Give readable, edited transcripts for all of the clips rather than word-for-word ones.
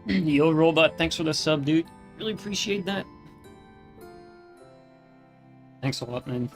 Yo, Robot, thanks for the sub, dude. Really appreciate that. Thanks a lot, man.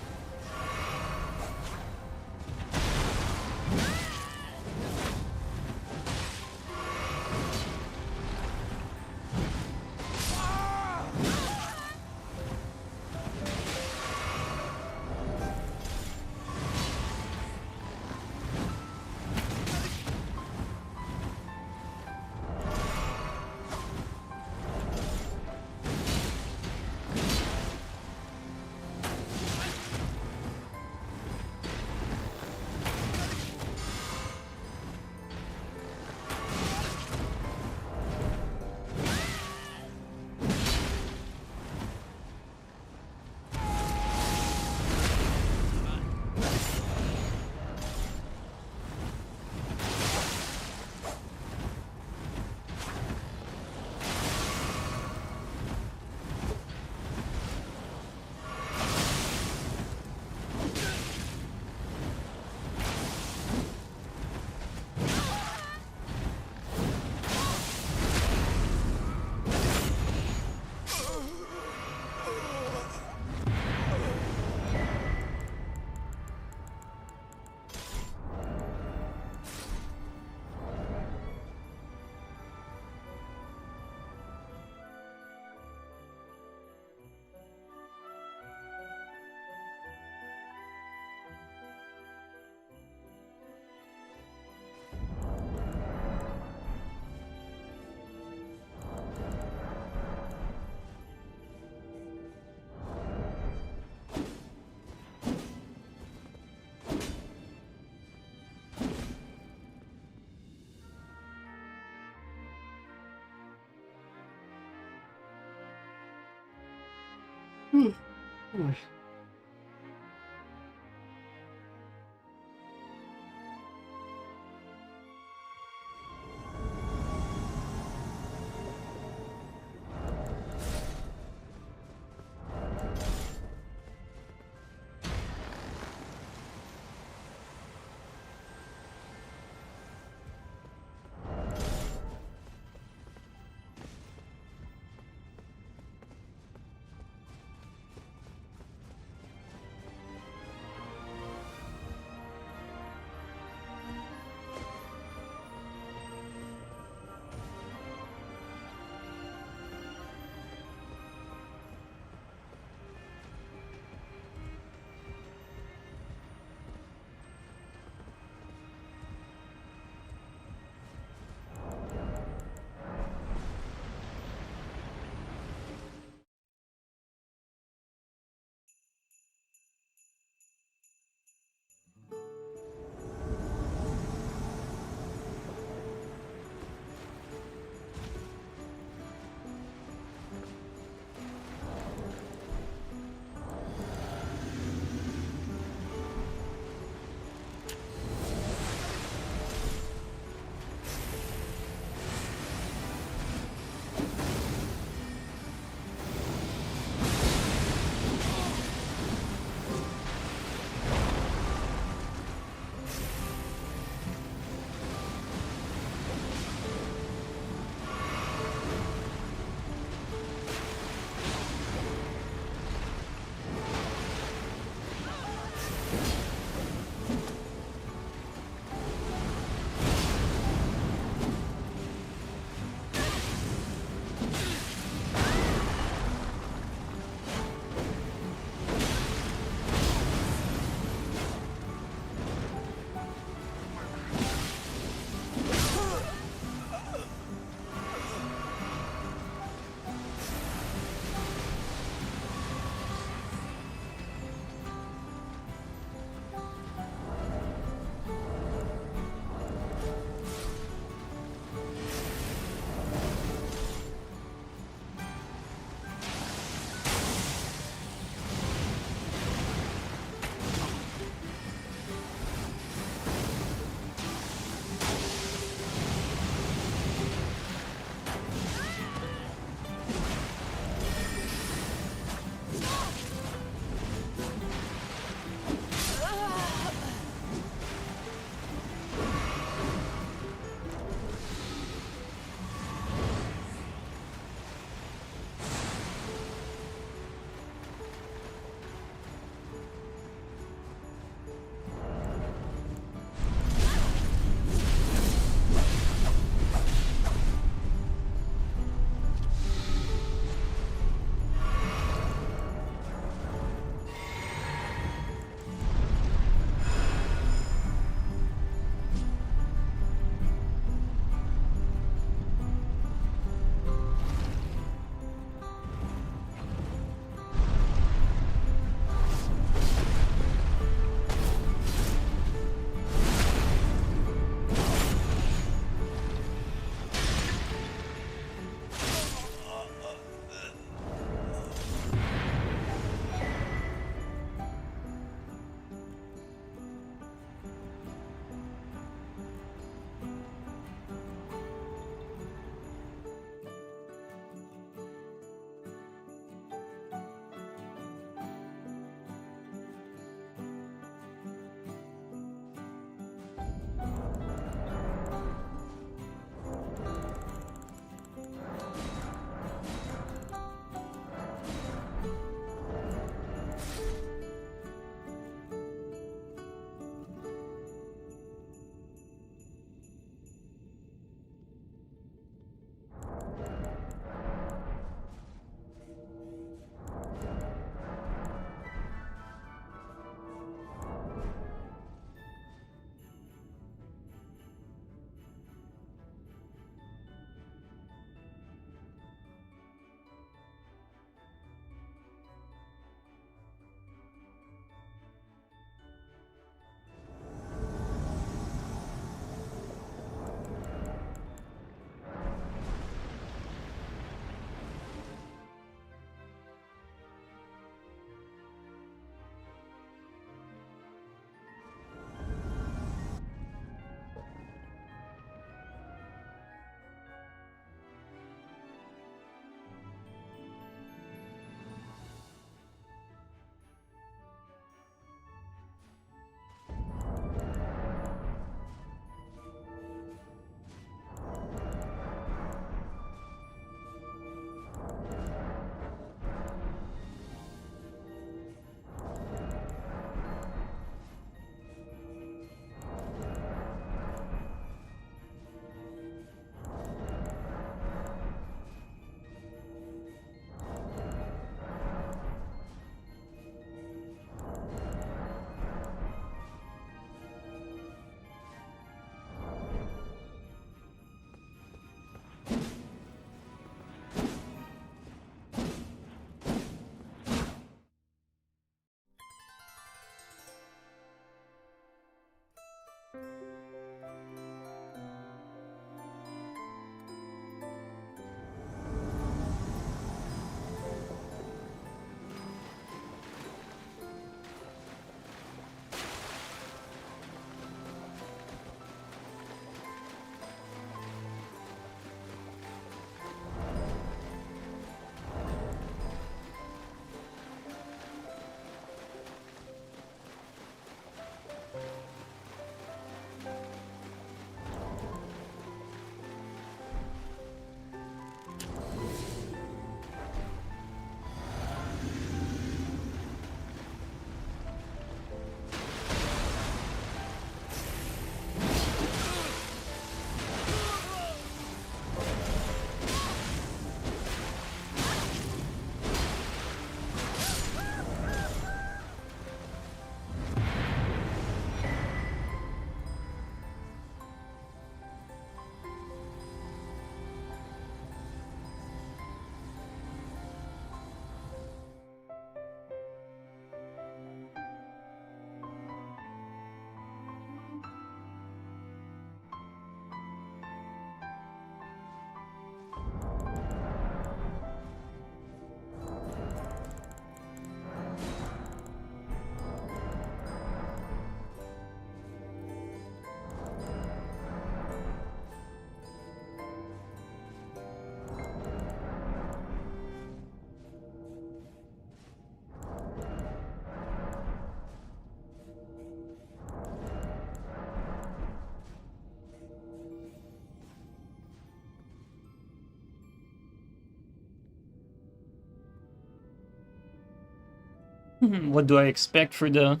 What do I expect for the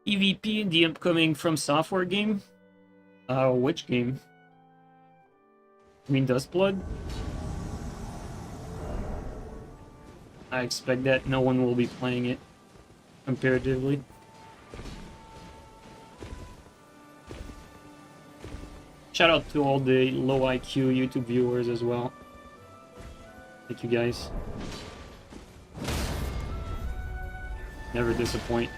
PvP in the upcoming FromSoftware game? Which game? I mean, Duskblood? I expect that no one will be playing it, comparatively. Shout out to all the low IQ YouTube viewers as well. Thank you guys. Never disappoint.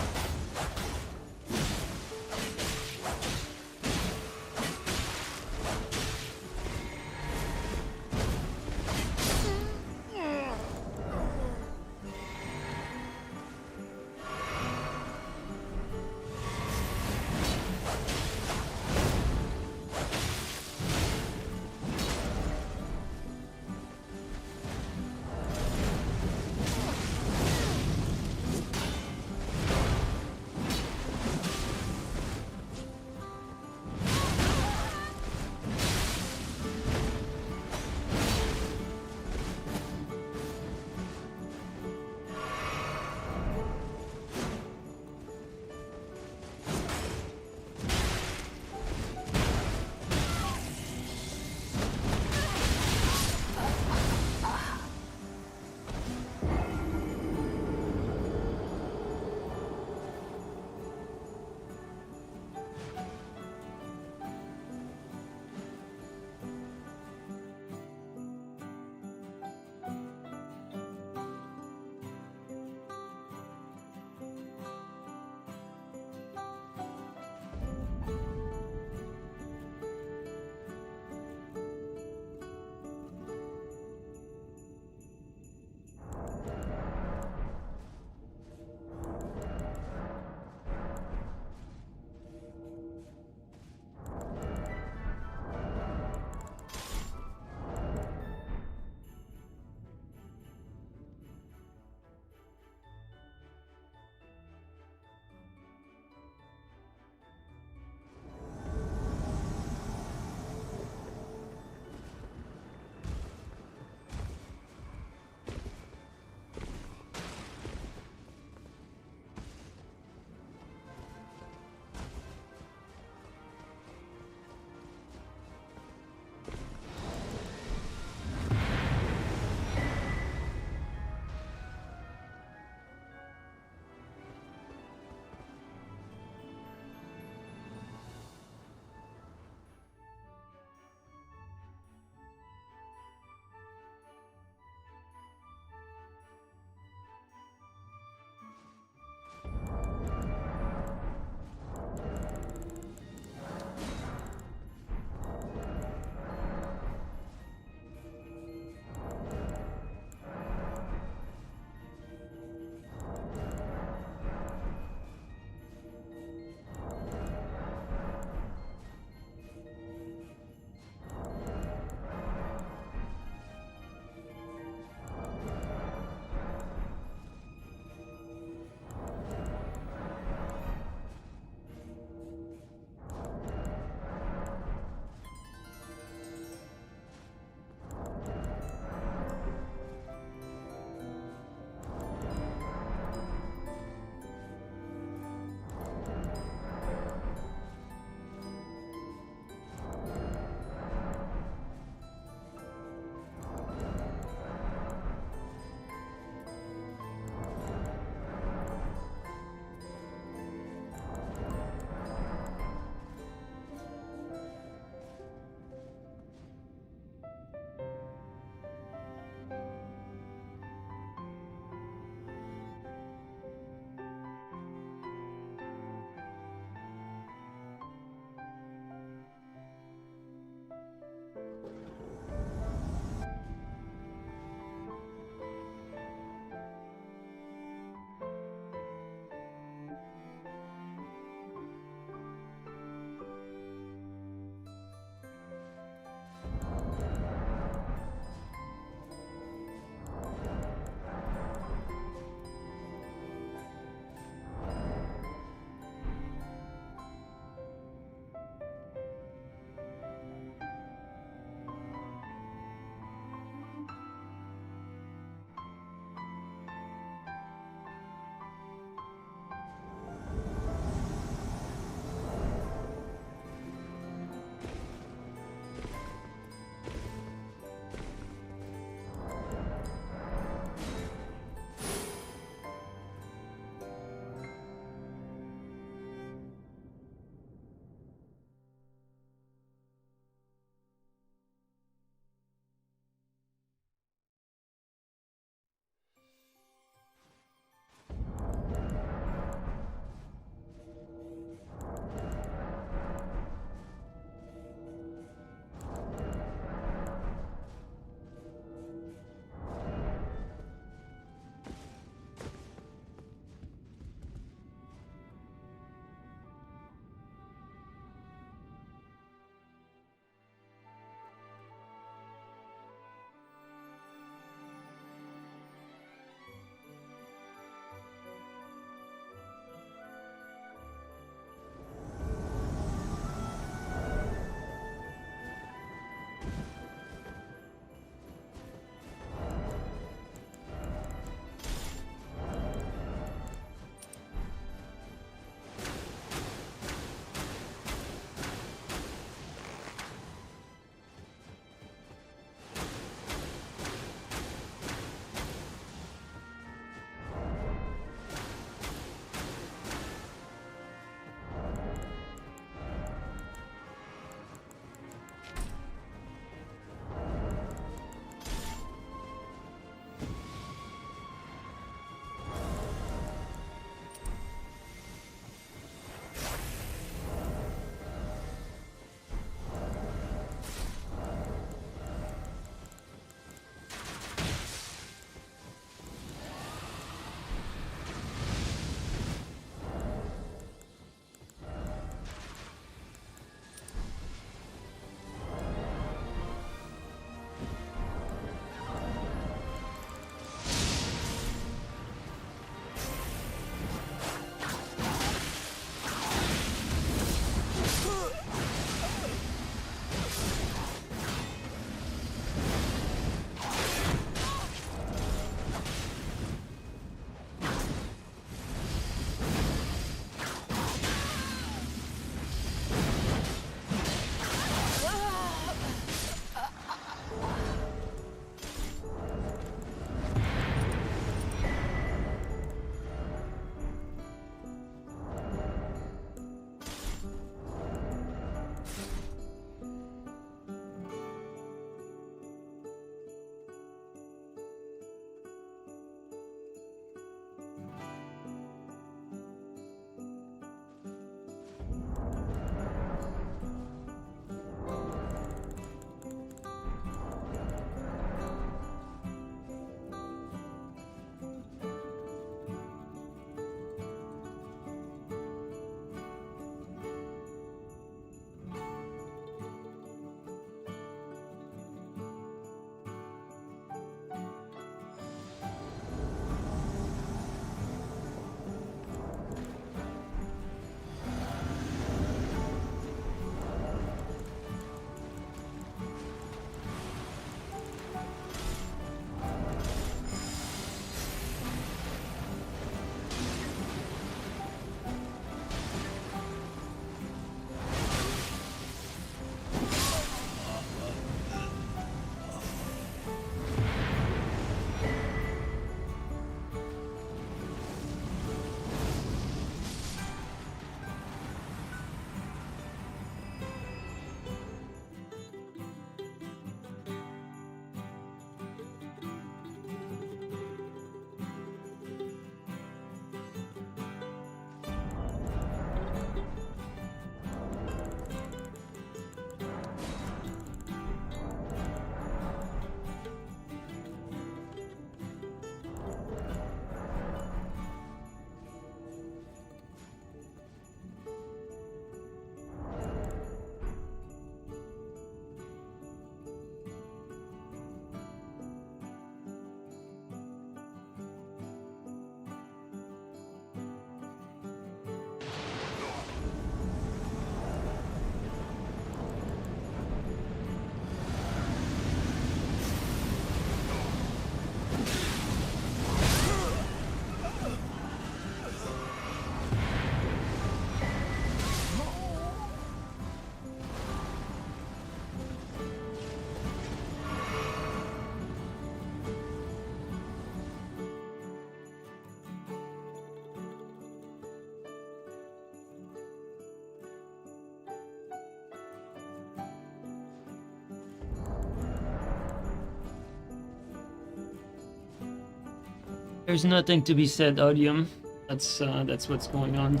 There's nothing to be said, Odium. That's what's going on.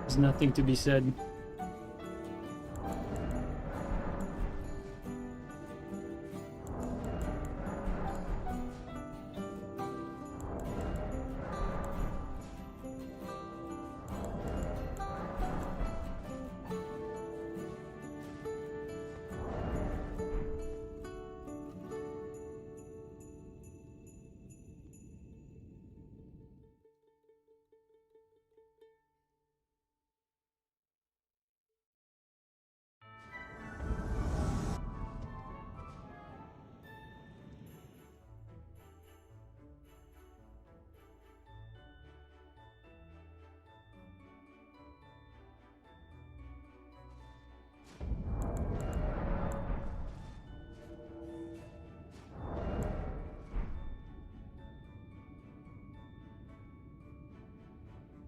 There's nothing to be said.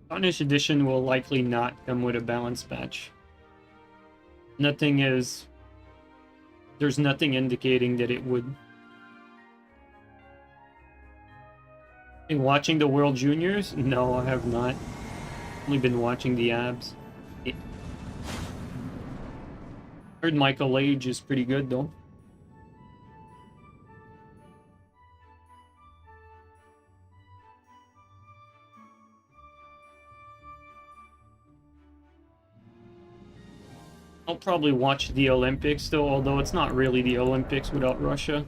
Tarnished Edition will likely not come with a balance patch. There's nothing indicating that it would. Been watching the World Juniors? No, I have not. Only been watching the abs. Heard Michael Age is pretty good though. I'll probably watch the Olympics though, although it's not really the Olympics without Russia.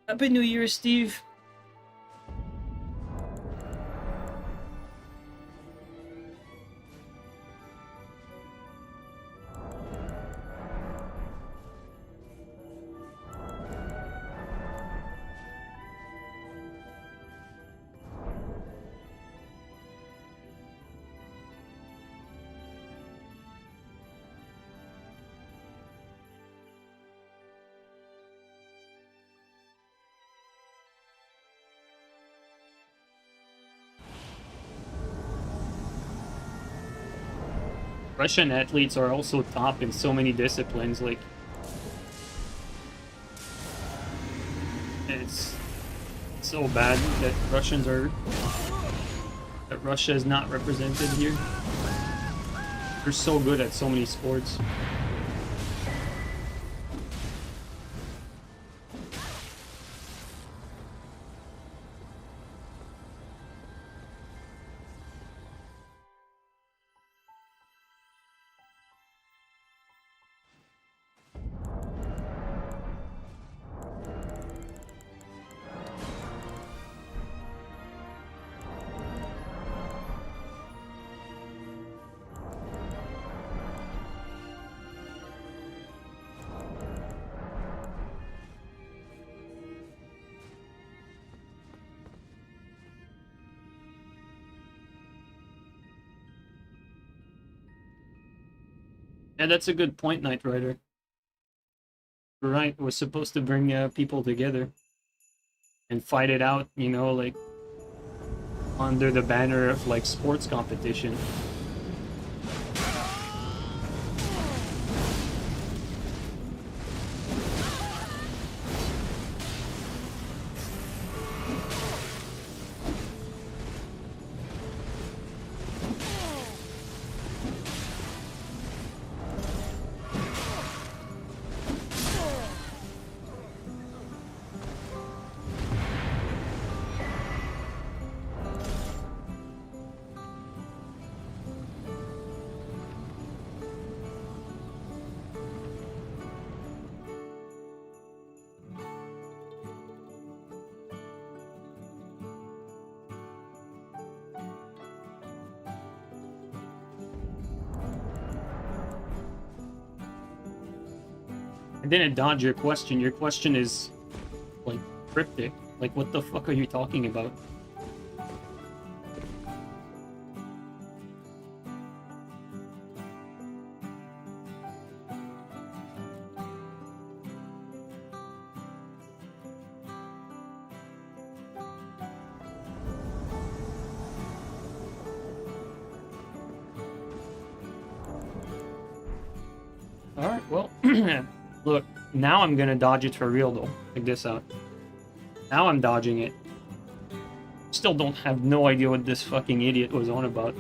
Happy New Year, Steve. Russian athletes are also top in so many disciplines, like it's so bad that Russia is not represented here. They're so good at so many sports. Yeah, that's a good point, Knight Rider. You're right, it was supposed to bring people together and fight it out, you know, like under the banner of like sports competition. I didn't dodge your question. Your question is, like, cryptic. Like, what the fuck are you talking about? Alright, well, look, now I'm gonna dodge it for real, though. Check this out. Now I'm dodging it. Still don't have no idea what this fucking idiot was on about.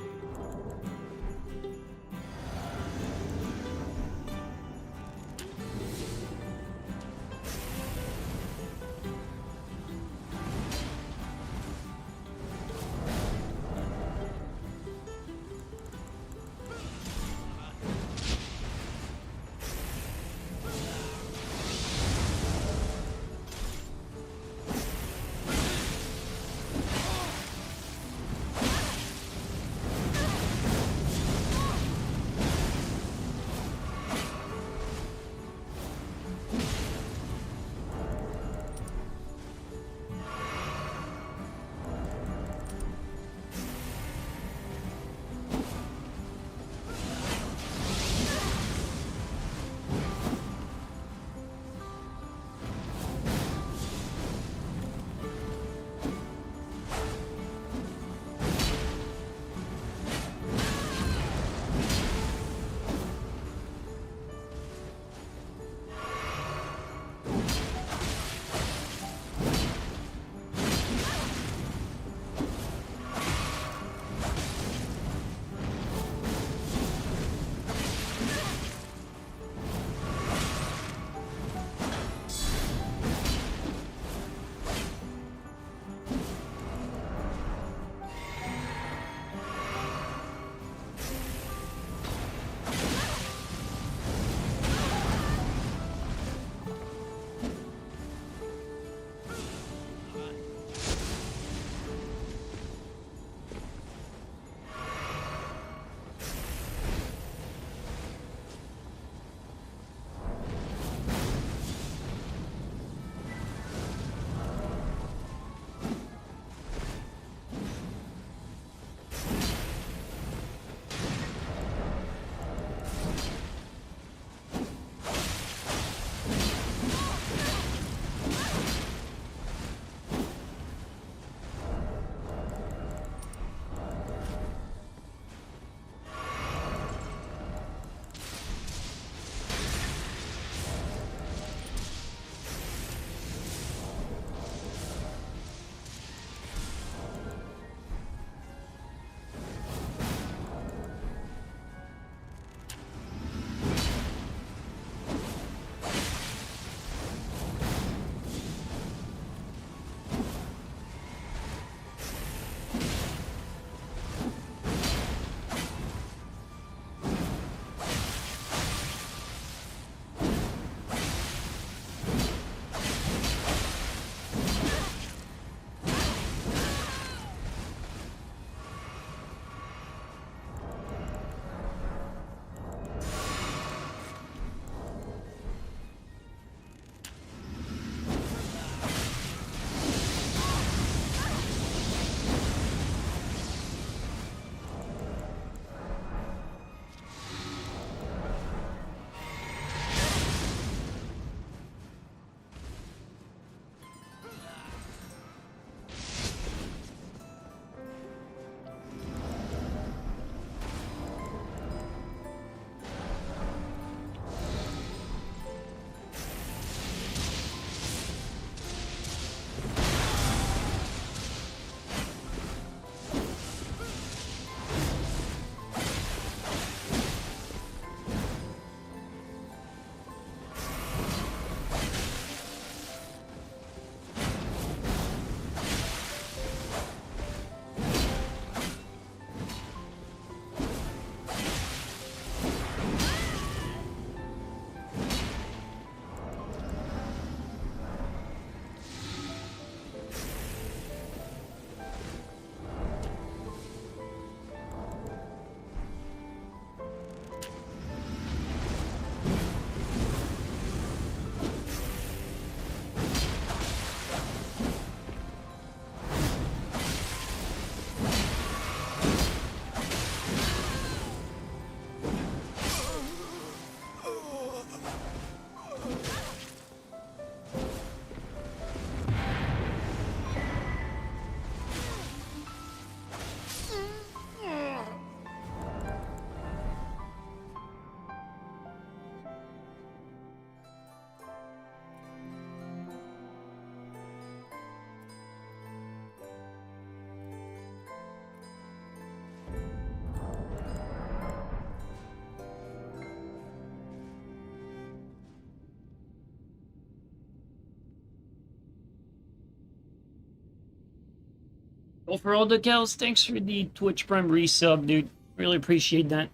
Go for all the cows. Thanks for the Twitch Prime resub, dude. Really appreciate that.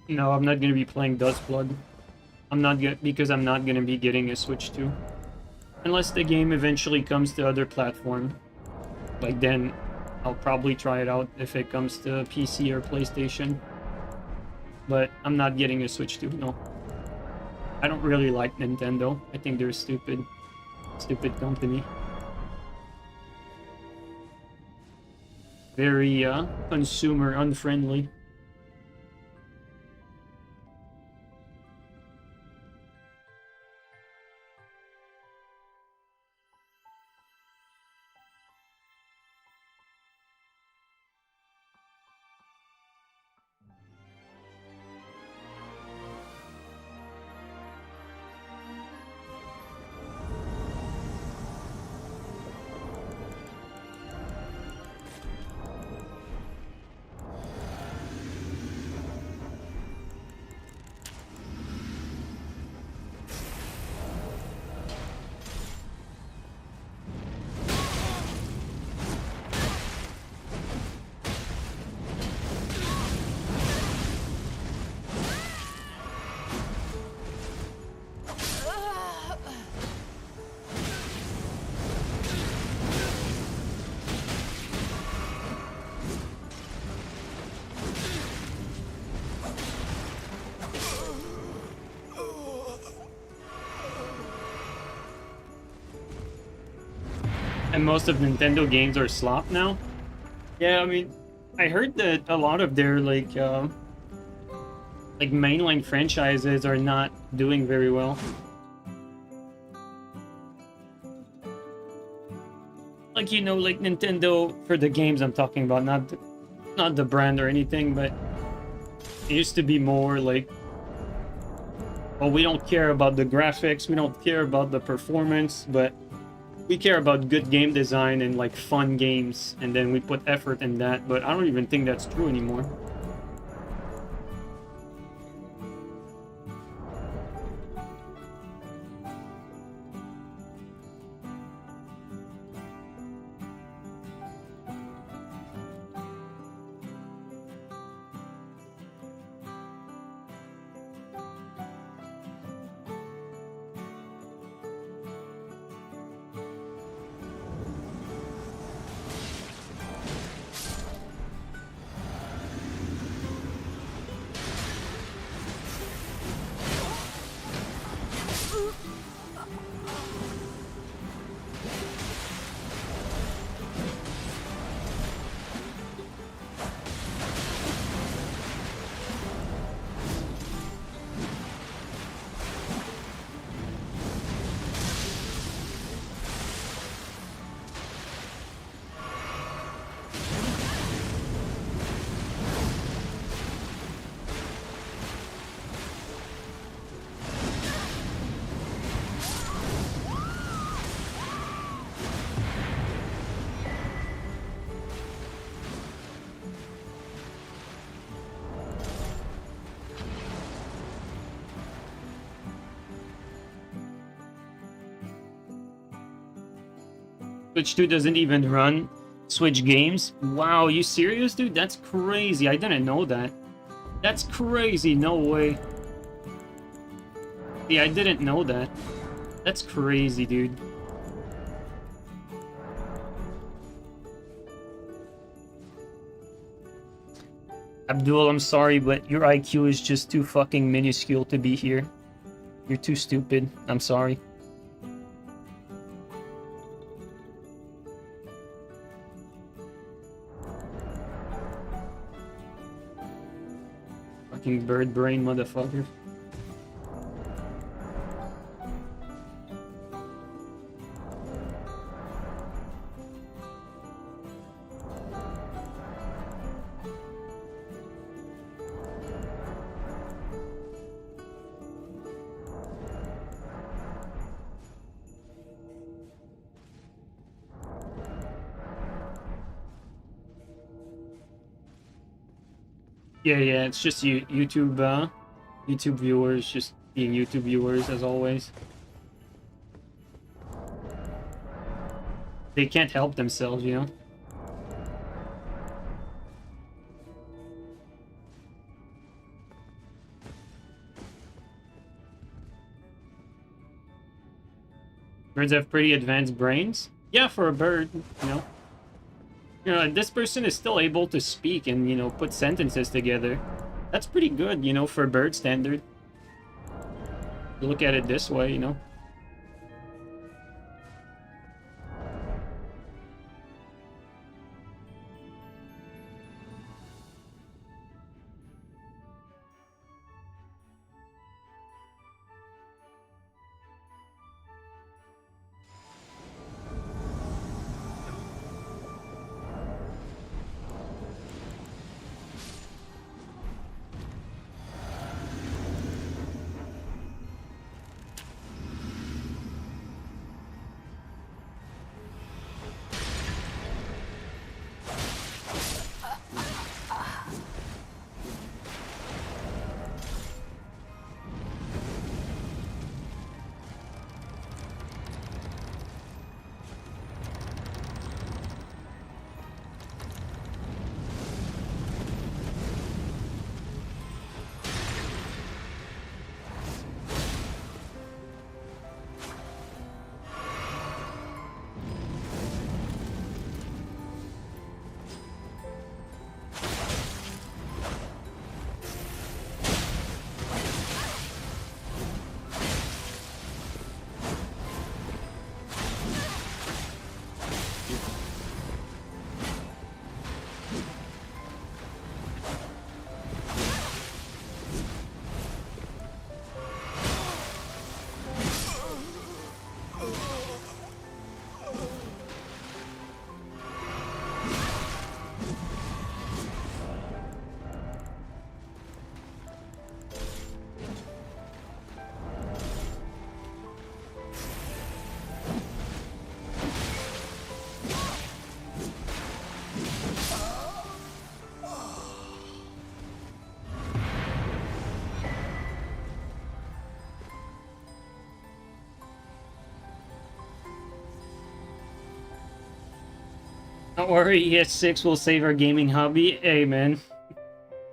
No, I'm not gonna be playing Duskblood. Because I'm not gonna be getting a Switch 2. Unless the game eventually comes to other platform. Like then I'll probably try it out if it comes to PC or PlayStation. But I'm not getting a Switch 2, no. I don't really like Nintendo. I think they're a stupid company. Very consumer unfriendly. And most of Nintendo games are slop now. Yeah, I mean, I heard that a lot of their like mainline franchises are not doing very well. Like, you know, like Nintendo, for the games I'm talking about, not the brand or anything, but it used to be more like, well, we don't care about the graphics, we don't care about the performance, but we care about good game design and like fun games, and then we put effort in that. But I don't even think that's true anymore. Switch 2 doesn't even run Switch games? Wow, you serious, dude? That's crazy. I didn't know that. That's crazy. No way. Yeah, I didn't know that. That's crazy, dude. Abdul, I'm sorry, but your IQ is just too fucking minuscule to be here. You're too stupid. I'm sorry. Fucking bird brain motherfucker. Yeah, it's just YouTube, YouTube viewers just being YouTube viewers as always. They can't help themselves, you know? Birds have pretty advanced brains. Yeah, for a bird, you know? You know, this person is still able to speak and, you know, put sentences together. That's pretty good, you know, for bird standard. You look at it this way, you know. Don't worry, ES6 will save our gaming hobby. Hey, man.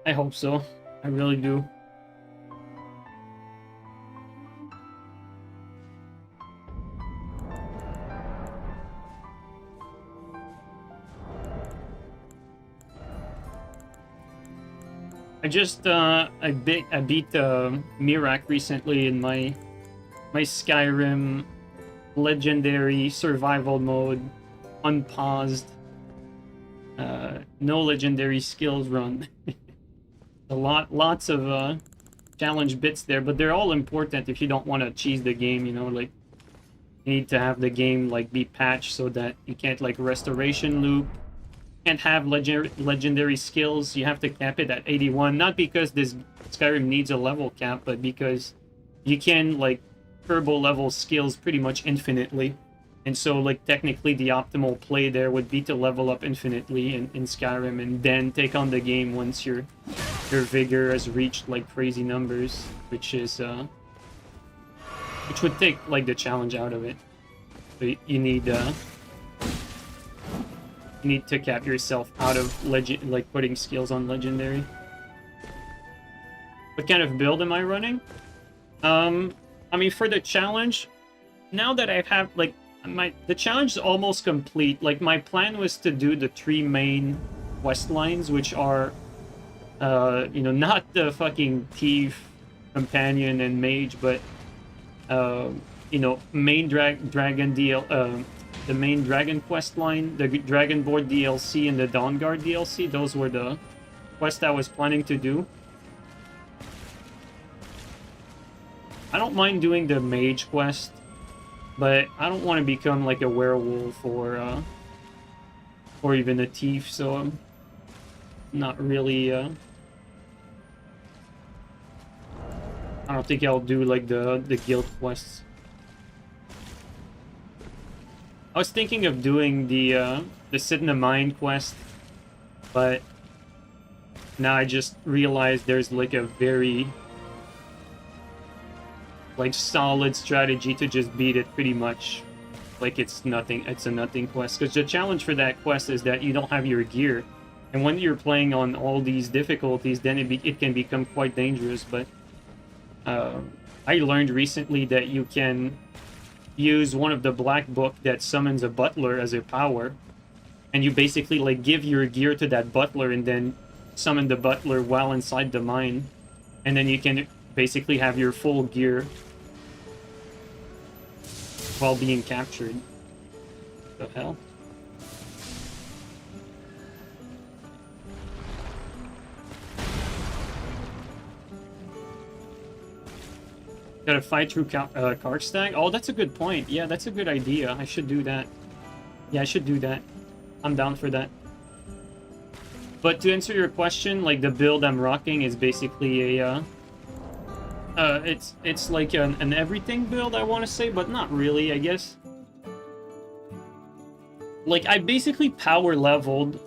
I hope so. I really do. I beat Mirak recently in my Skyrim legendary survival mode, unpaused. No legendary skills run. Lots of challenge bits there, but they're all important if you don't want to cheese the game, you know, like you need to have the game like be patched so that you can't like restoration loop, can't have legendary skills. You have to cap it at 81, not because this Skyrim needs a level cap, but because you can like turbo level skills pretty much infinitely. And so, like, technically the optimal play there would be to level up infinitely in Skyrim and then take on the game once your vigor has reached, like, crazy numbers, which would take, like, the challenge out of it. So you need to cap yourself out of, putting skills on legendary. What kind of build am I running? I mean, for the challenge, now that I have, like, the challenge is almost complete. Like, my plan was to do the 3 main quest lines, which are, you know, not the fucking thief, companion, and mage, but you know, the main Dragon quest line, the Dragonboard DLC, and the Dawnguard DLC. Those were the quests I was planning to do. I don't mind doing the mage quest, but I don't want to become like a werewolf or even a thief, so I'm not really I don't think I'll do like the guild quests. I was thinking of doing the sit in the mine quest, but now I just realized there's like a very like solid strategy to just beat it pretty much. Like it's nothing, it's a nothing quest. Because the challenge for that quest is that you don't have your gear. And when you're playing on all these difficulties, then it can become quite dangerous. But I learned recently that you can use one of the black book that summons a butler as a power. And you basically like give your gear to that butler and then summon the butler while inside the mine. And then you can basically have your full gear while being captured. What the hell? Gotta fight through Karkstag? Oh, that's a good point. Yeah, that's a good idea. I should do that. Yeah, I should do that. I'm down for that. But to answer your question, like the build I'm rocking is basically a it's like an everything build, I want to say, but not really, I guess. Like I basically power leveled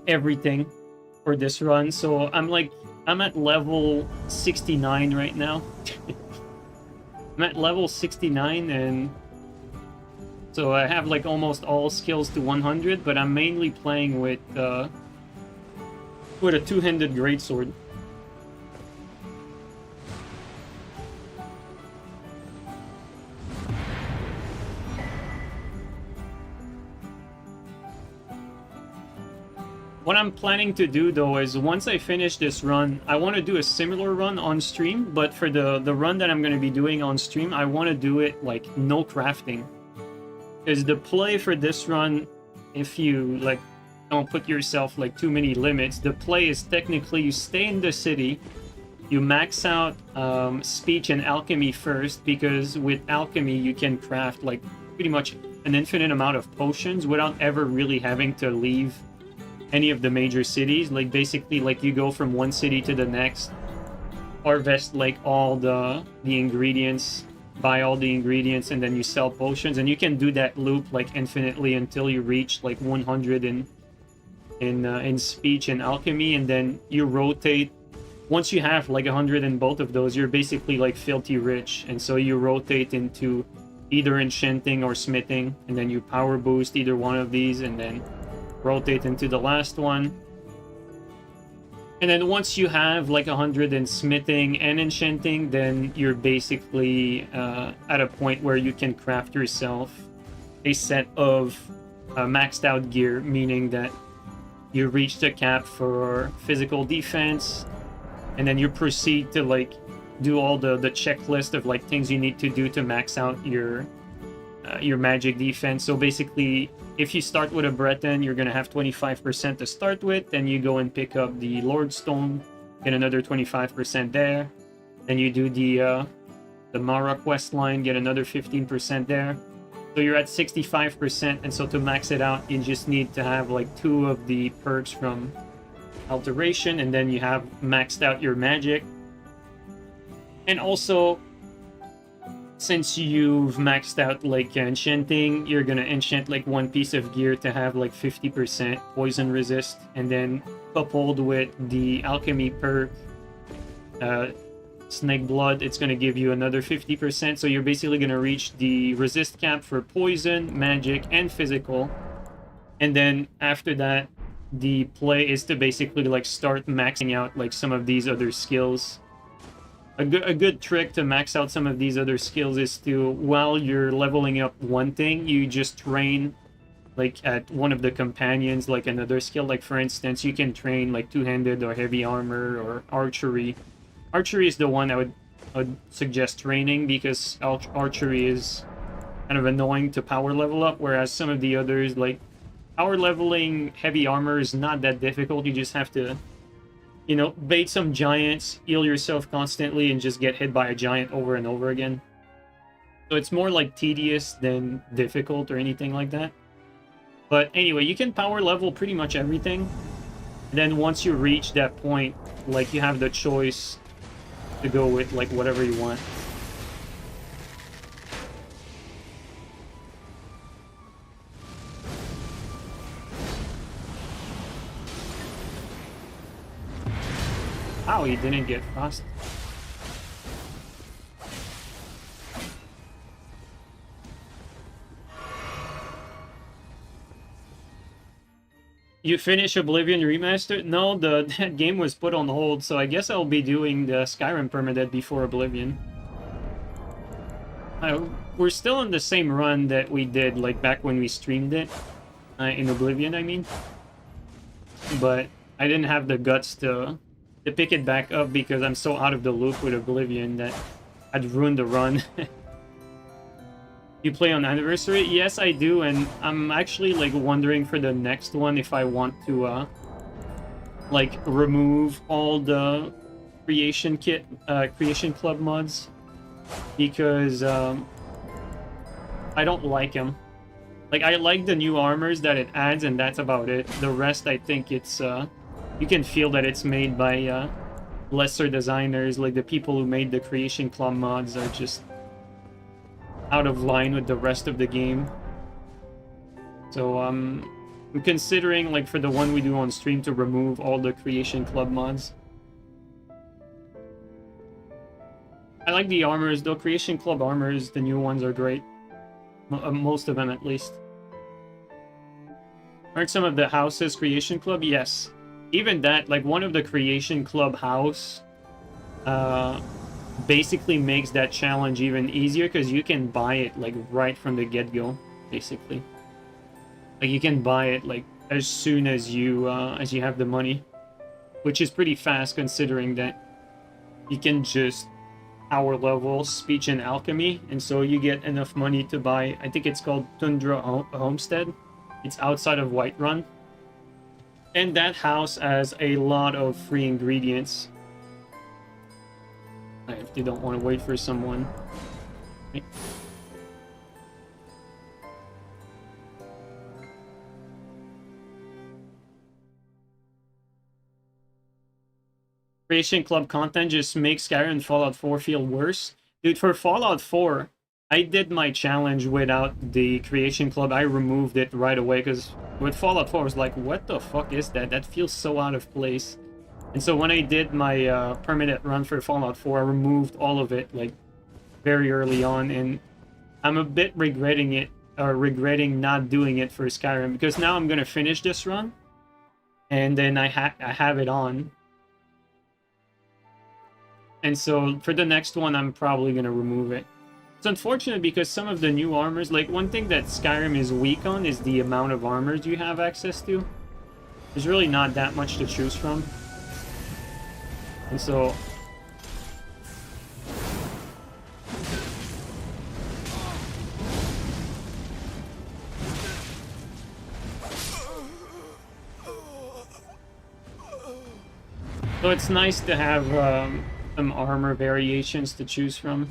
everything for this run, so I'm at level 69 right now. I'm at level 69, and so I have like almost all skills to 100, but I'm mainly playing with a two-handed greatsword. What I'm planning to do, though, is once I finish this run, I want to do a similar run on stream, but for the run that I'm going to be doing on stream, I want to do it, like, no crafting. Because the play for this run, if you, like, don't put yourself, like, too many limits, the play is technically you stay in the city, you max out speech and alchemy first, because with alchemy you can craft, like, pretty much an infinite amount of potions without ever really having to leave any of the major cities. Like basically like you go from one city to the next, harvest like all the ingredients, buy all the ingredients, and then you sell potions, and you can do that loop like infinitely until you reach like 100 in speech and alchemy, and then you rotate. Once you have like 100 in both of those, you're basically like filthy rich, and so you rotate into either enchanting or smithing, and then you power boost either one of these, and then rotate into the last one. And then once you have like 100 in smithing and enchanting, then you're basically at a point where you can craft yourself a set of maxed out gear, meaning that you reach the cap for physical defense, and then you proceed to like do all the checklist of like things you need to do to max out your magic defense. So basically, if you start with a Breton, you're going to have 25% to start with. Then you go and pick up the Lordstone, get another 25% there. Then you do the Mara quest line, get another 15% there. So you're at 65%, and so to max it out, you just need to have like 2 of the perks from Alteration, and then you have maxed out your magic. And also, since you've maxed out like enchanting, you're gonna enchant like 1 piece of gear to have like 50% poison resist, and then coupled with the alchemy perk, Snake Blood, it's gonna give you another 50%. So you're basically gonna reach the resist cap for poison, magic, and physical. And then after that, the play is to basically like start maxing out like some of these other skills. A good trick to max out some of these other skills is to, while you're leveling up one thing, you just train like at one of the companions, like another skill. Like for instance, you can train like two-handed or heavy armor or archery. Archery is the one I would I would suggest training, because archery is kind of annoying to power level up, whereas some of the others, like power leveling heavy armor, is not that difficult. You just have to, you know, bait some giants, heal yourself constantly, and just get hit by a giant over and over again. So it's more like tedious than difficult or anything like that. But anyway, you can power level pretty much everything. And then once you reach that point, like, you have the choice to go with, like, whatever you want. Ow, he didn't get frost. You finish Oblivion Remastered? No, that game was put on hold, so I guess I'll be doing the Skyrim permadeath before Oblivion. We're still on the same run that we did, like, back when we streamed it. In Oblivion, I mean. But I didn't have the guts to pick it back up, because I'm so out of the loop with Oblivion that I'd ruined the run. You play on Anniversary? Yes, I do, and I'm actually, like, wondering for the next one if I want to, like, remove all the Creation Club mods, because, I don't like them. Like, I like the new armors that it adds, and that's about it. The rest, I think it's, you can feel that it's made by, lesser designers. Like, the people who made the Creation Club mods are just out of line with the rest of the game. So I'm considering, like, for the one we do on stream, to remove all the Creation Club mods. I like the armors, though. Creation Club armors, the new ones, are great. Most of them, at least. Aren't some of the houses Creation Club? Yes. Even that, like, one of the Creation Club house basically makes that challenge even easier, because you can buy it, like, right from the get-go, basically. Like, you can buy it, like, as soon as you have the money, which is pretty fast, considering that you can just power level Speech and Alchemy, and so you get enough money to buy, I think it's called Tundra Homestead. It's outside of Whiterun. And that house has a lot of free ingredients. If you don't want to wait for someone. Okay. Creation Club content just makes Skyrim and Fallout 4 feel worse. Dude, for Fallout 4, I did my challenge without the Creation Club. I removed it right away, because with Fallout 4, I was like, what the fuck is that? That feels so out of place. And so when I did my permanent run for Fallout 4, I removed all of it, like, very early on, and I'm a bit regretting it, or regretting not doing it for Skyrim, because now I'm gonna finish this run, and then I have it on. And so for the next one, I'm probably gonna remove it. It's unfortunate, because some of the new armors, like, one thing that Skyrim is weak on is the amount of armors you have access to. There's really not that much to choose from. And so it's nice to have some armor variations to choose from.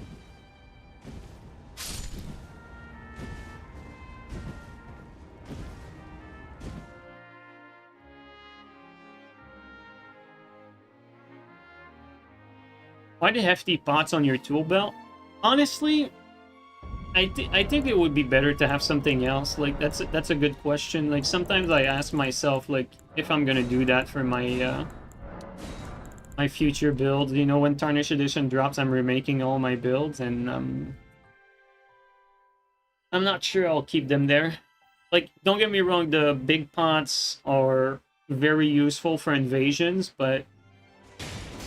Why the hefty pots on your tool belt? Honestly, I think it would be better to have something else. Like, that's a good question. Like, sometimes I ask myself, like, if I'm gonna do that for my my future builds. You know, when Tarnished Edition drops, I'm remaking all my builds, and I'm not sure I'll keep them there. Like, don't get me wrong, the big pots are very useful for invasions, but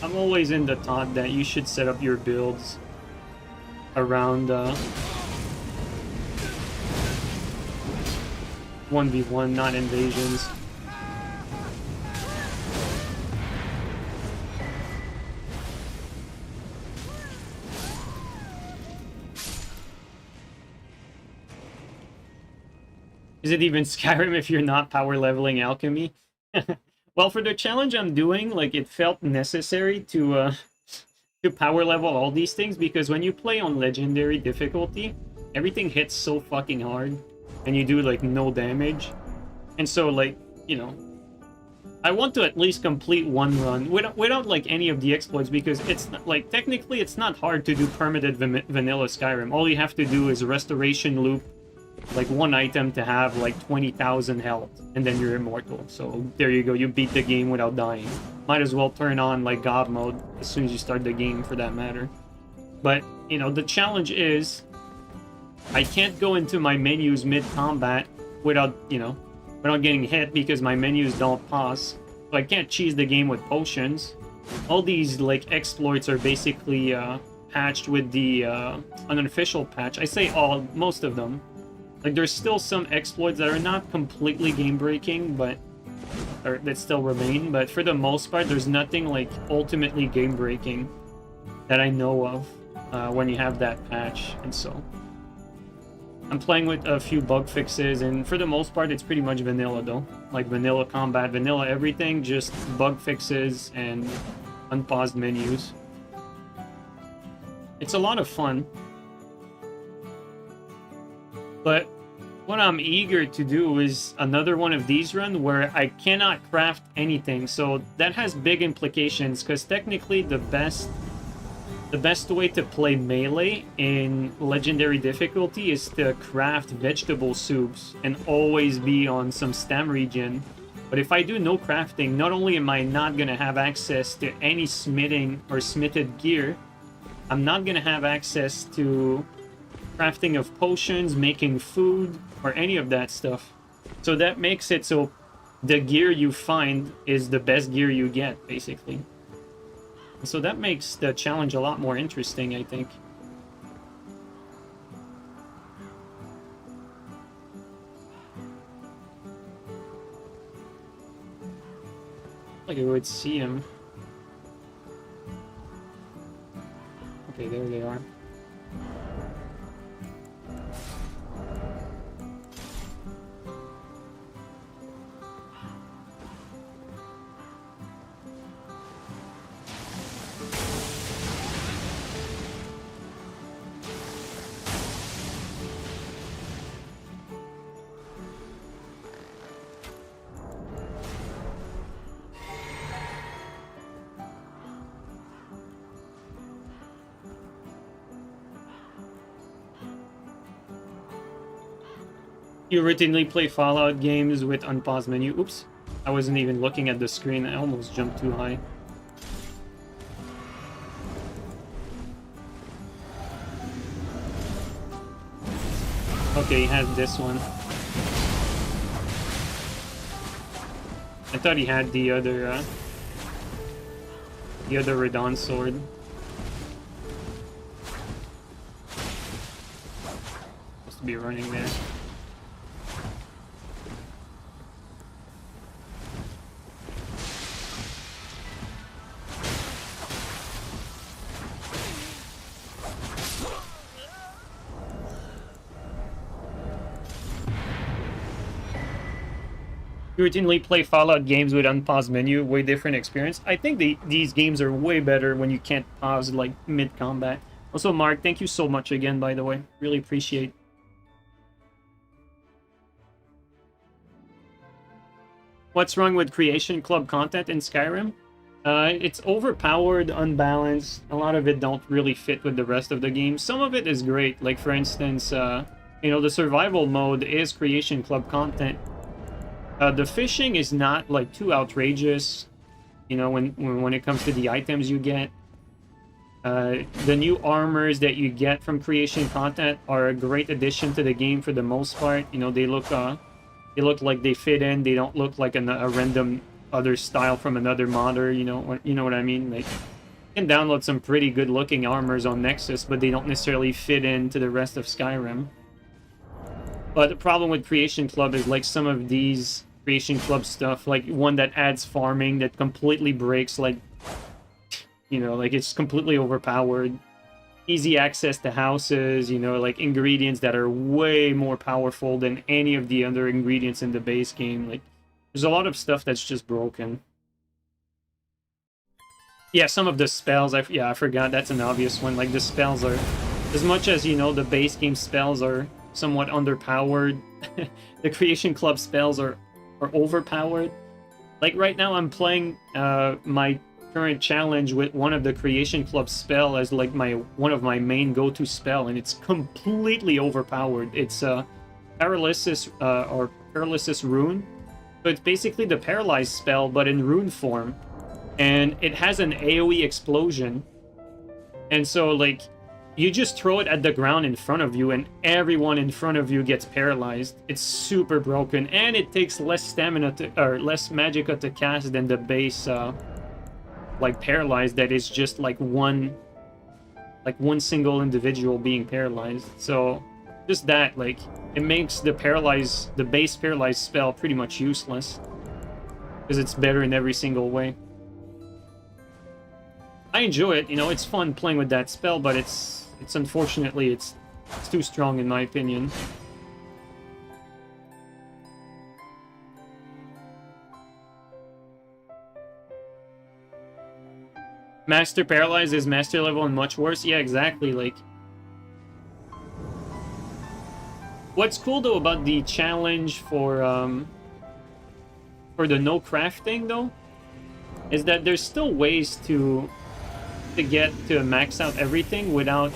I'm always in the thought that you should set up your builds around 1v1, not invasions. Is it even Skyrim if you're not power leveling alchemy? Well, for the challenge I'm doing, like, it felt necessary to power level all these things, because when you play on legendary difficulty, everything hits so fucking hard, and you do, like, no damage. And so, like, you know, I want to at least complete one run without like any of the exploits, because it's not, like, technically it's not hard to do permitted vanilla Skyrim. All you have to do is restoration loop, like, one item to have like 20,000 health, and then you're immortal. So there you go, you beat the game without dying. Might as well turn on like God mode as soon as you start the game, for that matter. But, you know, the challenge is I can't go into my menus mid-combat without, you know, without getting hit, because my menus don't pause. So I can't cheese the game with potions. All these, like, exploits are basically patched with the unofficial patch. I say all, most of them. Like, there's still some exploits that are not completely game-breaking, but or that still remain, but for the most part, there's nothing, like, ultimately game-breaking that I know of when you have that patch. And so I'm playing with a few bug fixes, and for the most part, it's pretty much vanilla, though. Like, vanilla combat, vanilla everything, just bug fixes and unpaused menus. It's a lot of fun. But what I'm eager to do is another one of these runs where I cannot craft anything. So that has big implications, because technically the best way to play melee in legendary difficulty is to craft vegetable soups and always be on some stam regen. But if I do no crafting, not only am I not going to have access to any smithing or smithed gear, I'm not going to have access to crafting of potions, making food, or any of that stuff. So that makes it so the gear you find is the best gear you get, basically. So that makes the challenge a lot more interesting, I think. Like I would see him. Okay, there they are. You routinely play Fallout games with unpaused menu. Oops. I wasn't even looking at the screen. I almost jumped too high. Okay, he has this one. I thought he had the other Radon sword. Supposed to be running there. Routinely play Fallout games with unpaused menu, way different experience. I think these games are way better when you can't pause, like, mid-combat. Also, Mark, thank you so much again, by the way. Really appreciate. What's wrong with Creation Club content in Skyrim? It's overpowered, unbalanced. A lot of it don't really fit with the rest of the game. Some of it is great. Like, for instance, you know, the survival mode is Creation Club content. The fishing is not, like, too outrageous, you know, when it comes to the items you get. The new armors that you get from creation content are a great addition to the game for the most part. You know, they look like they fit in. They don't look like a random other style from another modder. You know what I mean? Like, you can download some pretty good looking armors on Nexus, but they don't necessarily fit into the rest of Skyrim. But the problem with Creation Club is, like, some of these Creation Club stuff, like one that adds farming that completely breaks, like, you know, like, it's completely overpowered. easy access to houses, you know, like ingredients that are way more powerful than any of the other ingredients in the base game. Like, there's a lot of stuff that's just broken. Yeah, some of the spells, I forgot, that's an obvious one. Like, the spells are, as much as, you know, the base game spells are somewhat underpowered, the Creation Club spells are overpowered. Like, right now I'm playing my current challenge with one of the Creation Club spell as, like, one of my main go-to spell, and it's completely overpowered. It's Paralysis, or Paralysis Rune. So it's basically the Paralyzed spell, but in rune form. And it has an AoE explosion. And so, like, you just throw it at the ground in front of you, and everyone in front of you gets paralyzed. It's super broken, and it takes less stamina or less magicka to cast than the base, like, Paralyzed, that is just like one single individual being paralyzed. So, just that, like, it makes the base Paralyzed spell pretty much useless. Because it's better in every single way. I enjoy it, you know, it's fun playing with that spell, but it's unfortunately, it's too strong in my opinion. Master Paralyze is master level and much worse? Yeah, exactly, like... What's cool, though, about the challenge for the no crafting, though, is that there's still ways to get to max out everything without...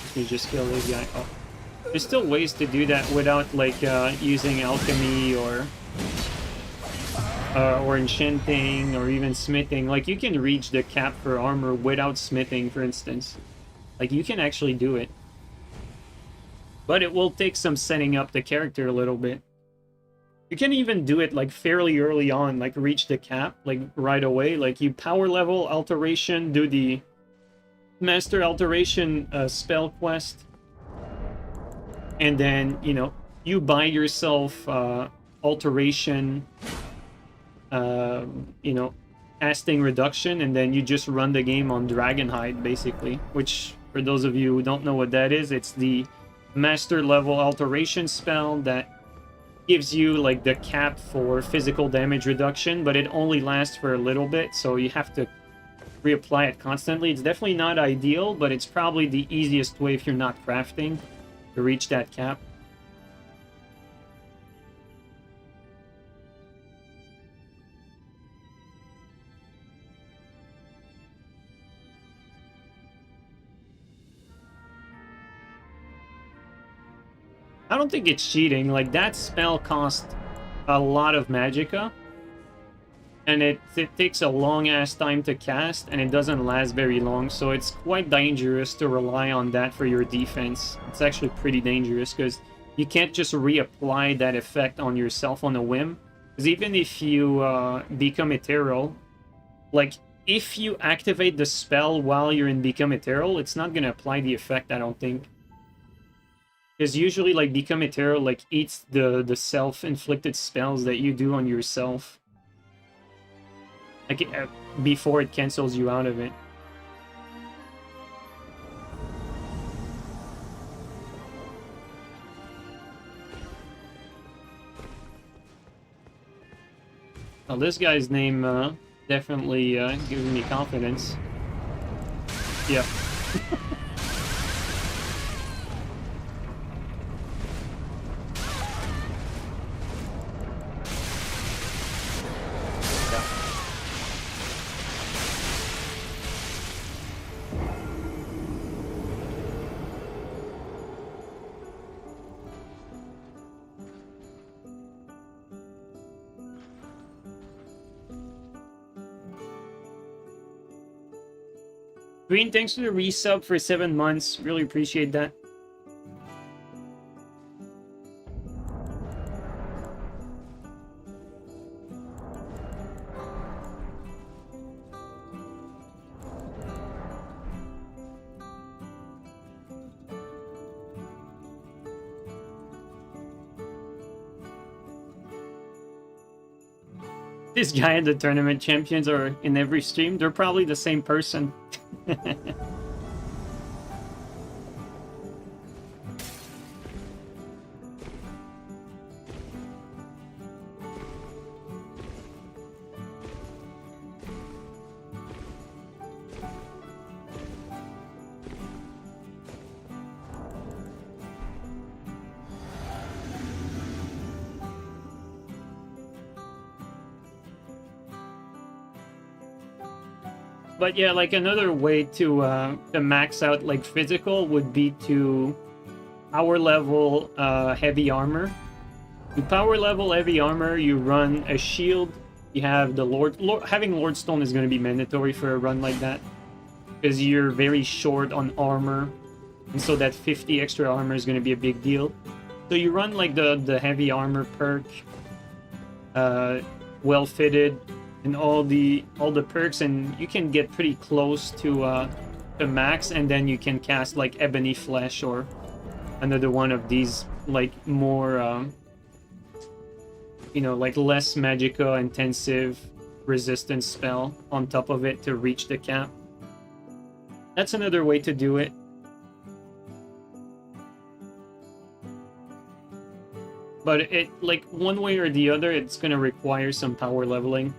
Let me just kill this guy. Oh. There's still ways to do that without, like, using alchemy or enchanting or even smithing. Like, you can reach the cap for armor without smithing, for instance. Like, you can actually do it. But it will take some setting up the character a little bit. You can even do it, like, fairly early on, like, reach the cap, like, right away. Like, you power level alteration, do the master alteration spell quest, and then, you know, you buy yourself alteration, you know, casting reduction, and then you just run the game on Dragonhide, basically. Which, for those of you who don't know what that is, it's the master level alteration spell that gives you, like, the cap for physical damage reduction, but it only lasts for a little bit, so you have to reapply it constantly. It's definitely not ideal, but it's probably the easiest way if you're not crafting to reach that cap. I don't think it's cheating. Like, that spell costs a lot of magicka, and it takes a long-ass time to cast, and it doesn't last very long, so it's quite dangerous to rely on that for your defense. It's actually pretty dangerous, because you can't just reapply that effect on yourself on a whim. Because even if you become ethereal, like, if you activate the spell while you're in Become Ethereal, it's not going to apply the effect, I don't think. Because usually, like, Become Ethereal, like, eats the self-inflicted spells that you do on yourself. Like, before it cancels you out of it. Well, this guy's name definitely gives me confidence. Yeah. Green, thanks for the resub for 7 months. Really appreciate that. This guy and the tournament champions are in every stream. They're probably the same person. But yeah, like another way to max out like physical would be to power level heavy armor. You power level heavy armor, you run a shield, you have the having Lordstone is going to be mandatory for a run like that, because you're very short on armor, and so that 50 extra armor is going to be a big deal. So you run like the heavy armor perk, well fitted, and all the perks, and you can get pretty close to max, and then you can cast like Ebony Flesh or another one of these like more you know, like less magica intensive resistance spell on top of it to reach the cap. That's another way to do it. But it, like, one way or the other, it's gonna require some power leveling.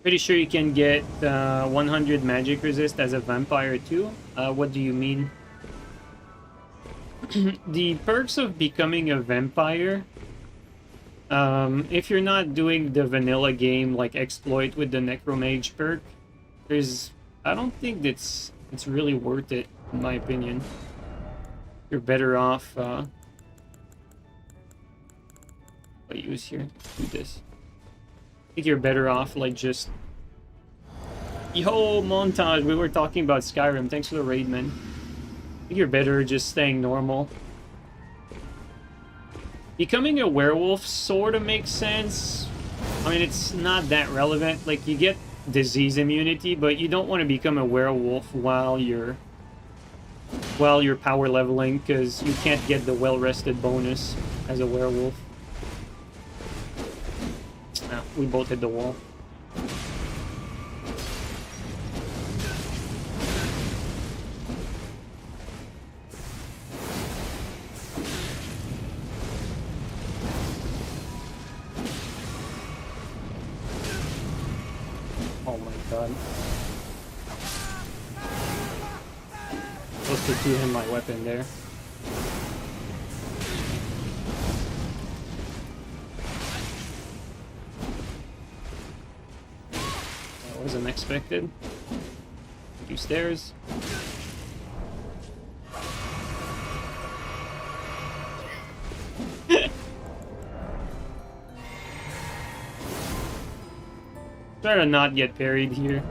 Pretty sure you can get 100 magic resist as a vampire too. What do you mean? The perks of becoming a vampire, if you're not doing the vanilla game like exploit with the necromage perk, I don't think it's really worth it, in my opinion. You're better off what use here? Do this. I think you're better off like just... Yo, Montage, we were talking about Skyrim. Thanks for the raid, man. I think you're better just staying normal. Becoming a werewolf sort of makes sense. I mean, it's not that relevant. Like, you get disease immunity, but you don't want to become a werewolf while you're power leveling, because you can't get the well-rested bonus as a werewolf. Ah, we both hit the wall. Oh my god. Supposed to two-hand my weapon there. Wasn't expected. A few stairs. Try to not get parried here.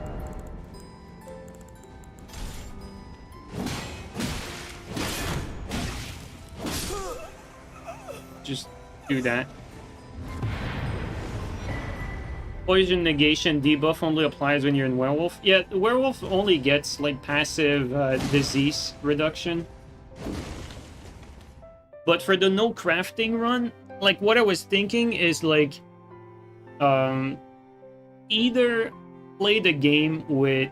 Just do that. Poison negation debuff only applies when you're in werewolf. Yeah, the werewolf only gets like passive disease reduction. But for the no crafting run, like what I was thinking is like either play the game with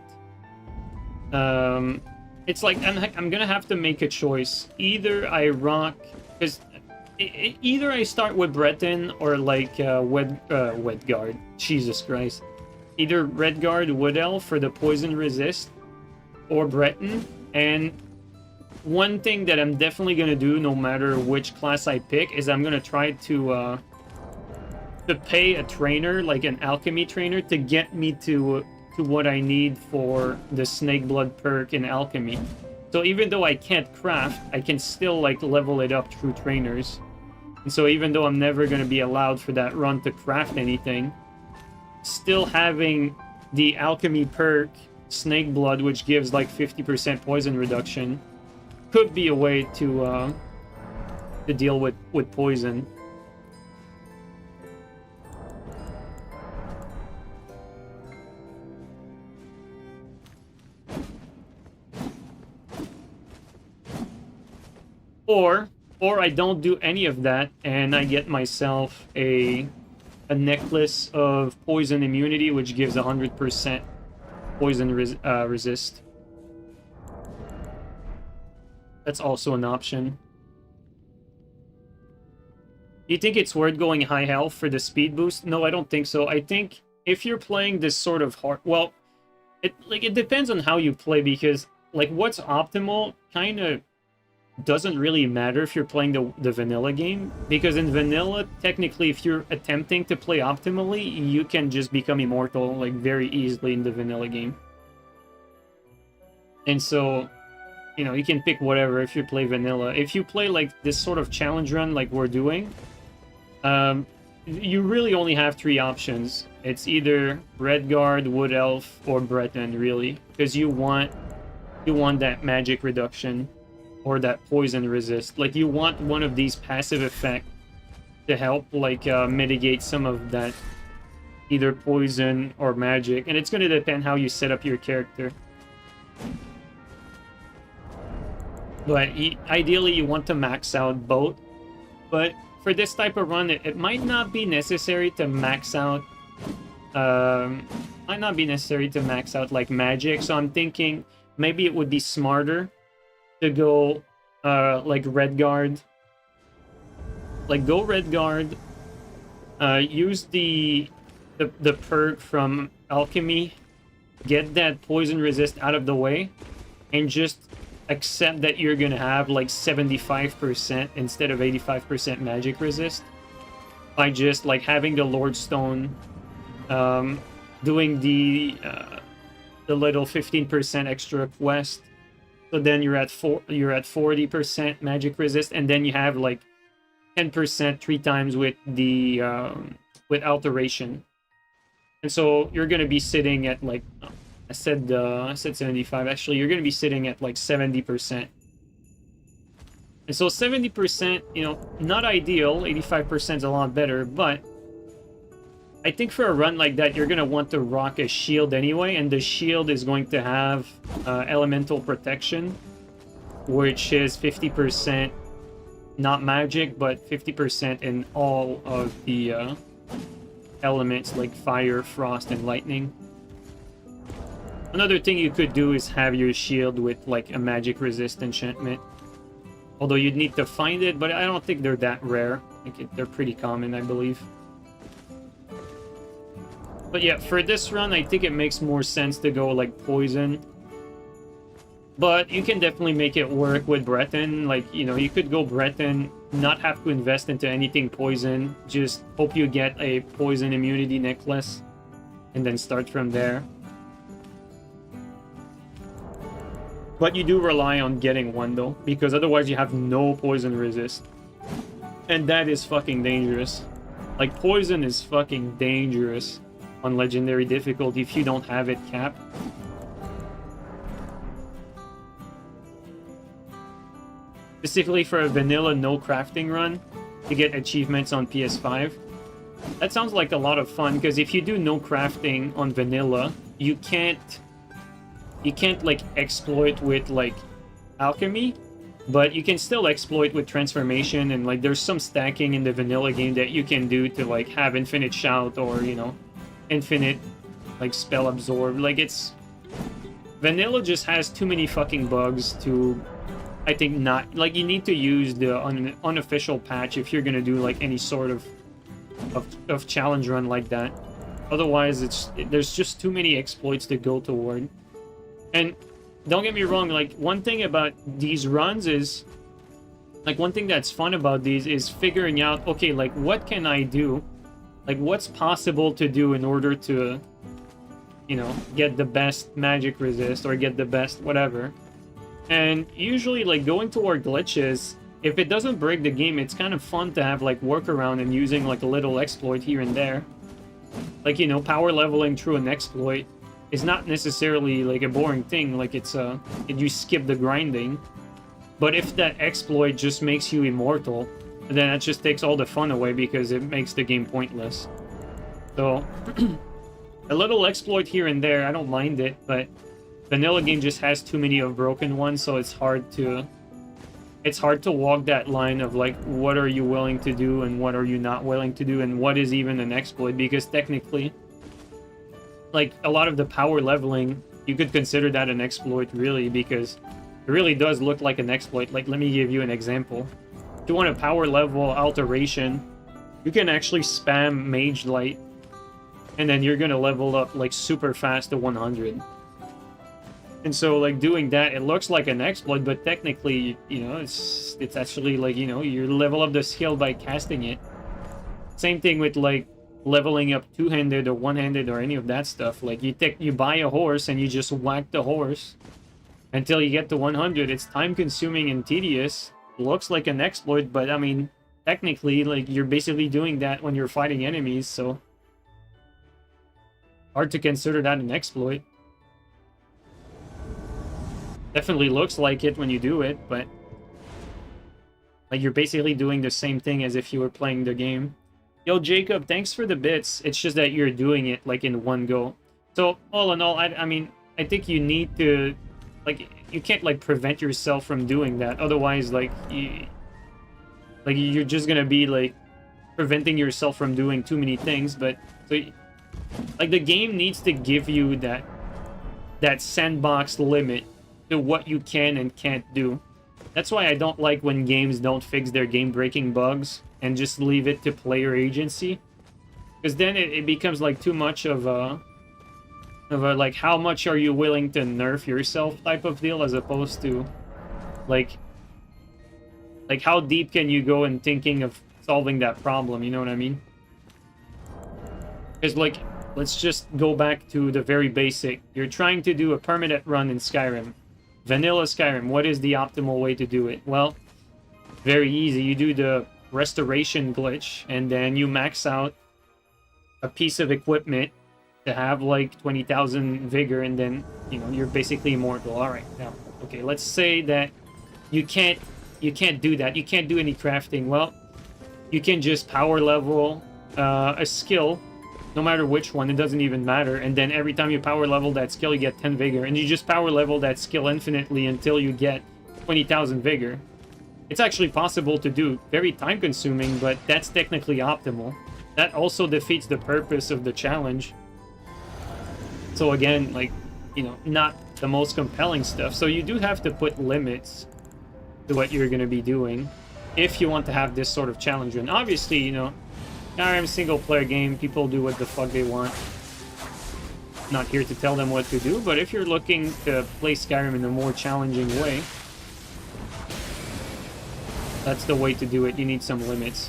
it's like I'm gonna have to make a choice. Either I rock, because either I start with Breton or like Wedguard. Jesus Christ. Either Redguard Wood Elf for the poison resist or Breton. And one thing that I'm definitely gonna do no matter which class I pick is I'm gonna try to pay a trainer, like an alchemy trainer, to get me to what I need for the Snakeblood perk in alchemy. So even though I can't craft, I can still like level it up through trainers. And so even though I'm never going to be allowed for that run to craft anything, still having the alchemy perk, Snakeblood, which gives like 50% poison reduction, could be a way to deal with poison. Or I don't do any of that, and I get myself a necklace of poison immunity, which gives 100% poison resist. That's also an option. Do you think it's worth going high health for the speed boost? No, I don't think so. I think if you're playing this sort of hard... Well, it depends on how you play, because like what's optimal kind of doesn't really matter if you're playing the vanilla game, because in vanilla, technically, if you're attempting to play optimally, you can just become immortal like very easily in the vanilla game. And so, you know, you can pick whatever if you play vanilla. If you play like this sort of challenge run like we're doing, you really only have 3 options. It's either Redguard, Wood Elf, or Breton, really, because you want that magic reduction or that poison resist. Like, you want one of these passive effects to help, like, mitigate some of that either poison or magic. And it's going to depend how you set up your character. But ideally, you want to max out both. But for this type of run, it might not be necessary to max out... might not be necessary to max out, like, magic. So I'm thinking maybe it would be smarter to go like Redguard. Like, go Redguard, use the perk from alchemy, get that poison resist out of the way, and just accept that you're gonna have like 75% instead of 85% magic resist by just like having the Lordstone, doing the little 15% extra quest. So then you're at 40% magic resist, and then you have like 10% 3 times with the with alteration. And so you're gonna be sitting at like I said 75. Actually, you're gonna be sitting at like 70%. And so 70%, you know, not ideal. 85% is a lot better, but I think for a run like that, you're going to want to rock a shield anyway, and the shield is going to have elemental protection, which is 50% not magic, but 50% in all of the elements like fire, frost, and lightning. Another thing you could do is have your shield with like a magic resist enchantment. Although you'd need to find it, but I don't think they're that rare. They're pretty common, I believe. But yeah, for this run, I think it makes more sense to go like poison. But you can definitely make it work with Breton. Like, you know, you could go Breton, not have to invest into anything poison. Just hope you get a poison immunity necklace, and then start from there. But you do rely on getting one, though, because otherwise you have no poison resist. And that is fucking dangerous. Like, poison is fucking dangerous on legendary difficulty if you don't have it capped. Specifically for a vanilla no crafting run to get achievements on PS5. That sounds like a lot of fun, because if you do no crafting on vanilla, you can't like exploit with like alchemy, but you can still exploit with transformation, and like there's some stacking in the vanilla game that you can do to like have infinite shout, or, you know, infinite like spell absorb. Like, it's vanilla just has too many fucking bugs to I think not. Like, you need to use the unofficial patch if you're gonna do like any sort of challenge run like that. Otherwise, there's just too many exploits to go toward. And don't get me wrong, like, one thing about these runs is, like, one thing that's fun about these is figuring out, okay, like, what can I do? Like, what's possible to do in order to, you know, get the best magic resist or get the best whatever. And usually, like, going toward glitches, if it doesn't break the game, it's kind of fun to have, like, workaround and using, like, a little exploit here and there. Like, you know, power leveling through an exploit is not necessarily, like, a boring thing. Like, you skip the grinding. But if that exploit just makes you immortal, then that just takes all the fun away because it makes the game pointless. So, a little exploit here and there, I don't mind it, but vanilla game just has too many of broken ones, so it's hard to walk that line of, like, what are you willing to do and what are you not willing to do and what is even an exploit, because technically, like, a lot of the power leveling, you could consider that an exploit, really, because it really does look like an exploit. Like, let me give you an example. If you want a power level alteration, you can actually spam Mage Light, and then you're gonna level up, like, super fast to 100. And so, like, doing that, it looks like an exploit, but technically, you know, it's actually, like, you know, you level up the skill by casting it. Same thing with, like, leveling up two-handed or one-handed or any of that stuff. Like, you buy a horse and you just whack the horse until you get to 100. It's time-consuming and tedious. Looks like an exploit, but, I mean, technically, like, you're basically doing that when you're fighting enemies, so hard to consider that an exploit. Definitely looks like it when you do it, but, like, you're basically doing the same thing as if you were playing the game. Yo, Jacob, thanks for the bits. It's just that you're doing it, like, in one go. So, all in all, I mean, I think you need to, like, you can't, like, prevent yourself from doing that. Otherwise, like, you're just gonna be, like, preventing yourself from doing too many things. But, so, like, the game needs to give you that sandbox limit to what you can and can't do. That's why I don't like when games don't fix their game-breaking bugs and just leave it to player agency. Because then it becomes, like, too much of a, like, how much are you willing to nerf yourself type of deal, as opposed to, like, how deep can you go in thinking of solving that problem, you know what I mean? Because, like, let's just go back to the very basic. You're trying to do a permanent run in Skyrim. Vanilla Skyrim, what is the optimal way to do it? Well, very easy. You do the restoration glitch, and then you max out a piece of equipment to have, like, 20,000 vigor, and then, you know, you're basically immortal. Alright, now, okay, let's say that you can't do that. You can't do any crafting. Well, you can just power level a skill, no matter which one, it doesn't even matter. And then every time you power level that skill, you get 10 vigor. And you just power level that skill infinitely until you get 20,000 vigor. It's actually possible to do. Very time consuming, but that's technically optimal. That also defeats the purpose of the challenge. So again, like, you know, not the most compelling stuff. So you do have to put limits to what you're going to be doing if you want to have this sort of challenge. And obviously, you know, Skyrim single-player game, people do what the fuck they want. Not here to tell them what to do, but if you're looking to play Skyrim in a more challenging way, that's the way to do it. You need some limits.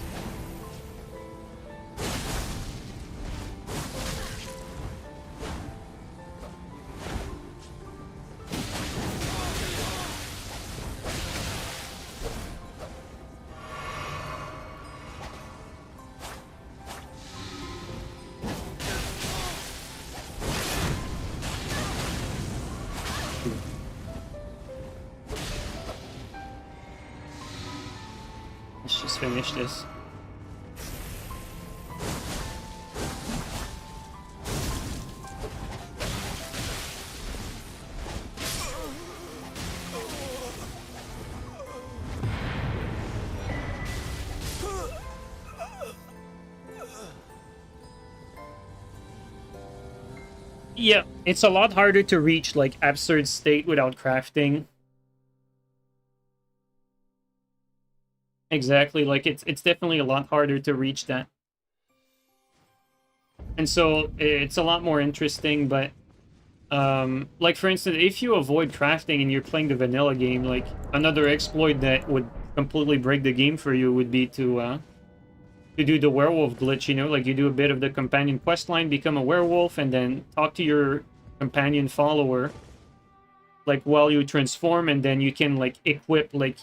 Finish this. Yeah, it's a lot harder to reach, like, absurd state without crafting. Exactly, like it's definitely a lot harder to reach that. And so it's a lot more interesting, but like for instance, if you avoid crafting and you're playing the vanilla game, like another exploit that would completely break the game for you would be to do the werewolf glitch, you know, like you do a bit of the companion quest line, become a werewolf, and then talk to your companion follower, like while you transform, and then you can like equip like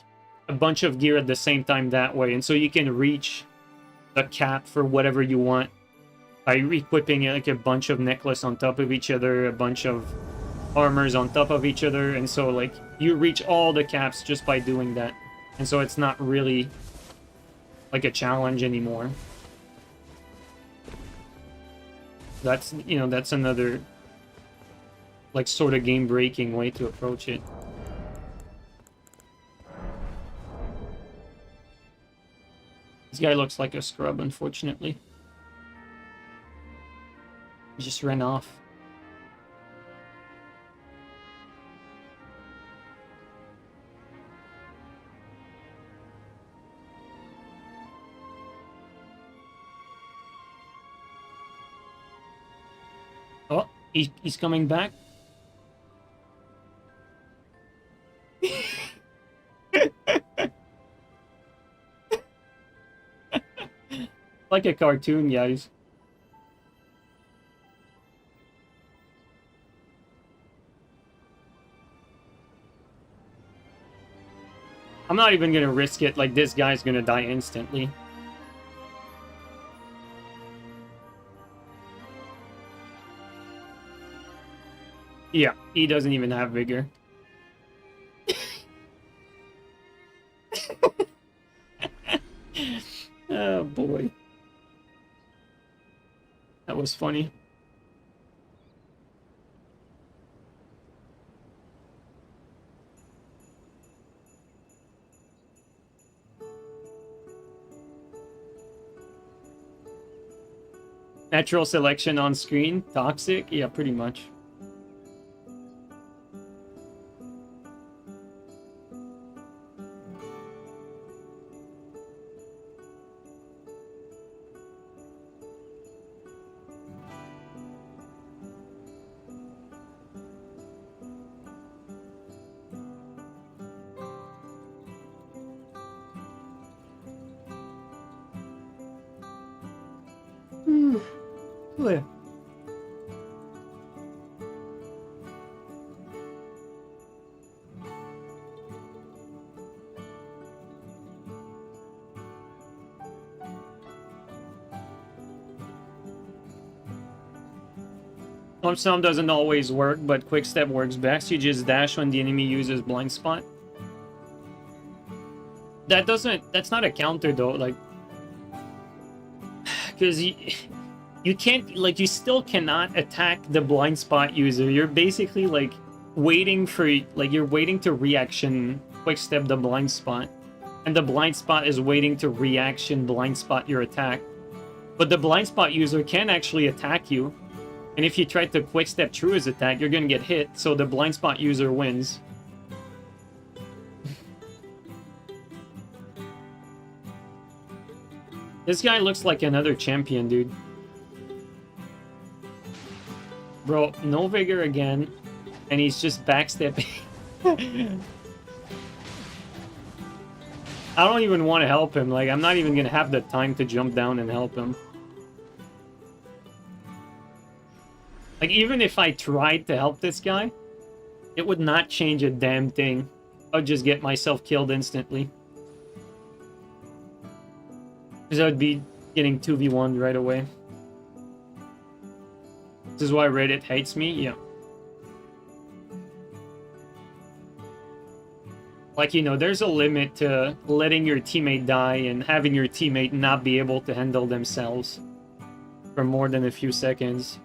a bunch of gear at the same time that way, and so you can reach the cap for whatever you want by equipping like a bunch of necklace on top of each other, a bunch of armors on top of each other, and so like you reach all the caps just by doing that, and so it's not really like a challenge anymore. That's, you know, that's another like sort of game breaking way to approach it. This guy looks like a scrub, unfortunately. He just ran off. Oh, he's coming back. Like a cartoon, guys. I'm not even gonna risk it, like this guy's gonna die instantly. Yeah, he doesn't even have vigor. Oh boy. That was funny. Natural selection on screen? Toxic? Yeah, pretty much. Yeah. Some doesn't always work, but quick step works best. You just dash when the enemy uses blind spot. That's not a counter though, like, because you can't, like, you still cannot attack the blind spot user. You're basically like waiting for, like, you're waiting to reaction quick step the blind spot, and the blind spot is waiting to reaction blind spot your attack. But the blind spot user can actually attack you, and if you try to quick step through his attack, you're gonna get hit, so the blind spot user wins. This guy looks like another champion, dude. Bro, no vigor again, and he's just backstepping. I don't even want to help him. Like, I'm not even gonna have the time to jump down and help him. Like, even if I tried to help this guy, it would not change a damn thing. I'd just get myself killed instantly. Because I would be getting 2v1'd right away. This is why Reddit hates me? Yeah. Like, you know, there's a limit to letting your teammate die and having your teammate not be able to handle themselves for more than a few seconds.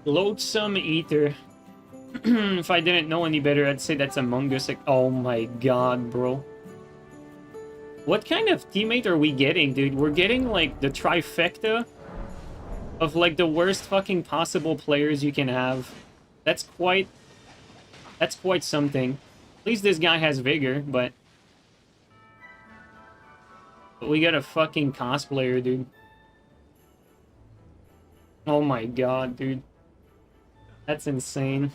Loathsome Eater. If I didn't know any better, I'd say that's Among Us. Like, oh my god, bro. What kind of teammate are we getting, dude? We're getting, like, the trifecta of, like, the worst fucking possible players you can have. That's quite something. At least this guy has vigor, but we got a fucking cosplayer, dude. Oh my god, dude. That's insane.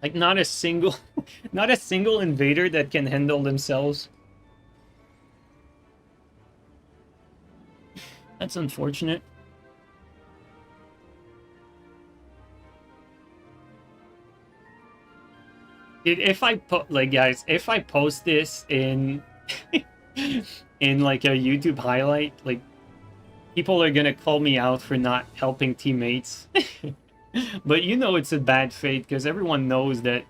Like, not a single not a single invader that can handle themselves. That's unfortunate. Dude, if I put, like, guys, if I post this in in like a YouTube highlight, like, people are gonna call me out for not helping teammates. But you know it's a bad fate, because everyone knows that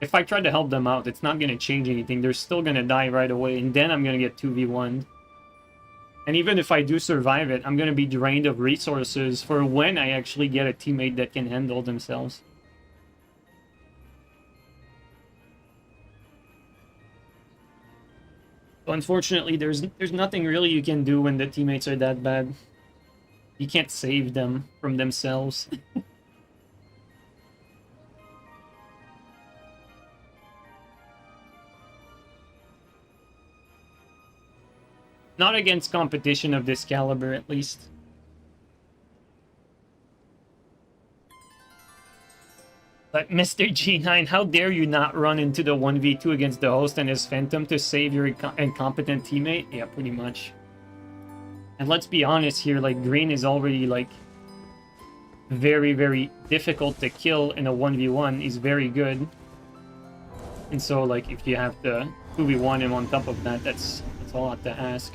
if I try to help them out, it's not gonna change anything. They're still gonna die right away, and then I'm gonna get 2v1'd. And even if I do survive it, I'm gonna be drained of resources for when I actually get a teammate that can handle themselves. So unfortunately, there's nothing really you can do when the teammates are that bad. You can't save them from themselves. Not against competition of this caliber, at least. But Mr. JeeNiNe, how dare you not run into the 1v2 against the host and his Phantom to save your incompetent teammate? Yeah, pretty much. And let's be honest here, like, green is already, like, very, very difficult to kill in a 1v1. He's very good. And so, like, if you have to 2v1 him on top of that, that's a lot to ask.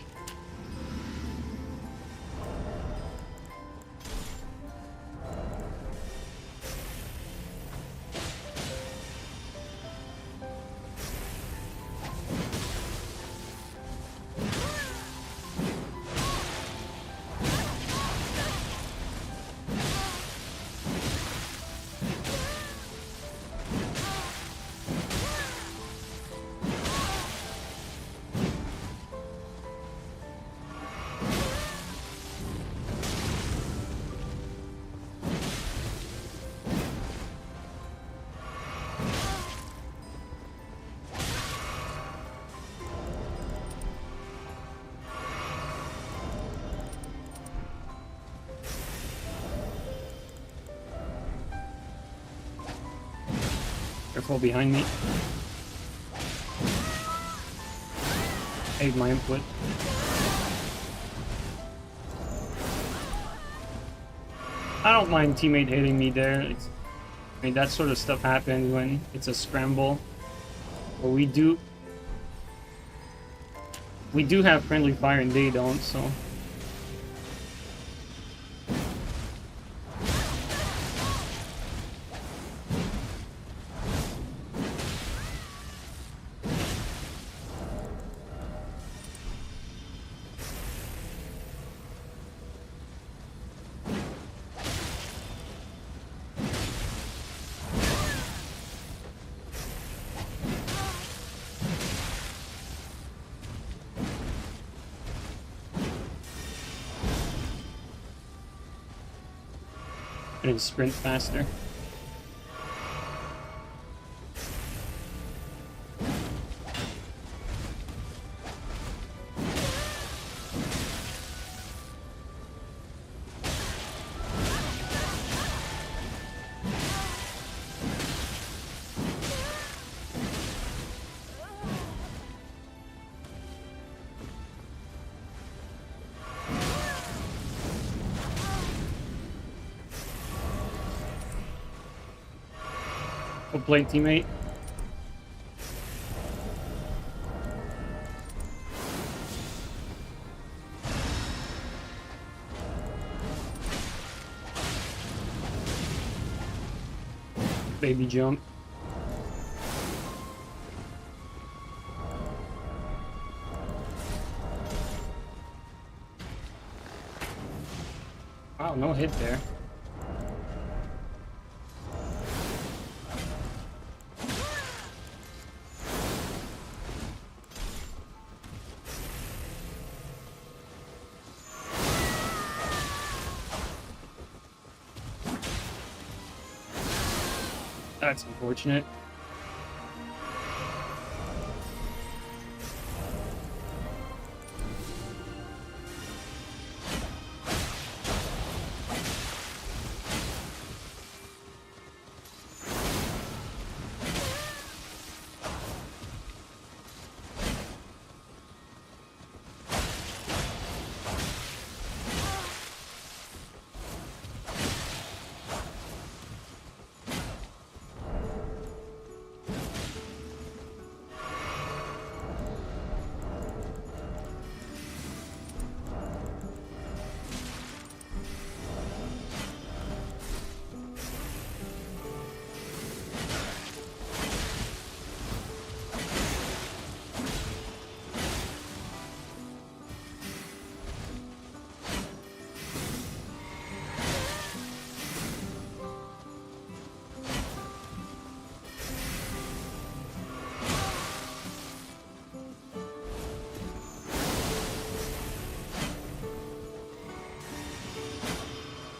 Careful behind me. Aid my input. I don't mind teammate hitting me there. I mean, that sort of stuff happens when it's a scramble. But we do have friendly fire and they don't, so. And sprint faster. Well played, teammate. Baby jump. hit there. That's unfortunate.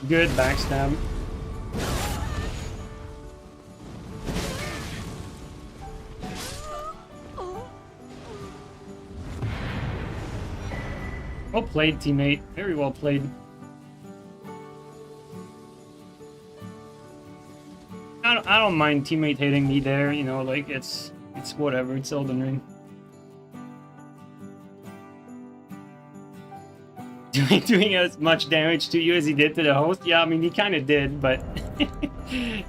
Good backstab. Well played, teammate. Very well played. I don't mind teammate hitting me there, you know, like it's whatever, it's Elden Ring. Doing as much damage to you as he did to the host? Yeah, I mean, he kind of did, but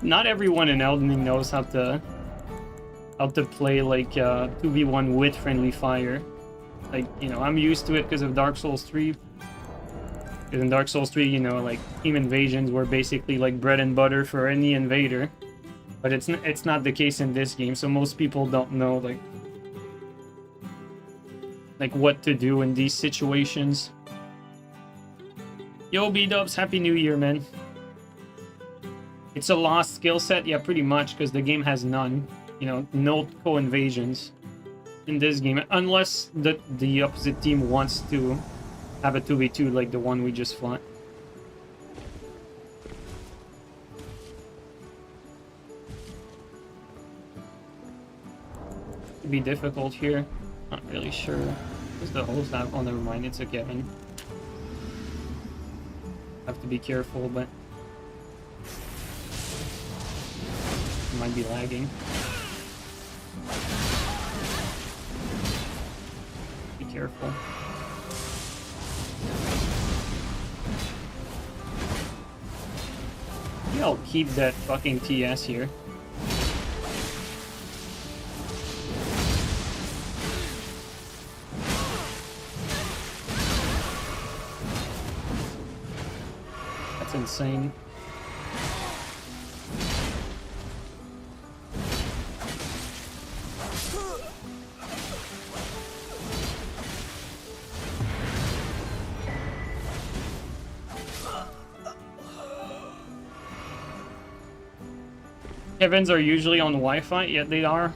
not everyone in Elden Ring knows how to play like 2v1 with friendly fire. Like, you know, I'm used to it because of Dark Souls 3. Because in Dark Souls 3, you know, like, team invasions were basically like bread and butter for any invader. But it's not the case in this game, so most people don't know, like what to do in these situations. Yo, B-dubs, Happy New Year, man. It's a lost skill set? Yeah, pretty much, because the game has none. You know, no co-invasions in this game. Unless the opposite team wants to have a 2v2 like the one we just fought. It'd be difficult here. Not really sure. What's the host have? Oh, never mind. It's a Kevin. Have to be careful, but it might be lagging. Be careful. Maybe I'll keep that fucking TS here. Insane. Kevins are usually on Wi-Fi, yeah, they are.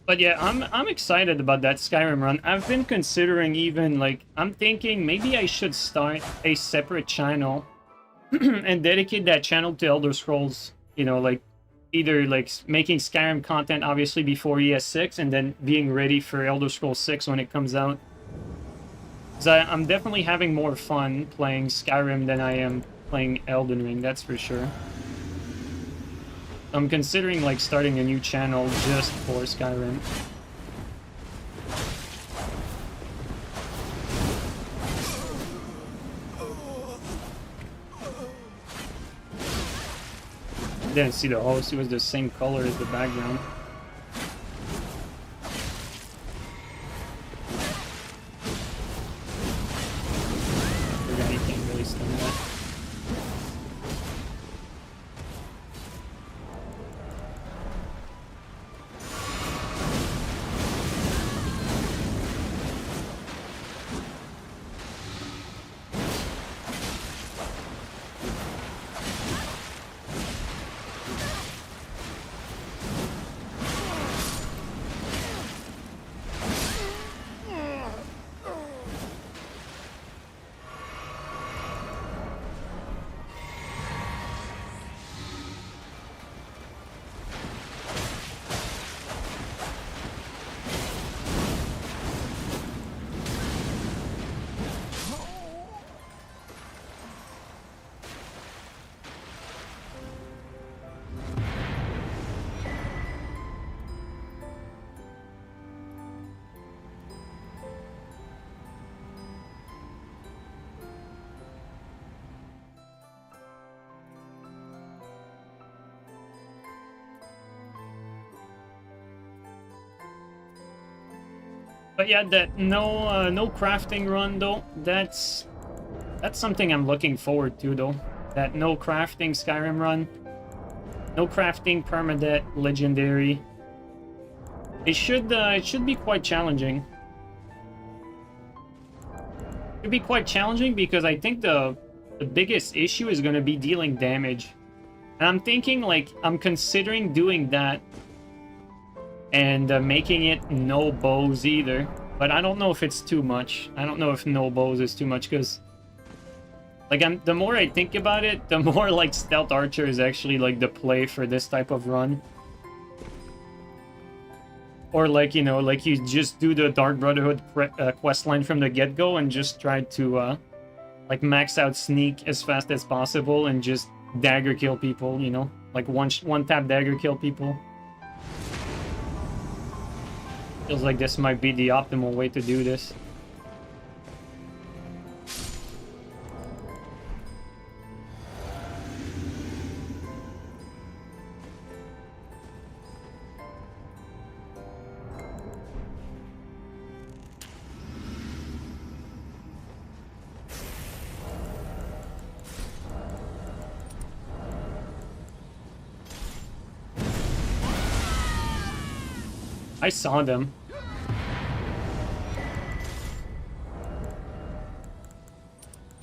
But yeah, I'm excited about that Skyrim run. I've been considering even, like, I'm thinking maybe I should start a separate channel and dedicate that channel to Elder Scrolls. You know, like, either, like, making Skyrim content, obviously, before ES6, and then being ready for Elder Scrolls 6 when it comes out. Because I'm definitely having more fun playing Skyrim than I am playing Elden Ring, that's for sure. I'm considering, like, starting a new channel just for Skyrim. Didn't see the host, it was the same color as the background. than that. But yeah, that no crafting run though. That's something I'm looking forward to though. That no crafting Skyrim run, no crafting permadeath legendary. It should be quite challenging. It should be quite challenging because I think the biggest issue is going to be dealing damage, and I'm thinking like I'm considering doing that. And making it no bows either. But I don't know if it's too much. I don't know if no bows is too much, because... Like, the more I think about it, the more, like, Stealth Archer is actually, like, the play for this type of run. Or, like, you know, like, you just do the Dark Brotherhood questline from the get-go and just try to, like, max out Sneak as fast as possible and just dagger kill people, you know? Like, one-tap dagger kill people. Feels like this might be the optimal way to do this. I saw them.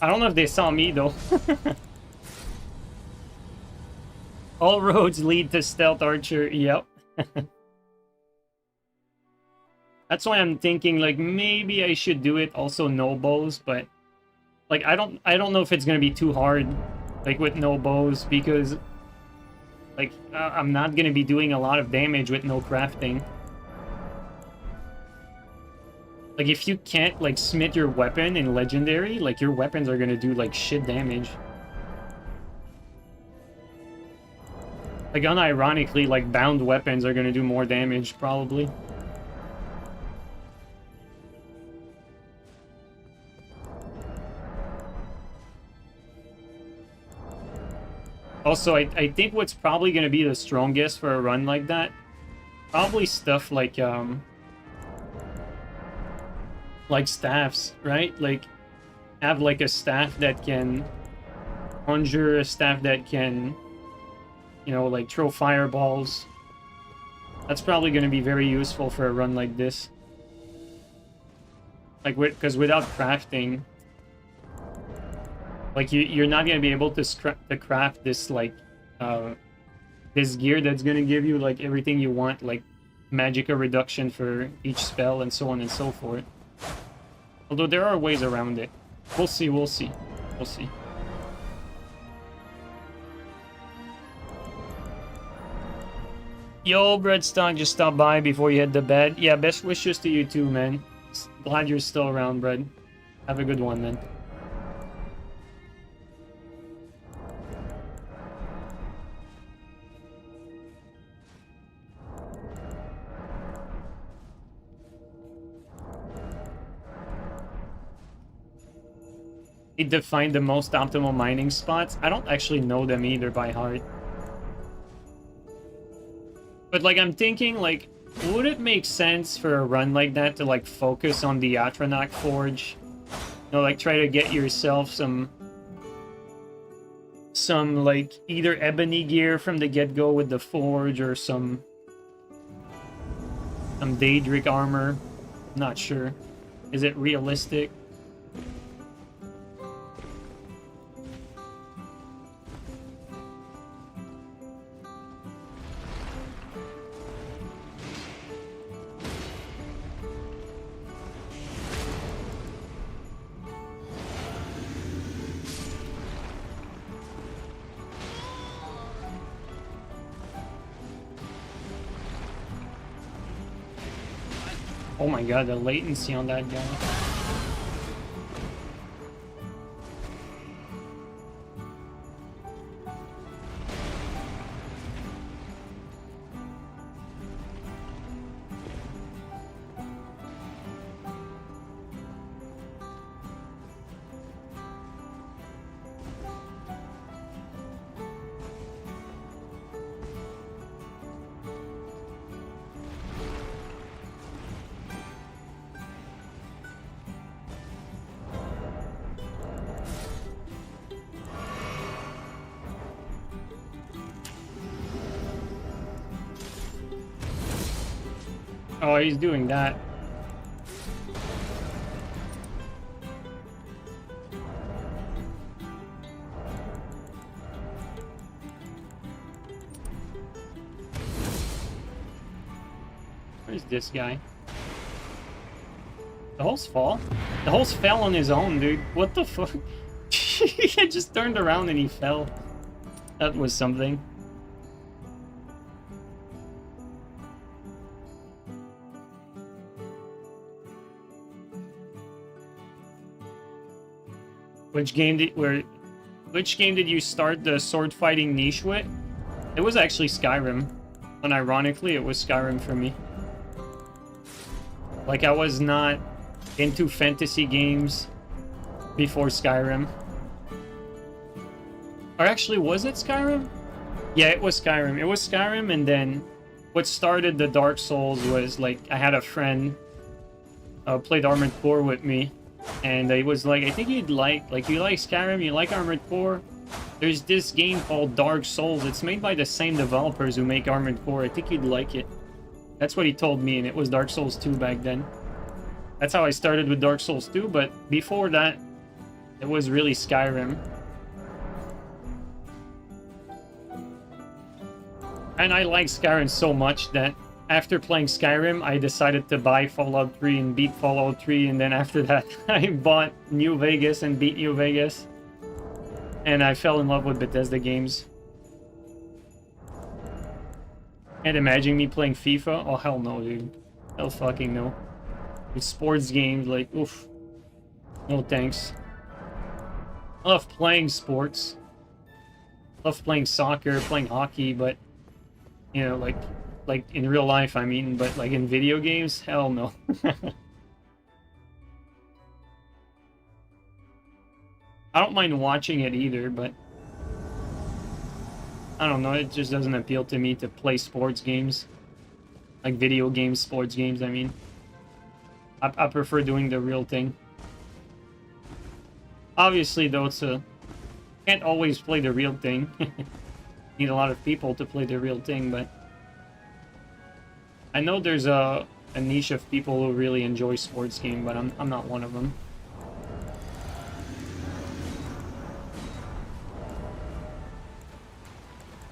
I don't know if they saw me, though. All roads lead to Stealth Archer. Yep. That's why I'm thinking, like, maybe I should do it also no bows, but... Like, I don't know if it's gonna be too hard, like, with no bows, because... Like, I'm not gonna be doing a lot of damage with no crafting. Like, if you can't, like, smith your weapon in Legendary, like, your weapons are gonna do, like, shit damage. Like, unironically, like, bound weapons are gonna do more damage, probably. Also, I think what's probably gonna be the strongest for a run like that, probably stuff like staffs, right? Like, have like a staff that can conjure, a staff that can, you know, like throw fireballs. That's probably going to be very useful for a run like this. Like, because without crafting, like, you're not going to be able to craft this, like, this gear that's going to give you, like, everything you want, like, magicka reduction for each spell and so on and so forth. Although there are ways around it. We'll see, we'll see. We'll see. Yo, Breadstock, just stop by before you head to bed. Yeah, best wishes to you too, man. Glad you're still around, Bread. Have a good one, then. Define the most optimal mining spots. I don't actually know them either by heart. But, like, I'm thinking, like, would it make sense for a run like that to, like, focus on the Atronach Forge? You know, like, try to get yourself some some like either ebony gear from the get-go with the forge or some Daedric armor. Not sure. Is it realistic? Oh my god, the latency on that guy. Oh, he's doing that. Where's this guy? The host fall? The host fell on his own, dude. What the fuck? He just turned around and he fell. That was something. Which game did you start the sword fighting niche with? It was actually Skyrim. And ironically, it was Skyrim for me. Like, I was not into fantasy games before Skyrim. Or actually, was it Skyrim? Yeah, it was Skyrim. It was Skyrim, and then what started the Dark Souls was, like, I had a friend played Armored Core with me. And he was like, I think you'd like you like Skyrim, you like Armored Core. There's this game called Dark Souls. It's made by the same developers who make Armored Core. I think you'd like it. That's what he told me, and it was Dark Souls 2 back then. That's how I started with Dark Souls 2, but before that, it was really Skyrim. And I like Skyrim so much that after playing Skyrim, I decided to buy Fallout 3 and beat Fallout 3, and then after that, I bought New Vegas and beat New Vegas. And I fell in love with Bethesda games. And imagine me playing FIFA? Oh, hell no, dude. Hell fucking no. With sports games, like, oof. No thanks. I love playing sports. I love playing soccer, playing hockey, but, you know, like in real life, I mean, but like in video games, hell no. I don't mind watching it either, but I don't know, it just doesn't appeal to me to play sports games. Like video games, sports games, I mean. I prefer doing the real thing. Obviously, though, can't always play the real thing. Need a lot of people to play the real thing, but I know there's a niche of people who really enjoy sports games, but I'm not one of them.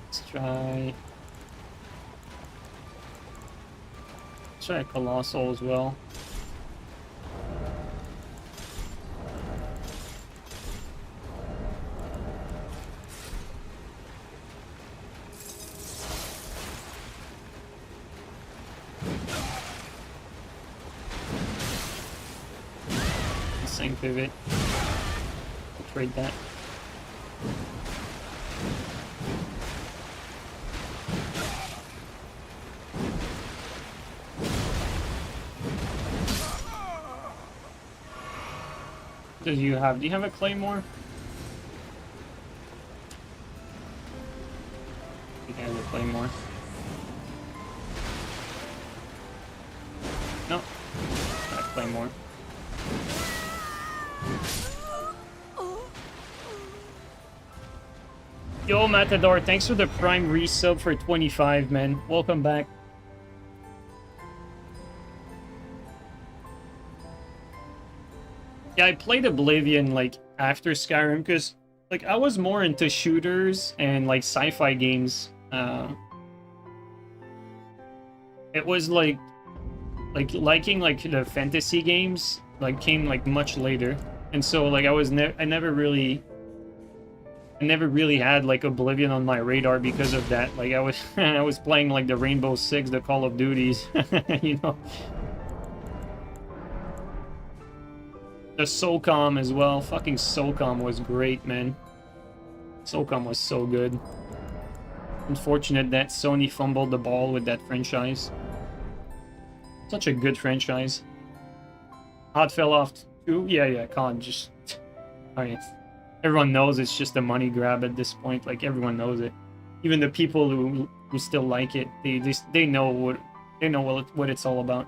Let's try Colossal as well. Pivot. I'll trade that. Do you have a claymore? I think I have a claymore. No, not a claymore. Yo, Matador, thanks for the Prime resub for 25, man. Welcome back. Yeah, I played Oblivion, like, after Skyrim, because, like, I was more into shooters and, like, sci-fi games. It was, like, liking, like, the fantasy games, like, came, like, much later. And so, like, I never really had, like, Oblivion on my radar because of that. Like, I was, I was playing, like, the Rainbow Six, the Call of Duties, you know? The SOCOM as well. Fucking SOCOM was great, man. SOCOM was so good. Unfortunate that Sony fumbled the ball with that franchise. Such a good franchise. COD fell off too? Yeah, COD just... I mean, everyone knows it's just a money grab at this point. Like, everyone knows it. Even the people who still like it, they know what it's all about.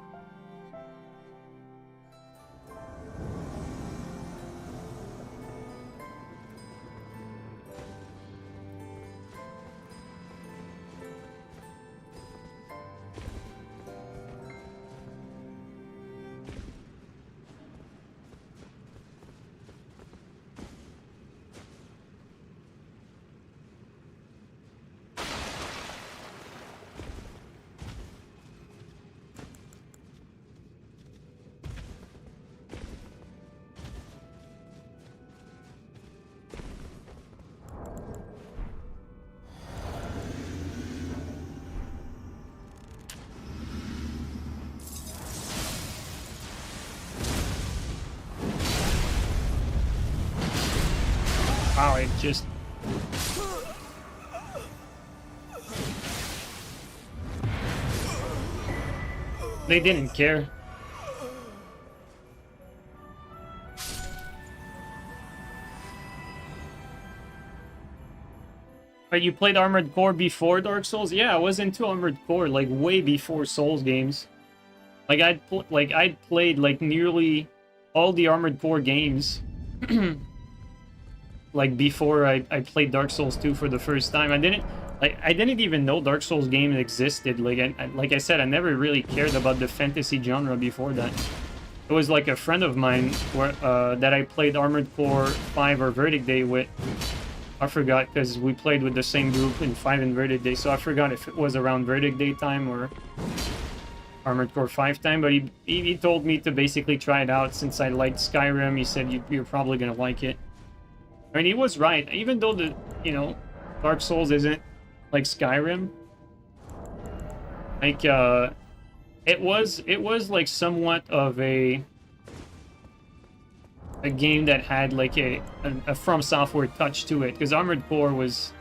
Wow, it just... They didn't care. But you played Armored Core before Dark Souls? Yeah, I was into Armored Core, like, way before Souls games. Like, I'd played, like, nearly all the Armored Core games. Like, before I played Dark Souls 2 for the first time. I didn't even know Dark Souls game existed. Like I said, I never really cared about the fantasy genre before that. It was like a friend of mine that I played Armored Core 5 or Verdict Day with. I forgot, because we played with the same group in 5 and Verdict Day, so I forgot if it was around Verdict Day time or Armored Core 5 time, but he told me to basically try it out since I liked Skyrim. He said you're probably gonna like it. I mean, he was right. Even though Dark Souls isn't like Skyrim, like it was like somewhat of a game that had like a FromSoftware touch to it, because Armored Core was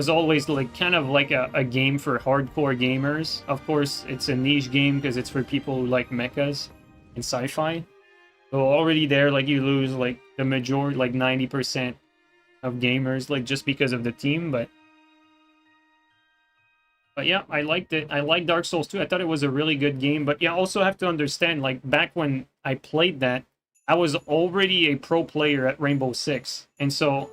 always like kind of like a game for hardcore gamers. Of course, it's a niche game because it's for people who like mechas and sci-fi. So already there, like, you lose like the majority, like 90% of gamers, like, just because of the team. But yeah, I liked it. I liked Dark Souls 2. I thought it was a really good game. But yeah, also have to understand, like, back when I played that, I was already a pro player at Rainbow Six, and so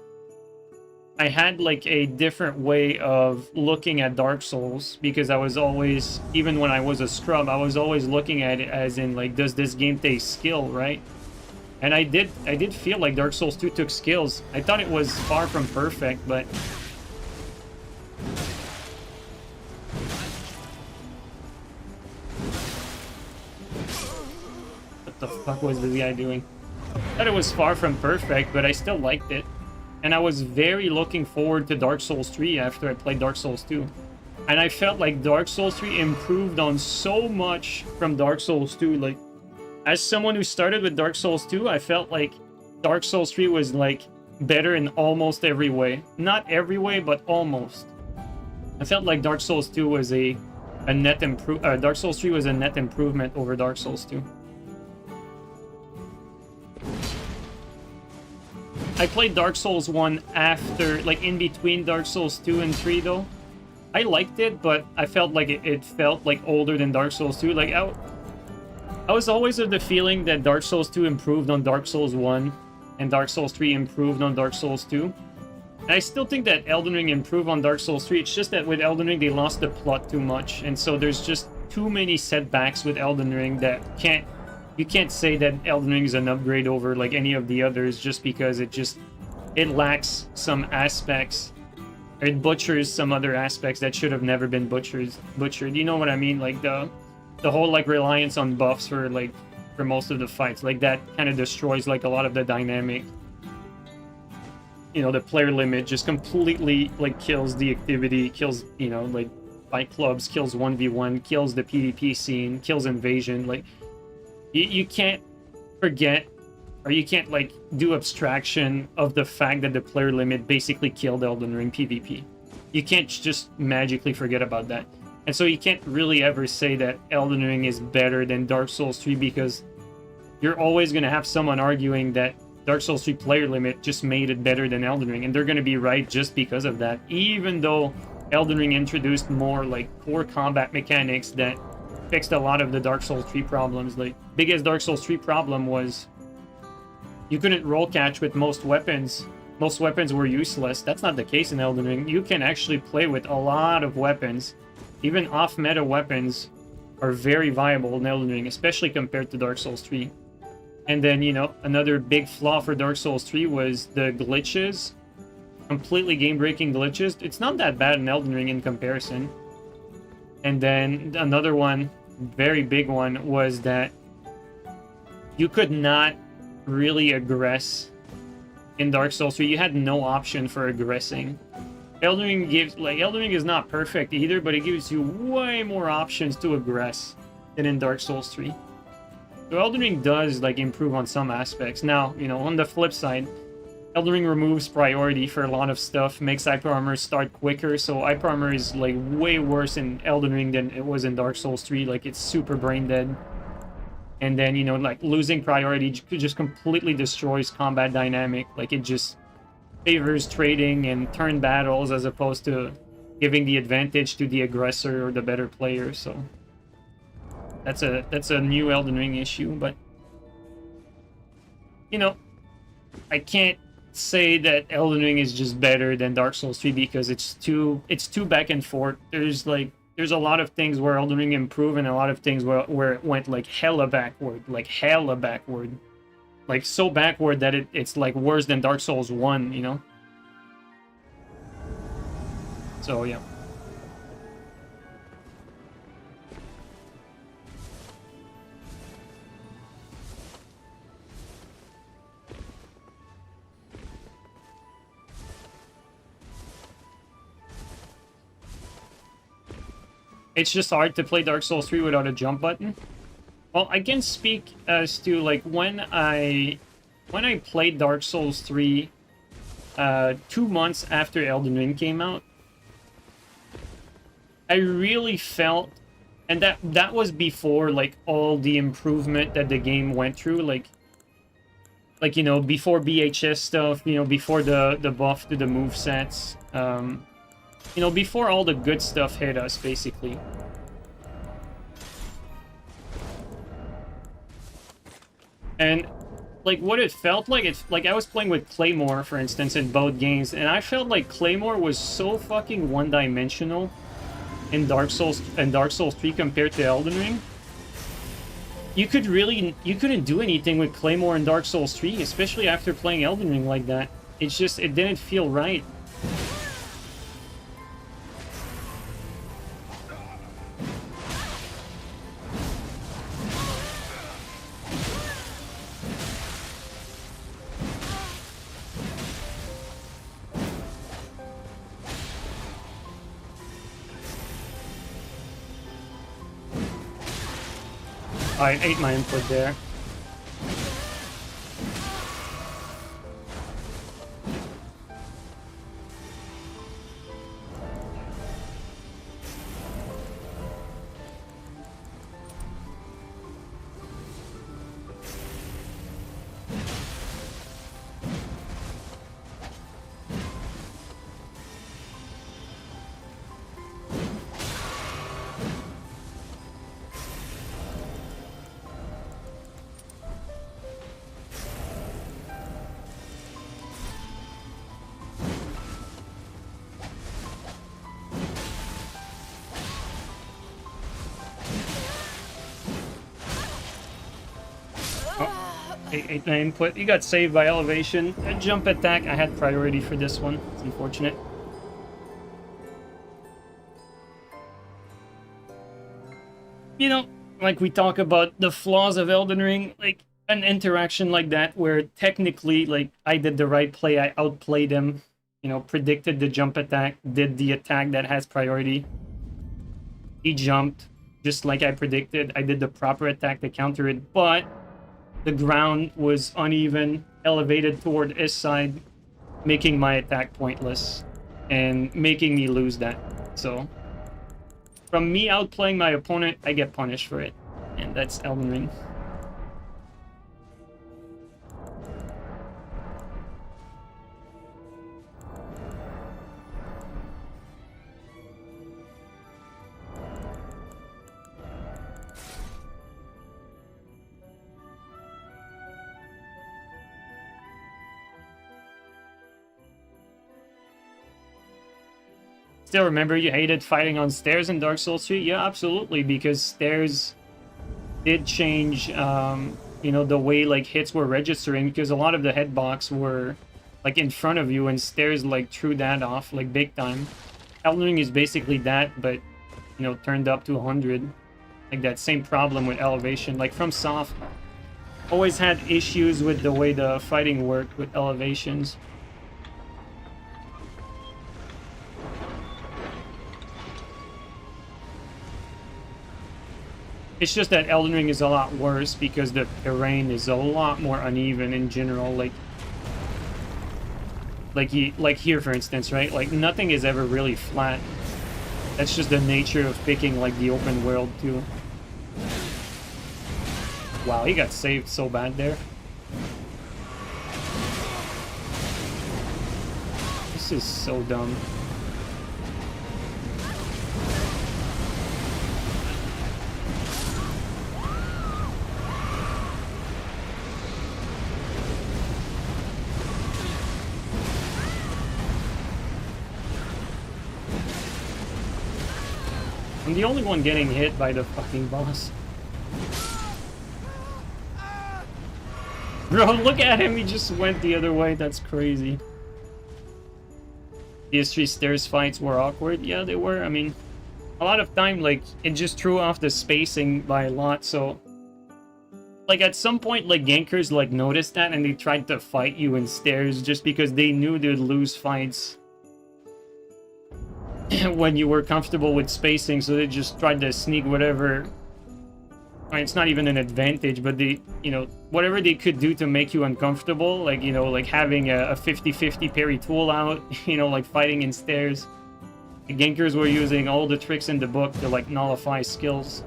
I had like a different way of looking at Dark Souls, because I was always, even when I was a scrub, I was always looking at it as in, like, does this game take skill, right? And I did feel like Dark Souls 2 took skills. I thought it was far from perfect, but what the fuck was this guy doing? I thought it was far from perfect, but I still liked it. And I was very looking forward to Dark Souls 3 after I played Dark Souls 2. And I felt like Dark Souls 3 improved on so much from Dark Souls 2. Like, as someone who started with Dark Souls 2, I felt like Dark Souls 3 was, like, better in almost every way. Not every way, but almost. I felt like Dark Souls 2 was Dark Souls 3 was a net improvement over Dark Souls 2. I played Dark Souls 1 after, like, in between Dark Souls 2 and 3, though. I liked it, but I felt like it felt, like, older than Dark Souls 2. Like, I was always of the feeling that Dark Souls 2 improved on Dark Souls 1, and Dark Souls 3 improved on Dark Souls 2. I still think that Elden Ring improved on Dark Souls 3. It's just that with Elden Ring, they lost the plot too much. And so there's just too many setbacks with Elden Ring that you can't say that Elden Ring is an upgrade over like any of the others just because it lacks some aspects. Or it butchers some other aspects that should have never been butchered. You know what I mean? Like the whole like reliance on buffs for most of the fights. Like that kind of destroys like a lot of the dynamic. You know, the player limit just completely like kills the activity, kills, you know, like fight clubs, kills 1v1, kills the PvP scene, kills invasion. Like you can't forget, or you can't like do abstraction of the fact that the player limit basically killed Elden Ring PvP. You can't just magically forget about that. And so you can't really ever say that Elden Ring is better than Dark Souls 3 because you're always going to have someone arguing that Dark Souls 3 player limit just made it better than Elden Ring, and they're going to be right just because of that, even though Elden Ring introduced more like core combat mechanics that fixed a lot of the Dark Souls 3 problems. Like, biggest Dark Souls 3 problem was you couldn't roll catch with most weapons. Most weapons were useless. That's not the case in Elden Ring. You can actually play with a lot of weapons. Even off-meta weapons are very viable in Elden Ring, especially compared to Dark Souls 3. And then, you know, another big flaw for Dark Souls 3 was the glitches. Completely game-breaking glitches. It's not that bad in Elden Ring in comparison. And then another one, very big one, was that you could not really aggress in Dark Souls 3. You had no option for aggressing. Elden Ring is not perfect either, but it gives you way more options to aggress than in Dark Souls 3. So Elden Ring does like improve on some aspects. Now, you know, on the flip side, Elden Ring removes priority for a lot of stuff, makes hyper armor start quicker, so hyper armor is like way worse in Elden Ring than it was in Dark Souls 3. Like, it's super brain dead. And then, you know, like losing priority just completely destroys combat dynamic. Like, it just favors trading and turn battles as opposed to giving the advantage to the aggressor or the better player. So that's a new Elden Ring issue, but you know, I can't say that Elden Ring is just better than Dark Souls 3 because it's too back and forth. There's a lot of things where Elden Ring improved and a lot of things where it went like hella backward. Like so backward that it's like worse than Dark Souls 1, you know? So yeah. It's just hard to play Dark Souls 3 without a jump button. Well, I can speak as to like when I played Dark Souls 3 2 months after Elden Ring came out. I really felt, and that was before like all the improvement that the game went through, like you know, before BHS stuff, you know, before the buff to the movesets, you know, before all the good stuff hit us, basically. And like what it felt like, it's like I was playing with Claymore, for instance, in both games, and I felt like Claymore was so fucking one-dimensional in Dark Souls 3 compared to Elden Ring. You couldn't do anything with Claymore in Dark Souls 3, especially after playing Elden Ring like that. It's just, it didn't feel right. I ate my input there. 8 input. You got saved by elevation. A jump attack, I had priority for this one. It's unfortunate. You know, like we talk about the flaws of Elden Ring, like an interaction like that where technically, like, I did the right play, I outplayed him, you know, predicted the jump attack, did the attack that has priority. He jumped, just like I predicted. I did the proper attack to counter it, but the ground was uneven, elevated toward his side, making my attack pointless, and making me lose that. So, from me outplaying my opponent, I get punished for it. And that's Elden Ring. Still remember you hated fighting on stairs in Dark Souls 3? Yeah, absolutely, because stairs did change, you know, the way, like, hits were registering, because a lot of the hitbox were, like, in front of you, and stairs, like, threw that off, like, big time. Elden Ring is basically that, but, you know, turned up to 100. Like, that same problem with elevation. Like, FromSoft always had issues with the way the fighting worked with elevations. It's just that Elden Ring is a lot worse because the terrain is a lot more uneven in general. Like here, for instance, right? Like, nothing is ever really flat. That's just the nature of picking, like, the open world, too. Wow, he got saved so bad there. This is so dumb. I'm the only one getting hit by the fucking boss. Bro, look at him, he just went the other way, that's crazy. PS3 stairs fights were awkward. Yeah, they were. I mean, a lot of time, like, it just threw off the spacing by a lot, so... Like, at some point, like, gankers, like, noticed that, and they tried to fight you in stairs just because they knew they'd lose fights when you were comfortable with spacing, so they just tried to sneak whatever... I mean, it's not even an advantage, but they, you know, whatever they could do to make you uncomfortable, like, you know, like having a 50-50 parry tool out, you know, like fighting in stairs. The gankers were using all the tricks in the book to, like, nullify skills.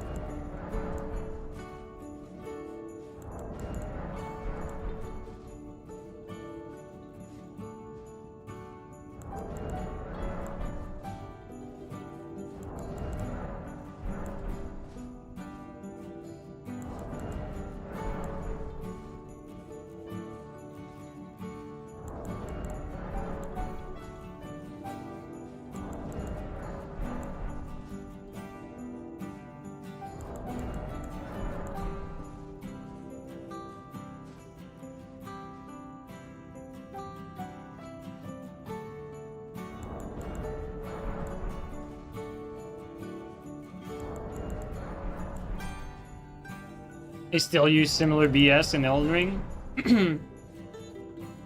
They still use similar BS in Elden Ring?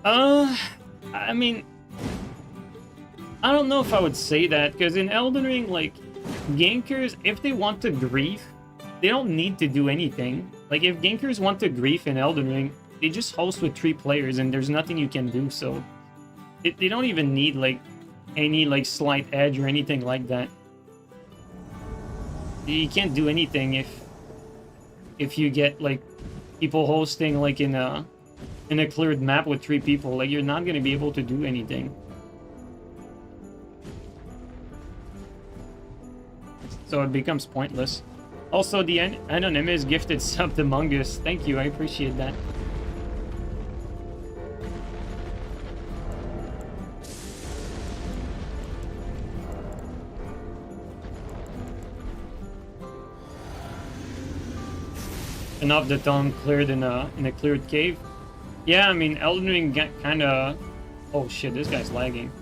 I mean... I don't know if I would say that, because in Elden Ring, like, gankers, if they want to grief, they don't need to do anything. Like, if gankers want to grief in Elden Ring, they just host with 3 players, and there's nothing you can do, so... They don't even need, like, any, like, slight edge or anything like that. You can't do anything if you get, like, people hosting, like, in a cleared map with 3 people. Like, you're not gonna be able to do anything. So it becomes pointless. Also, the Anonymous gifted sub to Mungus. Thank you, I appreciate that. Enough the tongue cleared in a cleared cave. Yeah, I mean, Elden Ring got kind of... Oh shit, this guy's lagging.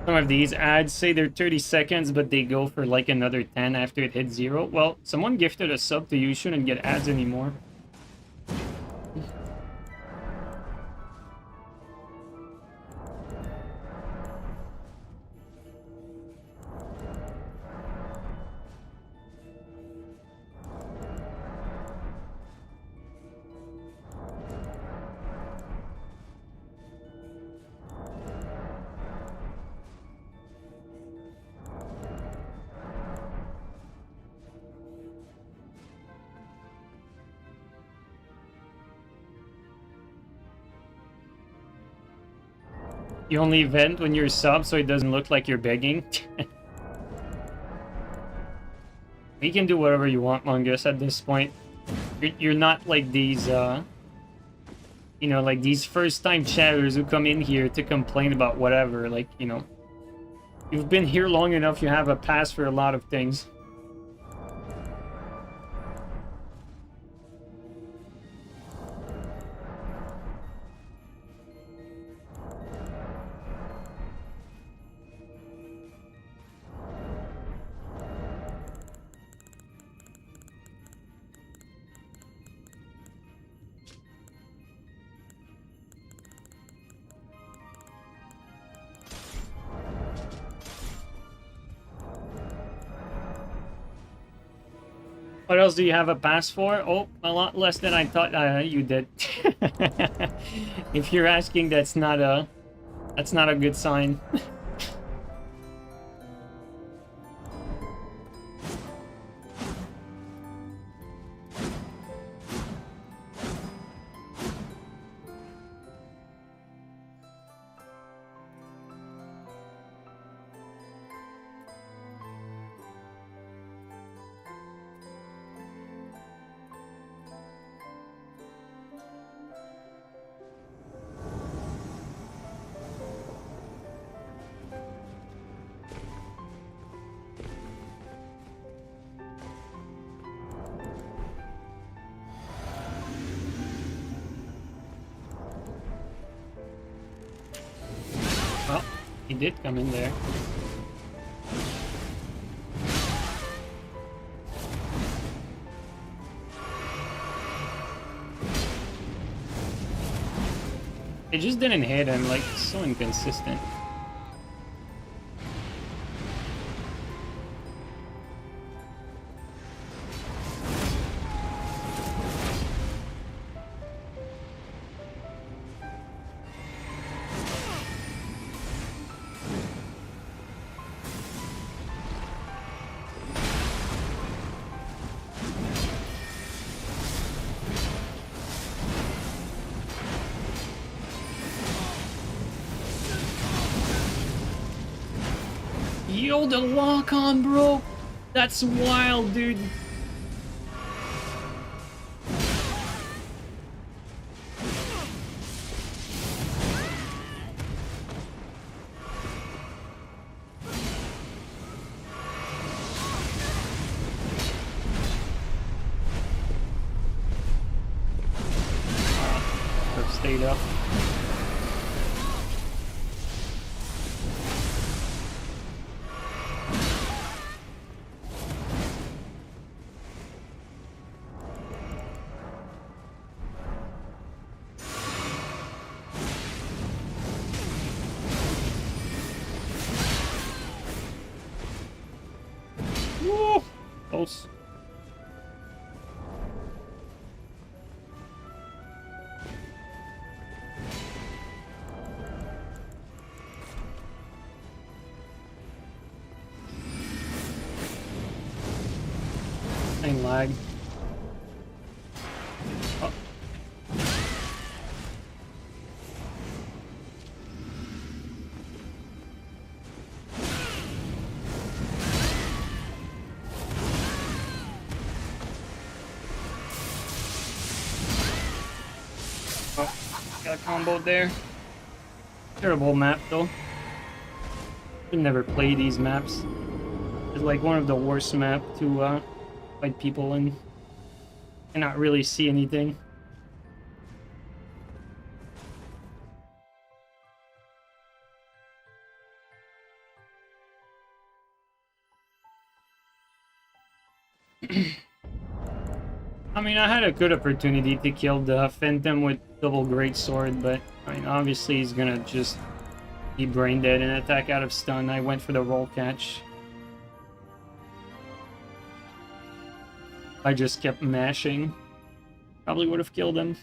Some of these ads say they're 30 seconds, but they go for like another 10 after it hits 0. Well, someone gifted a sub to you, shouldn't get ads anymore. You only vent when you're sub, so it doesn't look like you're begging. You can do whatever you want, Mongus, at this point. You're not like these, you know, like these first-time chatters who come in here to complain about whatever. Like, you know, you've been here long enough, you have a pass for a lot of things. What else do you have a pass for? Oh, a lot less than I thought you did. If you're asking, that's not a good sign. Well, he did come in there. It just didn't hit him, like, so inconsistent. Yo, the lock-on, bro! That's wild, dude. Stayed up. Woo! Close. insane lag. Oh. Got comboed there. Terrible map though. I've never played these maps. It's like one of the worst map to fight people in. Cannot really see anything. I mean, I had a good opportunity to kill the Phantom with double greatsword, but I mean, obviously he's gonna just be brain dead and attack out of stun. I went for the roll catch. I just kept mashing. Probably would have killed him.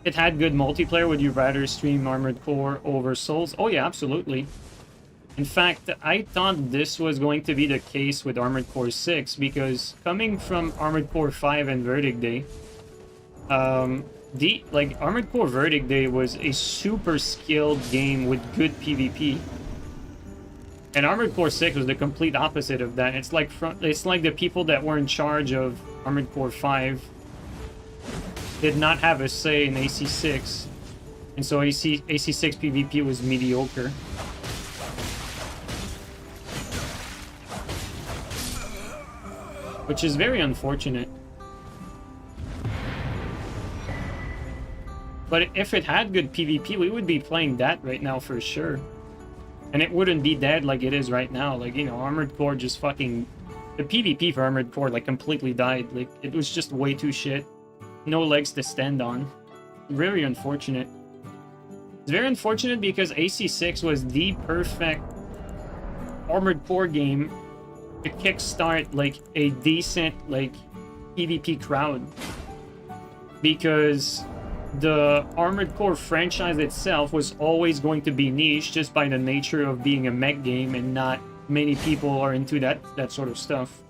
It had good multiplayer. Would you rather stream Armored Core over Souls? Oh yeah, absolutely. In fact, I thought this was going to be the case with Armored Core 6 because coming from Armored Core 5 and Verdict Day, Armored Core Verdict Day was a super skilled game with good PvP. And Armored Core 6 was the complete opposite of that. It's like the people that were in charge of Armored Core 5 did not have a say in AC6. And so AC6 PvP was mediocre. Which is very unfortunate. But if it had good PvP, we would be playing that right now for sure. And it wouldn't be dead like it is right now. Like, you know, Armored Core just fucking... The PvP for Armored Core, like, completely died. Like, it was just way too shit. No legs to stand on. Very unfortunate. It's very unfortunate because AC6 was the perfect Armored Core game to kickstart, like, a decent, like, PvP crowd. Because the Armored Core franchise itself was always going to be niche just by the nature of being a mech game and not many people are into that sort of stuff.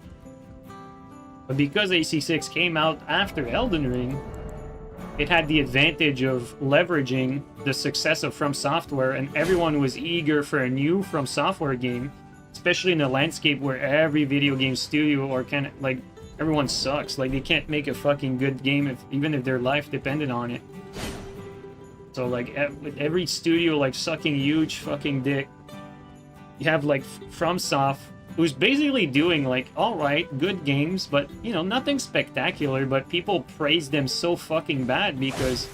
But because AC6 came out after Elden Ring, it had the advantage of leveraging the success of FromSoftware, and everyone was eager for a new FromSoftware game, especially in a landscape where every video game studio or everyone sucks. Like, they can't make a fucking good game even if their life depended on it. So, like, with every studio, like, sucking huge fucking dick, you have, like, FromSoft, who's basically doing, like, alright, good games, but, you know, nothing spectacular, but people praise them so fucking bad because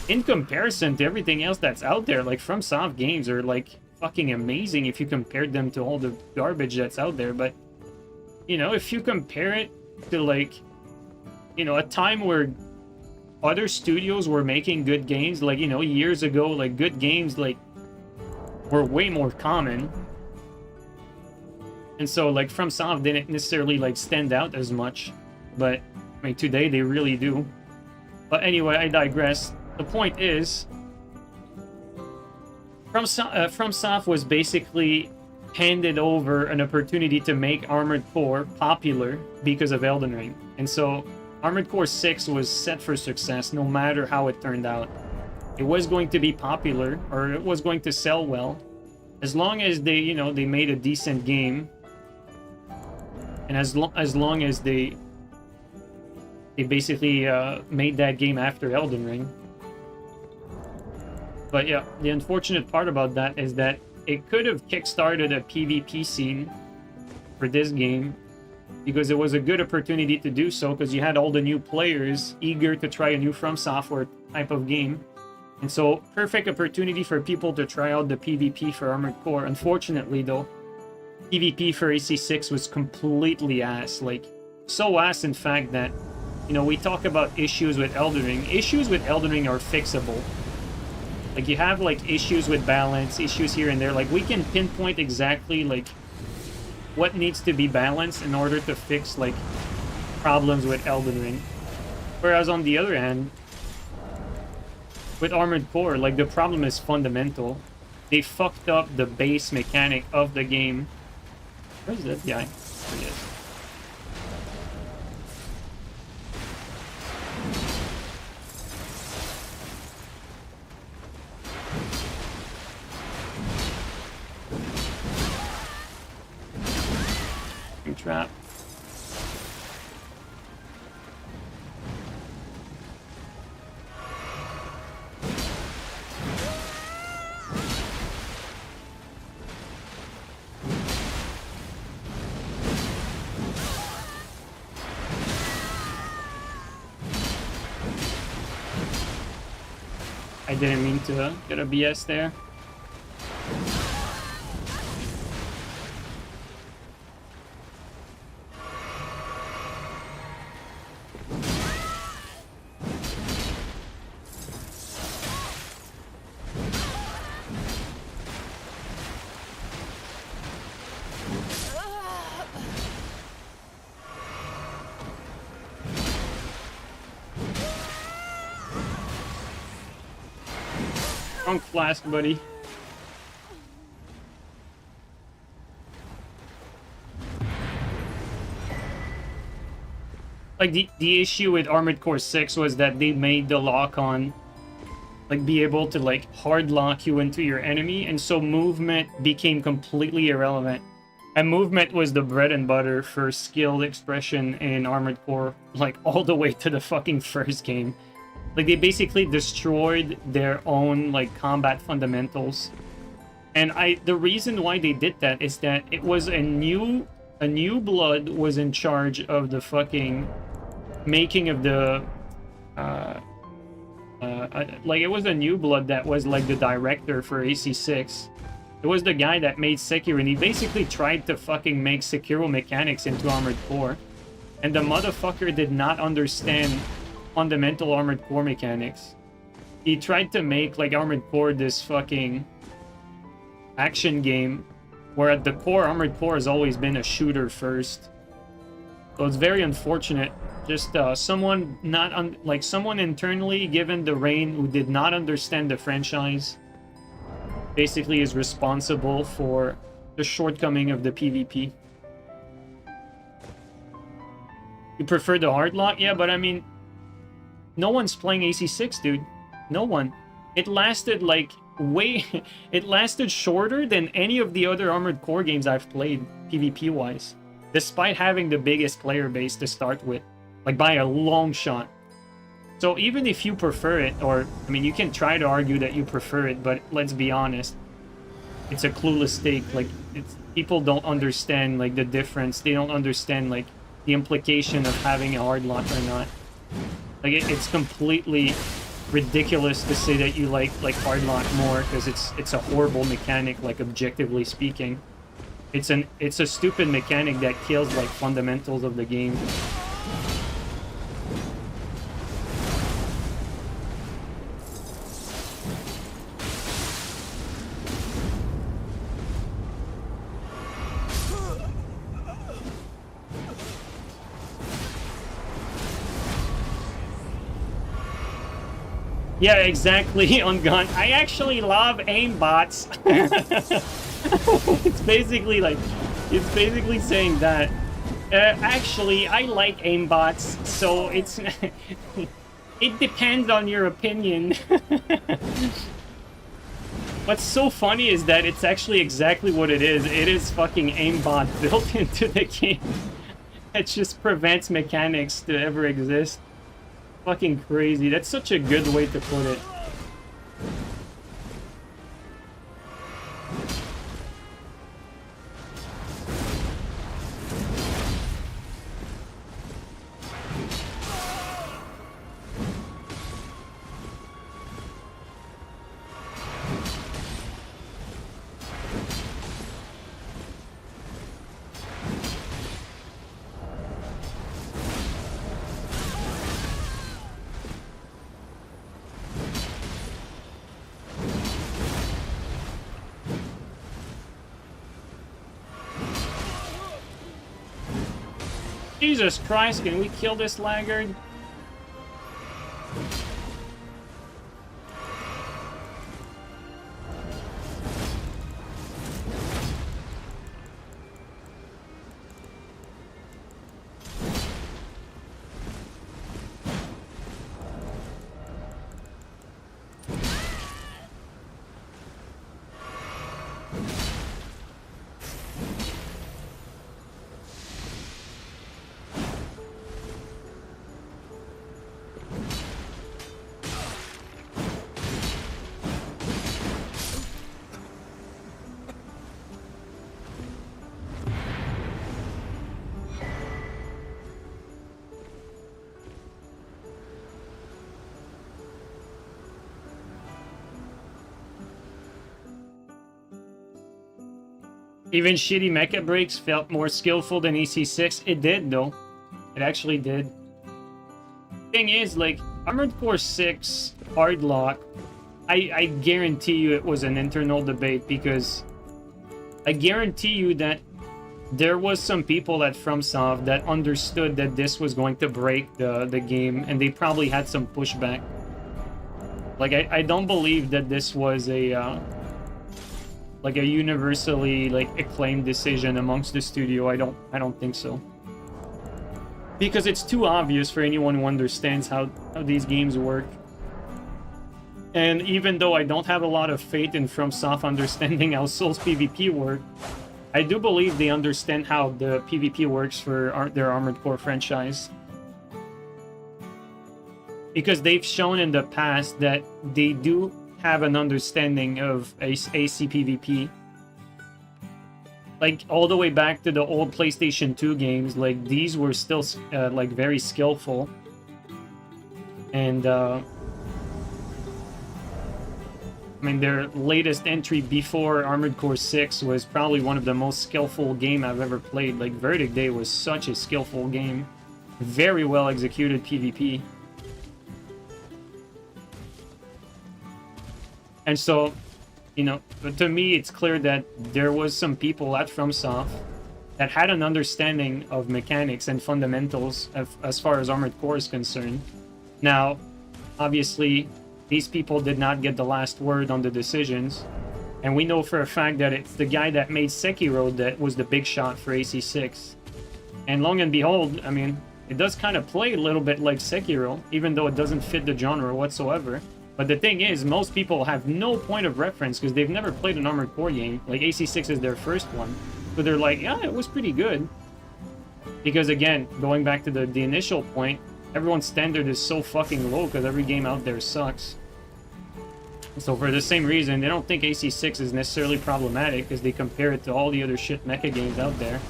in comparison to everything else that's out there, like, FromSoft games are, like, fucking amazing if you compared them to all the garbage that's out there. But, you know, if you compare it to, like, you know, a time where other studios were making good games, like, you know, years ago, like, good games, like, were way more common. And so, like, FromSoft didn't necessarily, like, stand out as much. But, I mean, today they really do. But anyway, I digress. The point is, FromSoft was basically handed over an opportunity to make Armored Core popular because of Elden Ring. And so, Armored Core 6 was set for success no matter how it turned out. It was going to be popular, or it was going to sell well, as long as they, you know, they made a decent game. And as long as they basically made that game after Elden Ring. But yeah, the unfortunate part about that is that it could have kickstarted a PvP scene for this game because it was a good opportunity to do so because you had all the new players eager to try a new FromSoftware type of game. And so, perfect opportunity for people to try out the PvP for Armored Core. Unfortunately, though, PvP for AC6 was completely ass. Like, so ass, in fact, that, you know, we talk about issues with Elden Ring. Issues with Elden Ring are fixable. Like, you have, like, issues with balance, issues here and there. Like, we can pinpoint exactly, like, what needs to be balanced in order to fix, like, problems with Elden Ring. Whereas, on the other hand, with Armored Core, like, the problem is fundamental. they fucked up the base mechanic of the game. Where's that guy? There he is. Trap. I didn't mean to get a BS there. Drunk flask, buddy. Like, the issue with Armored Core 6 was that they made the lock-on, like, be able to, like, hard lock you into your enemy, and so movement became completely irrelevant. And movement was the bread and butter for skilled expression in Armored Core, like, all the way to the fucking first game. Like, they basically destroyed their own, like, combat fundamentals. And the reason why they did that is that it was a new blood was in charge of the fucking making of the, like, it was a new blood that was, like, the director for AC6. It was the guy that made Sekiro, and he basically tried to fucking make Sekiro mechanics into Armored Core. And the motherfucker did not understand fundamental Armored Core mechanics. He tried to make, like, Armored Core this fucking action game, where at the core, Armored Core has always been a shooter first. So it's very unfortunate. Just someone someone internally given the reign who did not understand the franchise basically is responsible for the shortcoming of the PvP. You prefer the hard lock? Yeah, but I mean, no one's playing AC6, dude. No one. It lasted, like, it lasted shorter than any of the other Armored Core games I've played, PvP-wise. Despite having the biggest player base to start with. Like, by a long shot. So even if you prefer it, or, I mean, you can try to argue that you prefer it, but let's be honest. It's a clueless take. Like, people don't understand, like, the difference. They don't understand, like, the implication of having a hard lock or not. Like, it's completely ridiculous to say that you like hard lock more, because it's a horrible mechanic, like, objectively speaking. It's a stupid mechanic that kills, like, fundamentals of the game. Yeah, exactly, on gun. I actually love aimbots. It's basically saying that. Actually, I like aimbots, so it's... it depends on your opinion. What's so funny is that it's actually exactly what it is. It is fucking aimbot built into the game. It just prevents mechanics to ever exist. Fucking crazy. That's such a good way to put it. Jesus Christ, can we kill this laggard? Even shitty mecha breaks felt more skillful than AC6. It did, though. It actually did. Thing is, like, Armored Core 6 Hardlock, I guarantee you it was an internal debate, because I guarantee you that there was some people at FromSoft that understood that this was going to break the game, and they probably had some pushback. Like, I don't believe that this was a like a universally like acclaimed decision amongst the studio. I don't think so. Because it's too obvious for anyone who understands how these games work. And even though I don't have a lot of faith in FromSoft understanding how Souls PvP work, I do believe they understand how the PvP works for their Armored Core franchise. Because they've shown in the past that they do have an understanding of AC PvP. Like, all the way back to the old PlayStation 2 games, like, these were still, like, very skillful. And, I mean, their latest entry before Armored Core 6 was probably one of the most skillful game I've ever played. Like, Verdict Day was such a skillful game. Very well executed PvP. And so, you know, to me, it's clear that there was some people at FromSoft that had an understanding of mechanics and fundamentals as far as Armored Core is concerned. Now, obviously, these people did not get the last word on the decisions. And we know for a fact that it's the guy that made Sekiro that was the big shot for AC6. And long and behold, I mean, it does kind of play a little bit like Sekiro, even though it doesn't fit the genre whatsoever. But the thing is, most people have no point of reference because they've never played an Armored Core game. Like, AC6 is their first one. So they're like, yeah, it was pretty good. Because again, going back to the initial point, everyone's standard is so fucking low because every game out there sucks. So for the same reason, they don't think AC6 is necessarily problematic because they compare it to all the other shit mecha games out there.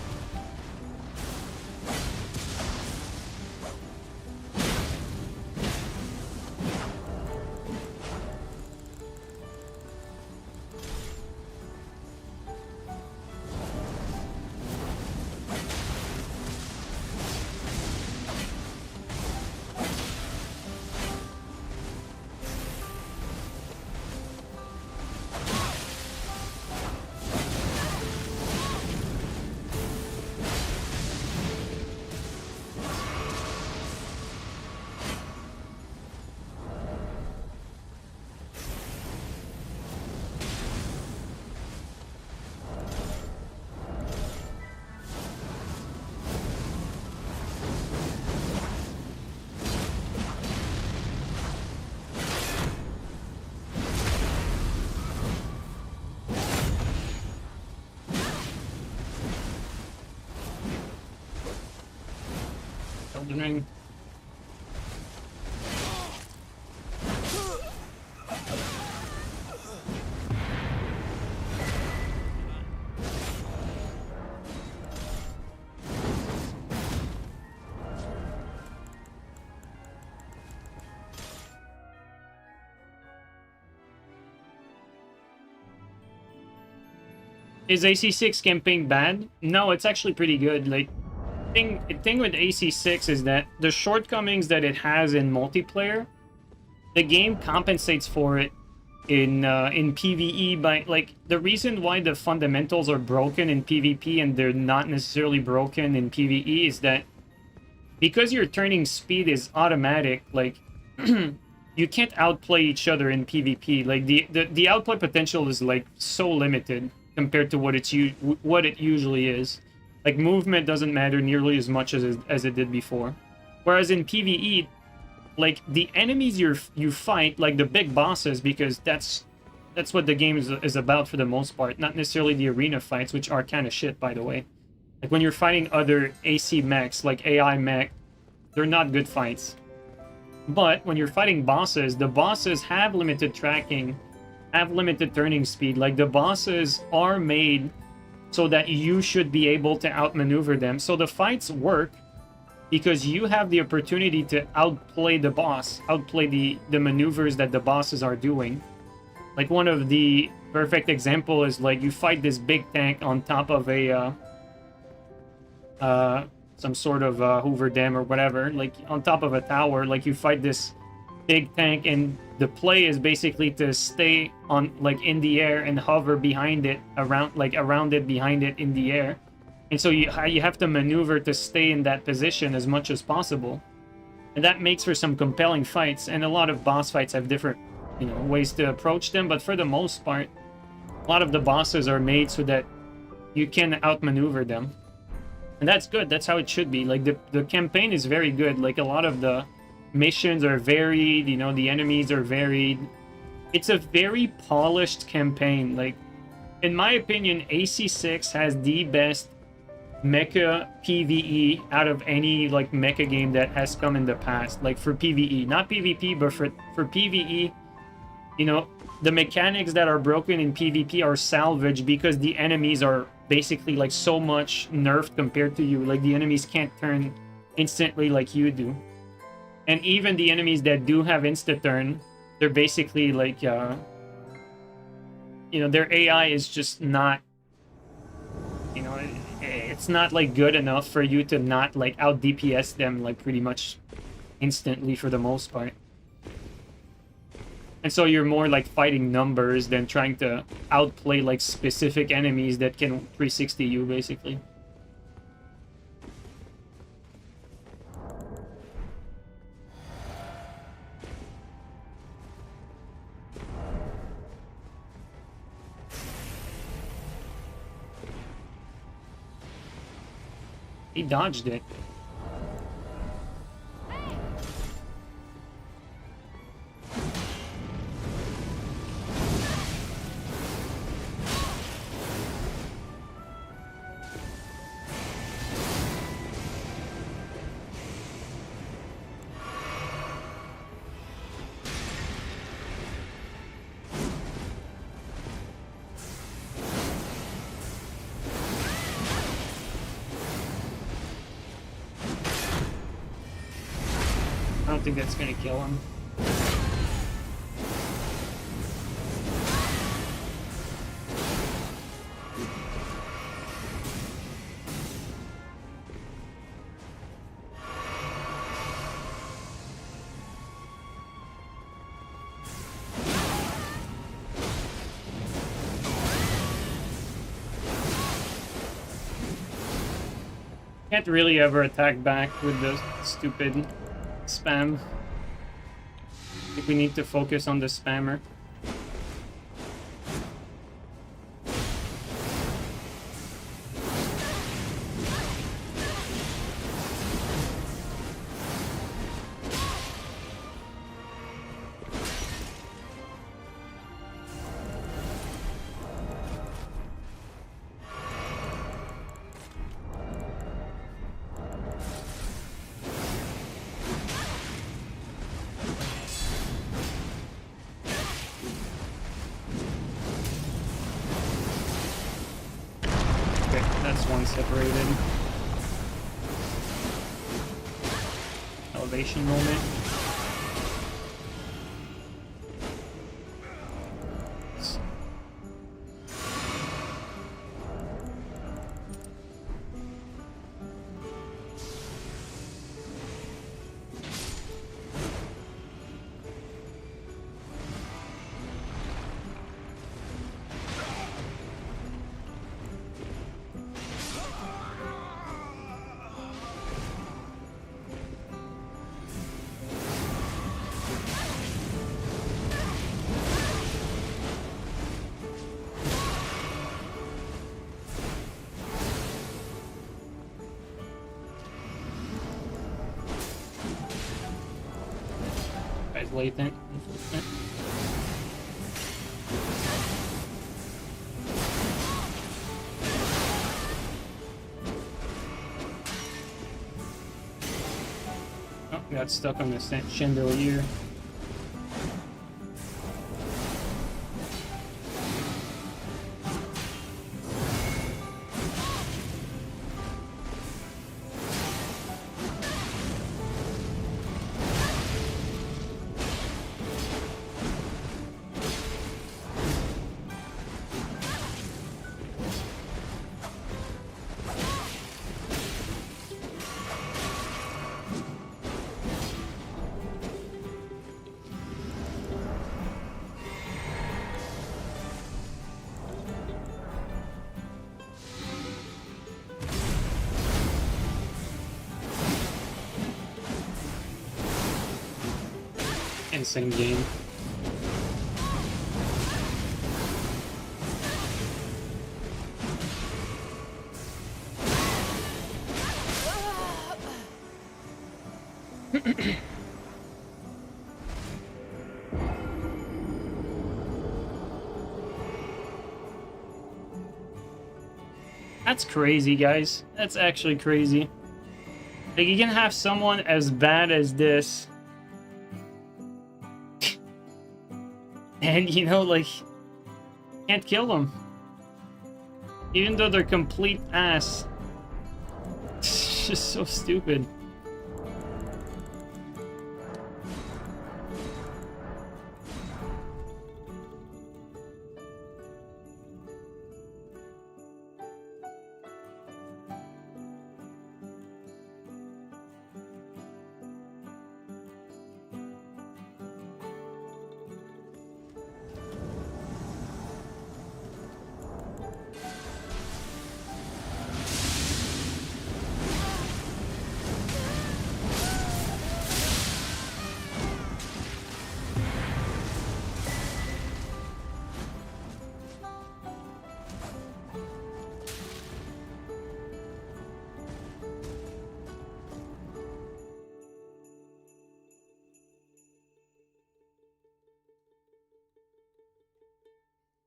Elden Ring. Is AC6 campaign bad? No, it's actually pretty good. Like, thing with AC6 is that the shortcomings that it has in multiplayer, the game compensates for it in PvE by, like, the reason why the fundamentals are broken in PvP and they're not necessarily broken in PvE is that because your turning speed is automatic, like, you can't outplay each other in PvP. Like, the outplay potential is, like, so limited compared to what it usually is. Like, movement doesn't matter nearly as much as it did before. Whereas in PvE, like, the enemies you fight, like the big bosses, because that's what the game is about for the most part, not necessarily the arena fights, which are kind of shit, by the way. Like, when you're fighting other AC mechs, like AI mech, they're not good fights. But when you're fighting bosses, the bosses have limited tracking, have limited turning speed. Like, the bosses are made so that you should be able to outmaneuver them. So the fights work because you have the opportunity to outplay the boss, outplay the maneuvers that the bosses are doing. Like one of the perfect example is like you fight this big tank on top of a some sort of Hoover Dam or whatever, like on top of a tower. Like you fight this big tank, and the play is basically to stay on like in the air and hover behind it, around it, behind it in the air. And so you have to maneuver to stay in that position as much as possible. And that makes for some compelling fights, and a lot of boss fights have different, you know, ways to approach them, but for the most part, a lot of the bosses are made so that you can outmaneuver them. And that's good. That's how it should be. Like the campaign is very good. Like a lot of the missions are varied, you know, the enemies are varied. It's a very polished campaign. Like, in my opinion, AC6 has the best mecha PvE out of any like mecha game that has come in the past. Like for PvE, not PvP, but for PvE, you know, the mechanics that are broken in PvP are salvaged because the enemies are basically like so much nerfed compared to you. Like the enemies can't turn instantly like you do. And even the enemies that do have insta-turn, they're basically like, you know, their AI is just not, you know, it's not like good enough for you to not like out DPS them like pretty much instantly for the most part. And so you're more like fighting numbers than trying to outplay like specific enemies that can 360 you basically. He dodged it. I don't think that's gonna kill him. Can't really ever attack back with the stupid spam. I think we need to focus on the spammer. Separated. Elevation moment. Latent. Oh, got stuck on the chandelier. same game. That's crazy, guys. That's actually crazy. Like, you can have someone as bad as this. And, you know, like, can't kill them. Even though they're complete ass. It's just so stupid.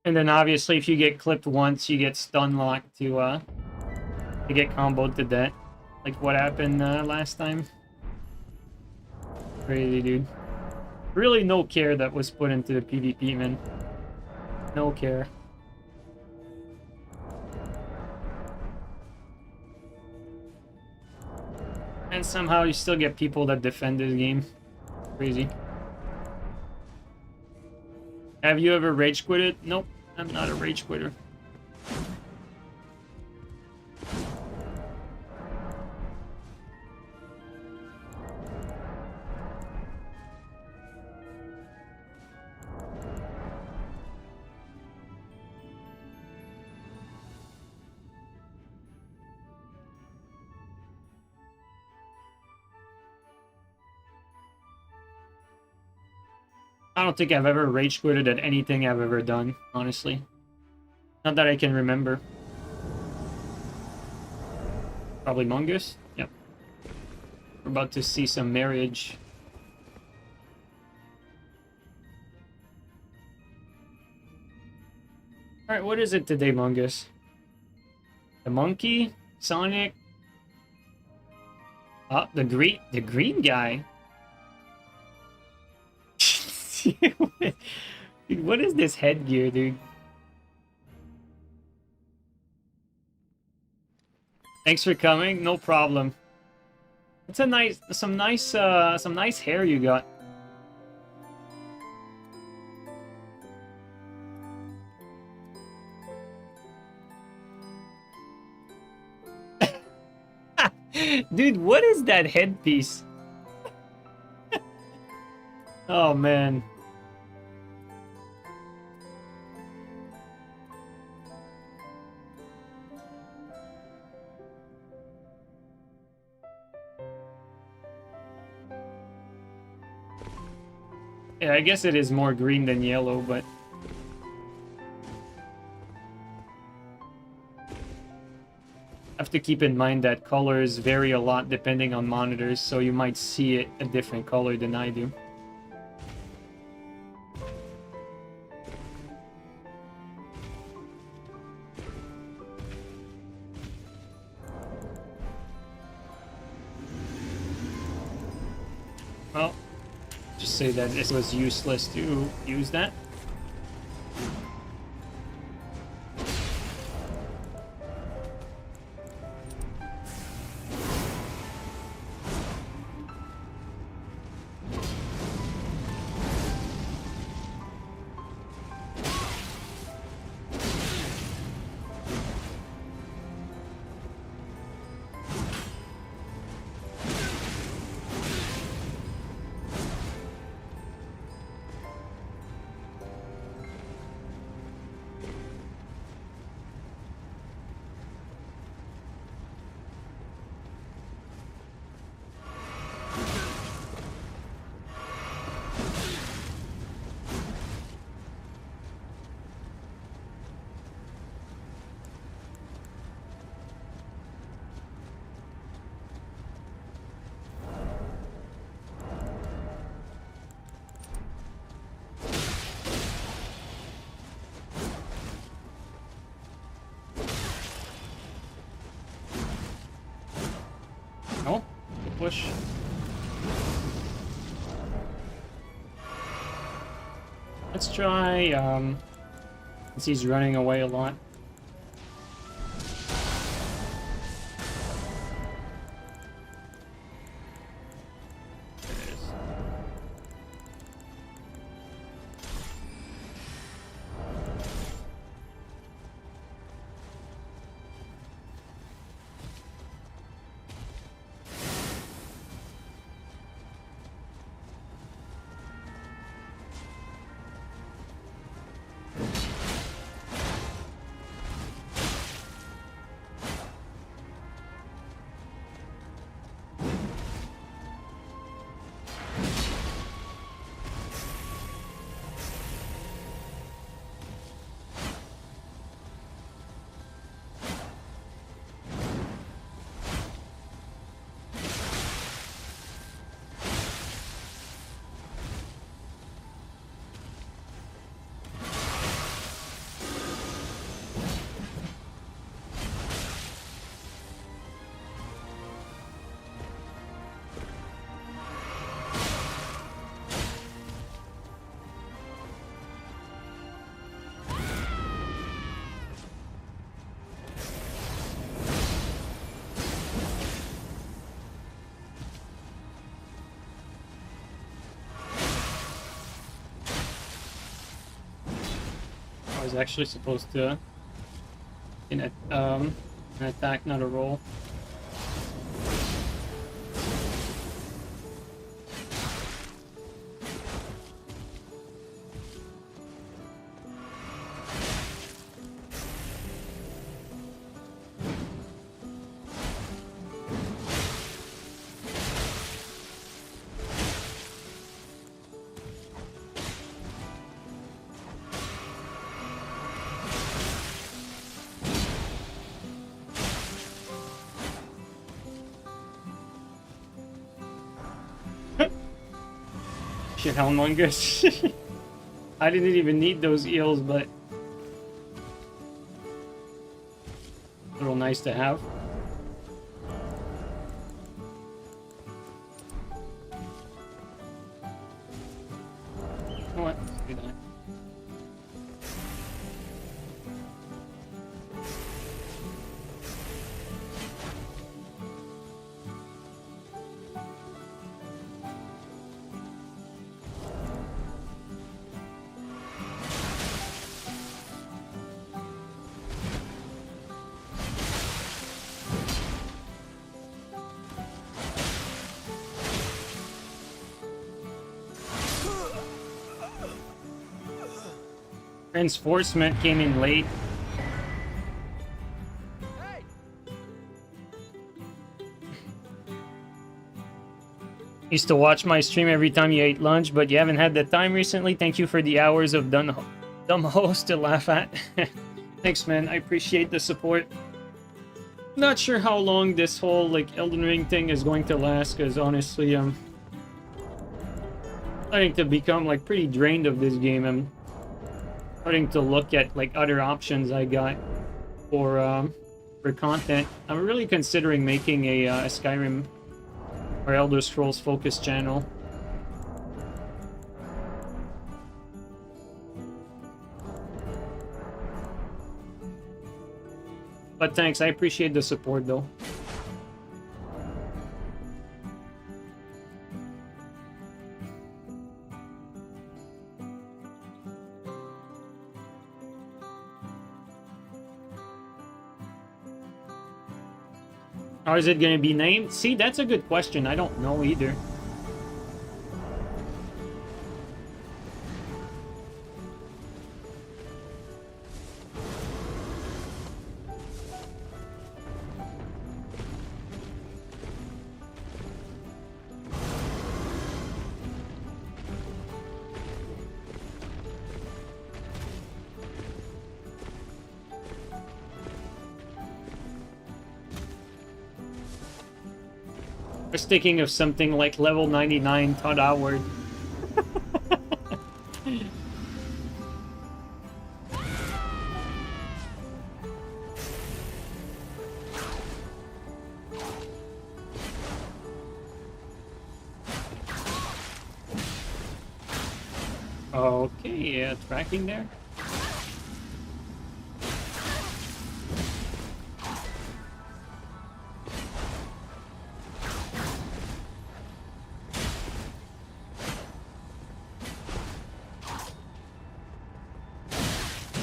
And then obviously if you get clipped once, you get stun locked to get comboed to death. Like what happened last time. Crazy, dude. Really no care that was put into the PvP, man. No care. And somehow you still get people that defend this game. Crazy. Have you ever rage quitted? Nope, I'm not a rage quitter. I don't think I've ever rage quitted at anything I've ever done, honestly. Not that I can remember. Probably Mongoose? Yep. We're about to see some marriage. Alright, what is it today, Mongoose? The monkey? Sonic? Oh, the green guy. Dude, what is this headgear, dude? Thanks for coming. No problem. It's a some nice hair you got. Dude, what is that headpiece? Oh, man. Yeah, I guess it is more green than yellow, but... have to keep in mind that colors vary a lot depending on monitors, so you might see it a different color than I do. Well, just say that it was useless to use that. Let's try, since he's running away a lot. There it is. I was actually supposed to an attack, not a roll. Shit, Hellmongers. I didn't even need those eels, but a little nice to have. You know what? Let's do that. Reinforcement came in late. Used to watch my stream every time you ate lunch, but you haven't had the time recently. Thank you for the hours of dumb host to laugh at. Thanks, man. I appreciate the support. Not sure how long this whole like Elden Ring thing is going to last, because honestly, I'm starting to become like pretty drained of this game. I'm starting to look at like other options I got for content. I'm really considering making a Skyrim or Elder Scrolls focused channel. But thanks, I appreciate the support though. How is it going to be named? See, that's a good question. I don't know either. I was thinking of something like level 99 Todd Howard. Okay, yeah, tracking there.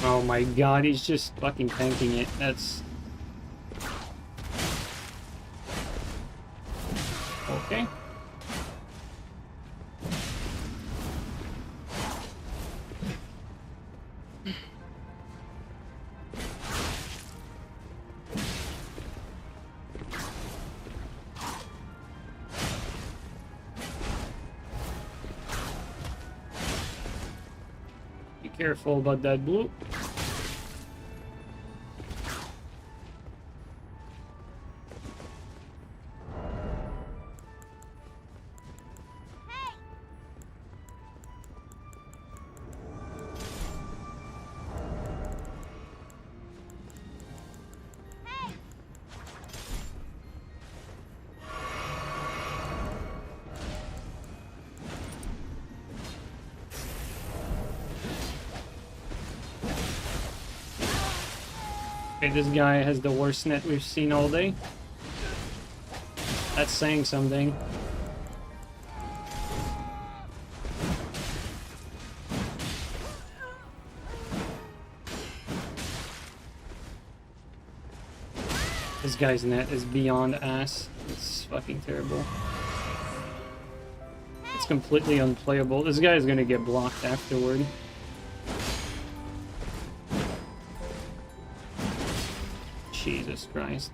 Oh my god, he's just fucking tanking it. That's... Okay. Be careful about that blue. Okay, this guy has the worst net we've seen all day. That's saying something. This guy's net is beyond ass. It's fucking terrible. It's completely unplayable. This guy is gonna get blocked afterward. Jesus Christ.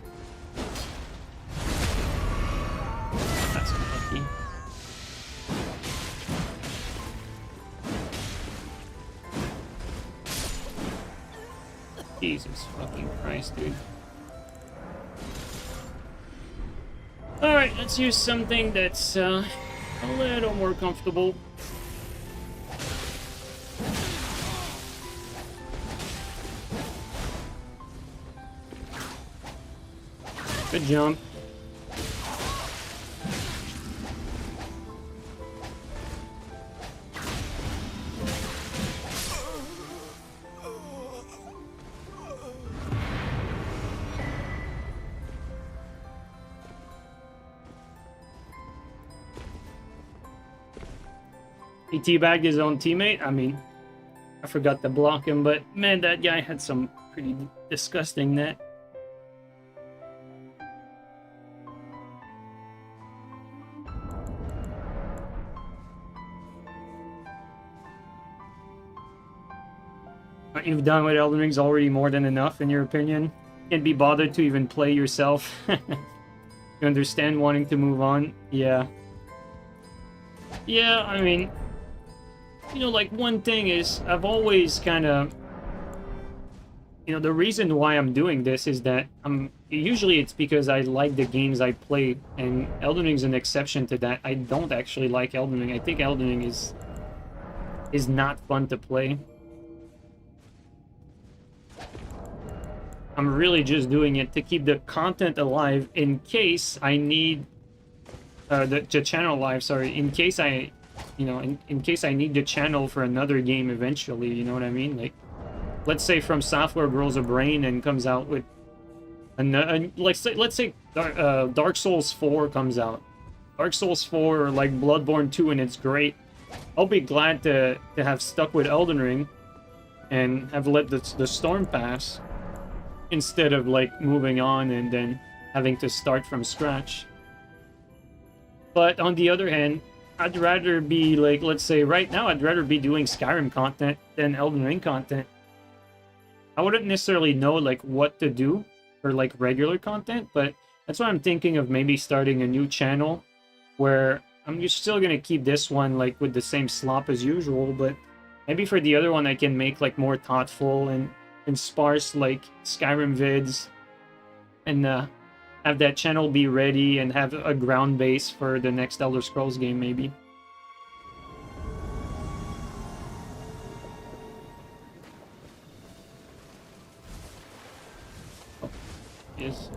That's lucky. Jesus fucking Christ, dude. Alright, let's use something that's a little more comfortable. Good jump. He teabagged his own teammate. I mean, I forgot to block him, but man, that guy had some pretty disgusting net. What you've done with Elden Ring is already more than enough, in your opinion. Can't be bothered to even play yourself. You understand wanting to move on? Yeah. Yeah, I mean, you know, like, one thing is, I've always kind of... You know, the reason why I'm doing this is that usually it's because I like the games I play, and Elden Ring's an exception to that. I don't actually like Elden Ring. I think Elden Ring is not fun to play. I'm really just doing it to keep the content alive in case I need... the channel alive, sorry. In case I... You know, in case I need the channel for another game eventually, you know what I mean? Like, let's say FromSoftware grows a brain and comes out with... let's say Dark Souls 4 comes out. Dark Souls 4 or like Bloodborne 2 and it's great. I'll be glad to have stuck with Elden Ring and have let the storm pass, instead of like moving on and then having to start from scratch. But on the other hand, I'd rather be like, let's say right now, I'd rather be doing Skyrim content than Elden Ring content. I wouldn't necessarily know like what to do for like regular content, but that's why I'm thinking of maybe starting a new channel where I'm just still gonna keep this one like with the same slop as usual, but maybe for the other one I can make like more thoughtful and sparse like Skyrim vids, and have that channel be ready and have a ground base for the next Elder Scrolls game maybe. Oh, yes.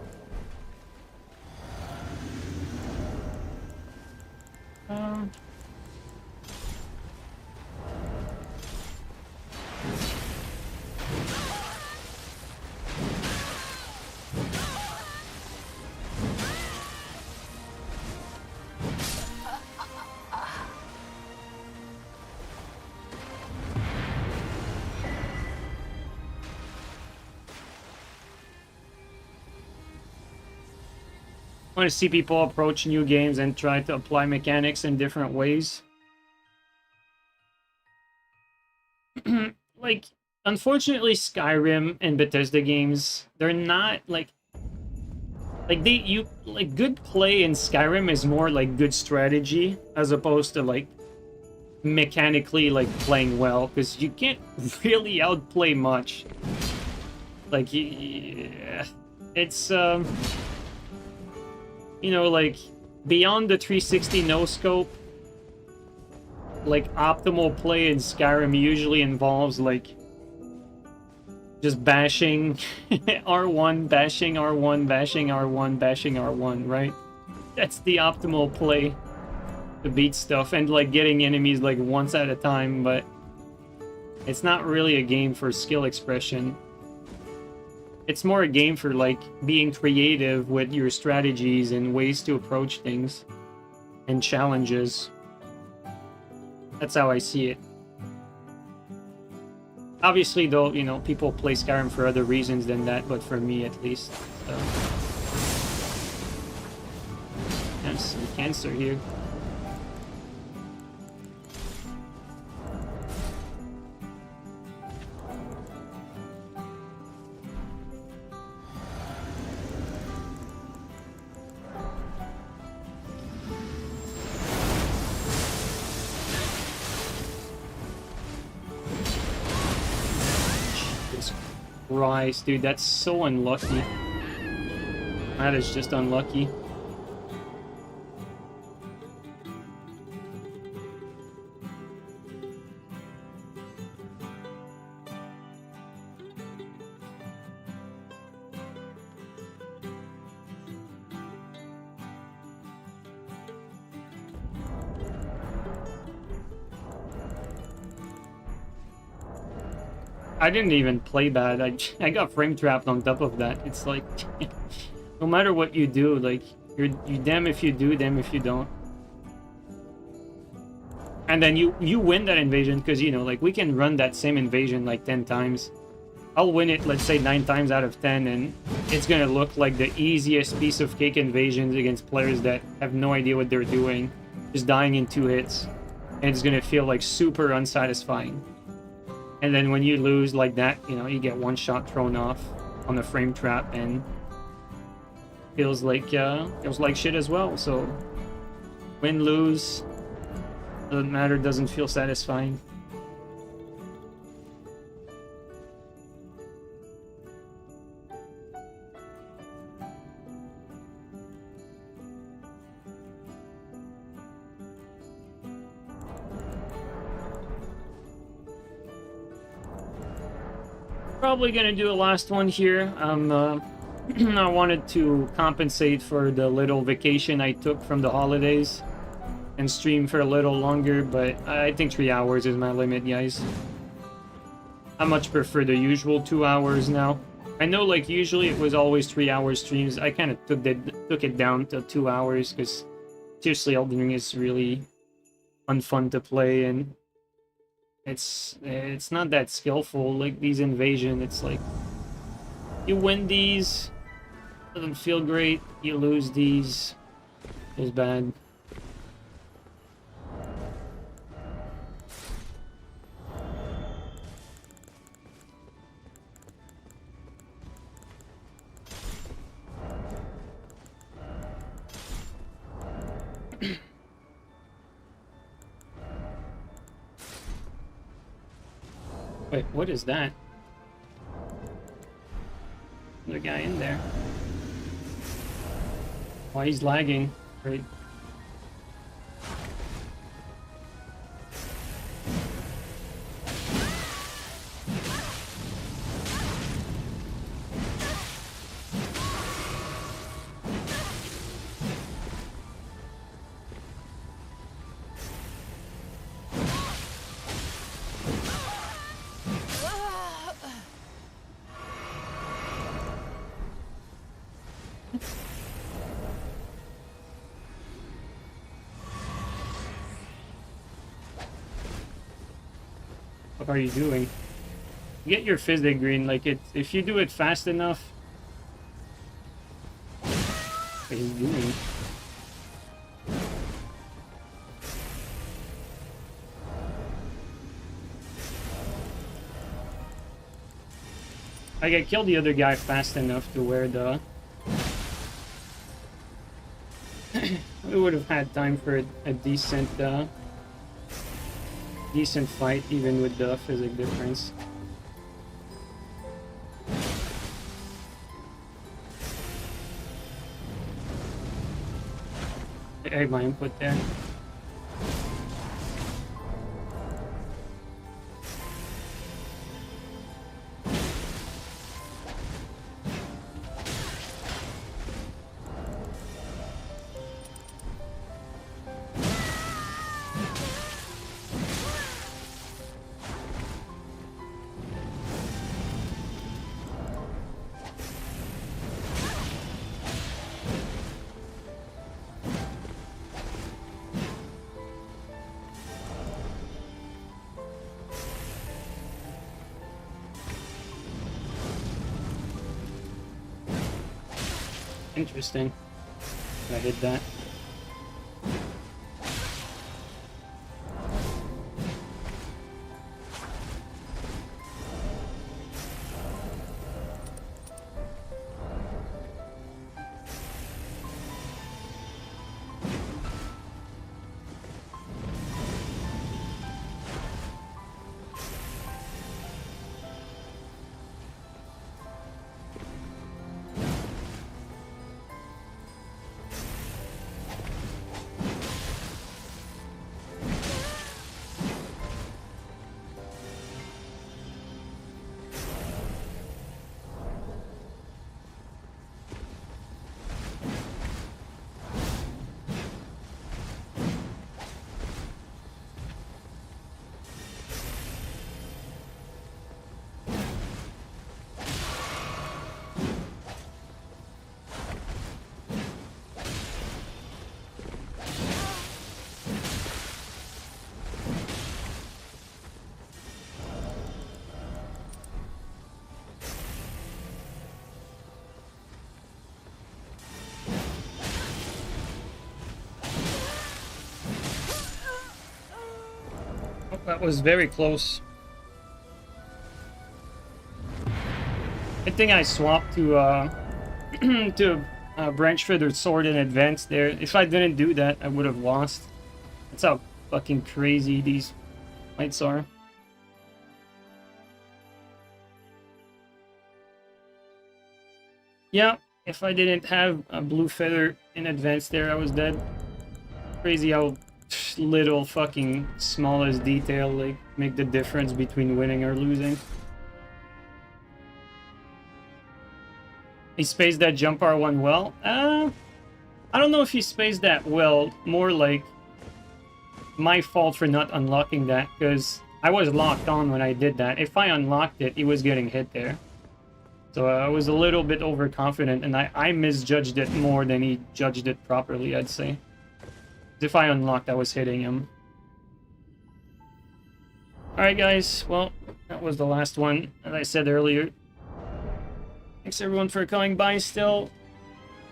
want to see people approach new games and try to apply mechanics in different ways. Like, unfortunately, Skyrim and Bethesda games, they're not like good play in Skyrim is more like good strategy as opposed to like mechanically like playing well, because you can't really outplay much. Like, yeah, it's you know, like beyond the 360 no scope, like optimal play in Skyrim usually involves like just bashing R1, bashing R1, bashing R1, bashing R1, right? That's the optimal play to beat stuff, and like getting enemies like once at a time, but it's not really a game for skill expression. It's more a game for like being creative with your strategies and ways to approach things and challenges. That's how I see it. Obviously, though, you know, people play Skyrim for other reasons than that, but for me, at least. So. There's some cancer here. Christ, dude, that's so unlucky. That is just unlucky. I didn't even play bad. I got frame trapped on top of that. It's like, no matter what you do, like, you damn if you do, damn if you don't. And then you win that invasion, because, you know, like, we can run that same invasion like 10 times. I'll win it, let's say, 9 times out of 10, and it's gonna look like the easiest piece of cake invasions against players that have no idea what they're doing, just dying in 2 hits. And it's gonna feel, like, super unsatisfying. And then when you lose like that, you know, you get one shot thrown off on the frame trap, and feels like shit as well. So win, lose, doesn't matter, doesn't feel satisfying. Probably gonna do a last one here. I wanted to compensate for the little vacation I took from the holidays and stream for a little longer, but I think 3 hours is my limit, guys. I much prefer the usual 2 hours now. I know, like, usually it was always 3 hour streams. I kind of took it down to 2 hours, because seriously, Elden Ring is really unfun to play, and it's not that skillful. Like, these invasion, it's like you win these, doesn't feel great. You lose these, feels bad. Wait, what is that? The guy in there. Why he's lagging? Great. What are you doing? Get your physic green, like, if you do it fast enough. Wait, he's doing. Like, I killed the other guy fast enough to where the... we would have had time for a decent, decent fight, even with the physics difference. I had my input there. Interesting. I hit that. That was very close. Good thing I swapped to to branch feathered sword in advance there. If I didn't do that, I would have lost. That's how fucking crazy these fights are. Yeah, if I didn't have a blue feather in advance there, I was dead. Crazy how little fucking smallest detail like make the difference between winning or losing. He spaced that jump R1 well. I don't know if he spaced that well. More like my fault for not unlocking that, because I was locked on when I did that. If I unlocked it, he was getting hit there. So I was a little bit overconfident, and I misjudged it more than he judged it properly, I'd say. If I unlocked, I was hitting him. Alright guys, well, that was the last one, as I said earlier. Thanks everyone for coming by still.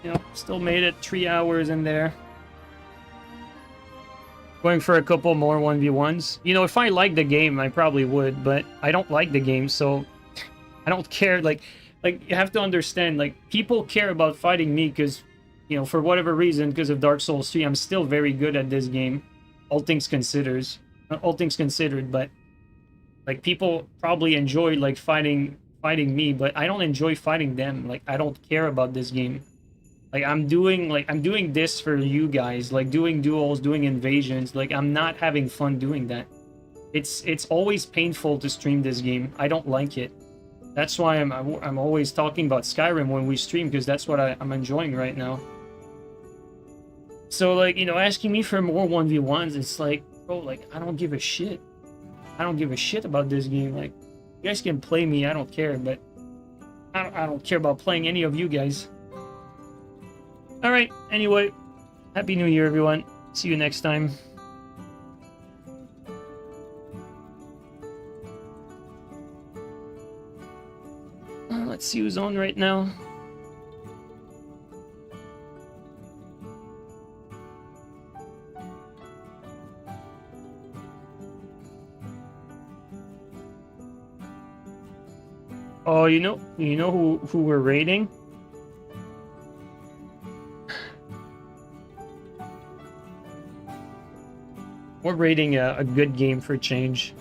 You know, still made it 3 hours in there. Going for a couple more 1v1s. You know, if I liked the game, I probably would, but I don't like the game, so I don't care. Like you have to understand, like, people care about fighting me because, you know, for whatever reason, because of Dark Souls 3, I'm still very good at this game. All things considered, but like, people probably enjoy like fighting me, but I don't enjoy fighting them. Like, I don't care about this game. Like, I'm doing this for you guys, like doing duels, doing invasions. Like, I'm not having fun doing that. It's always painful to stream this game. I don't like it. That's why I'm always talking about Skyrim when we stream, because that's what I'm enjoying right now. So, like, you know, asking me for more 1v1s, it's like, bro, like, I don't give a shit. I don't give a shit about this game. Like, you guys can play me, I don't care, but I don't care about playing any of you guys. Alright, anyway, Happy New Year, everyone. See you next time. Let's see who's on right now. Oh, you know who we're raiding? We're raiding a good game for change.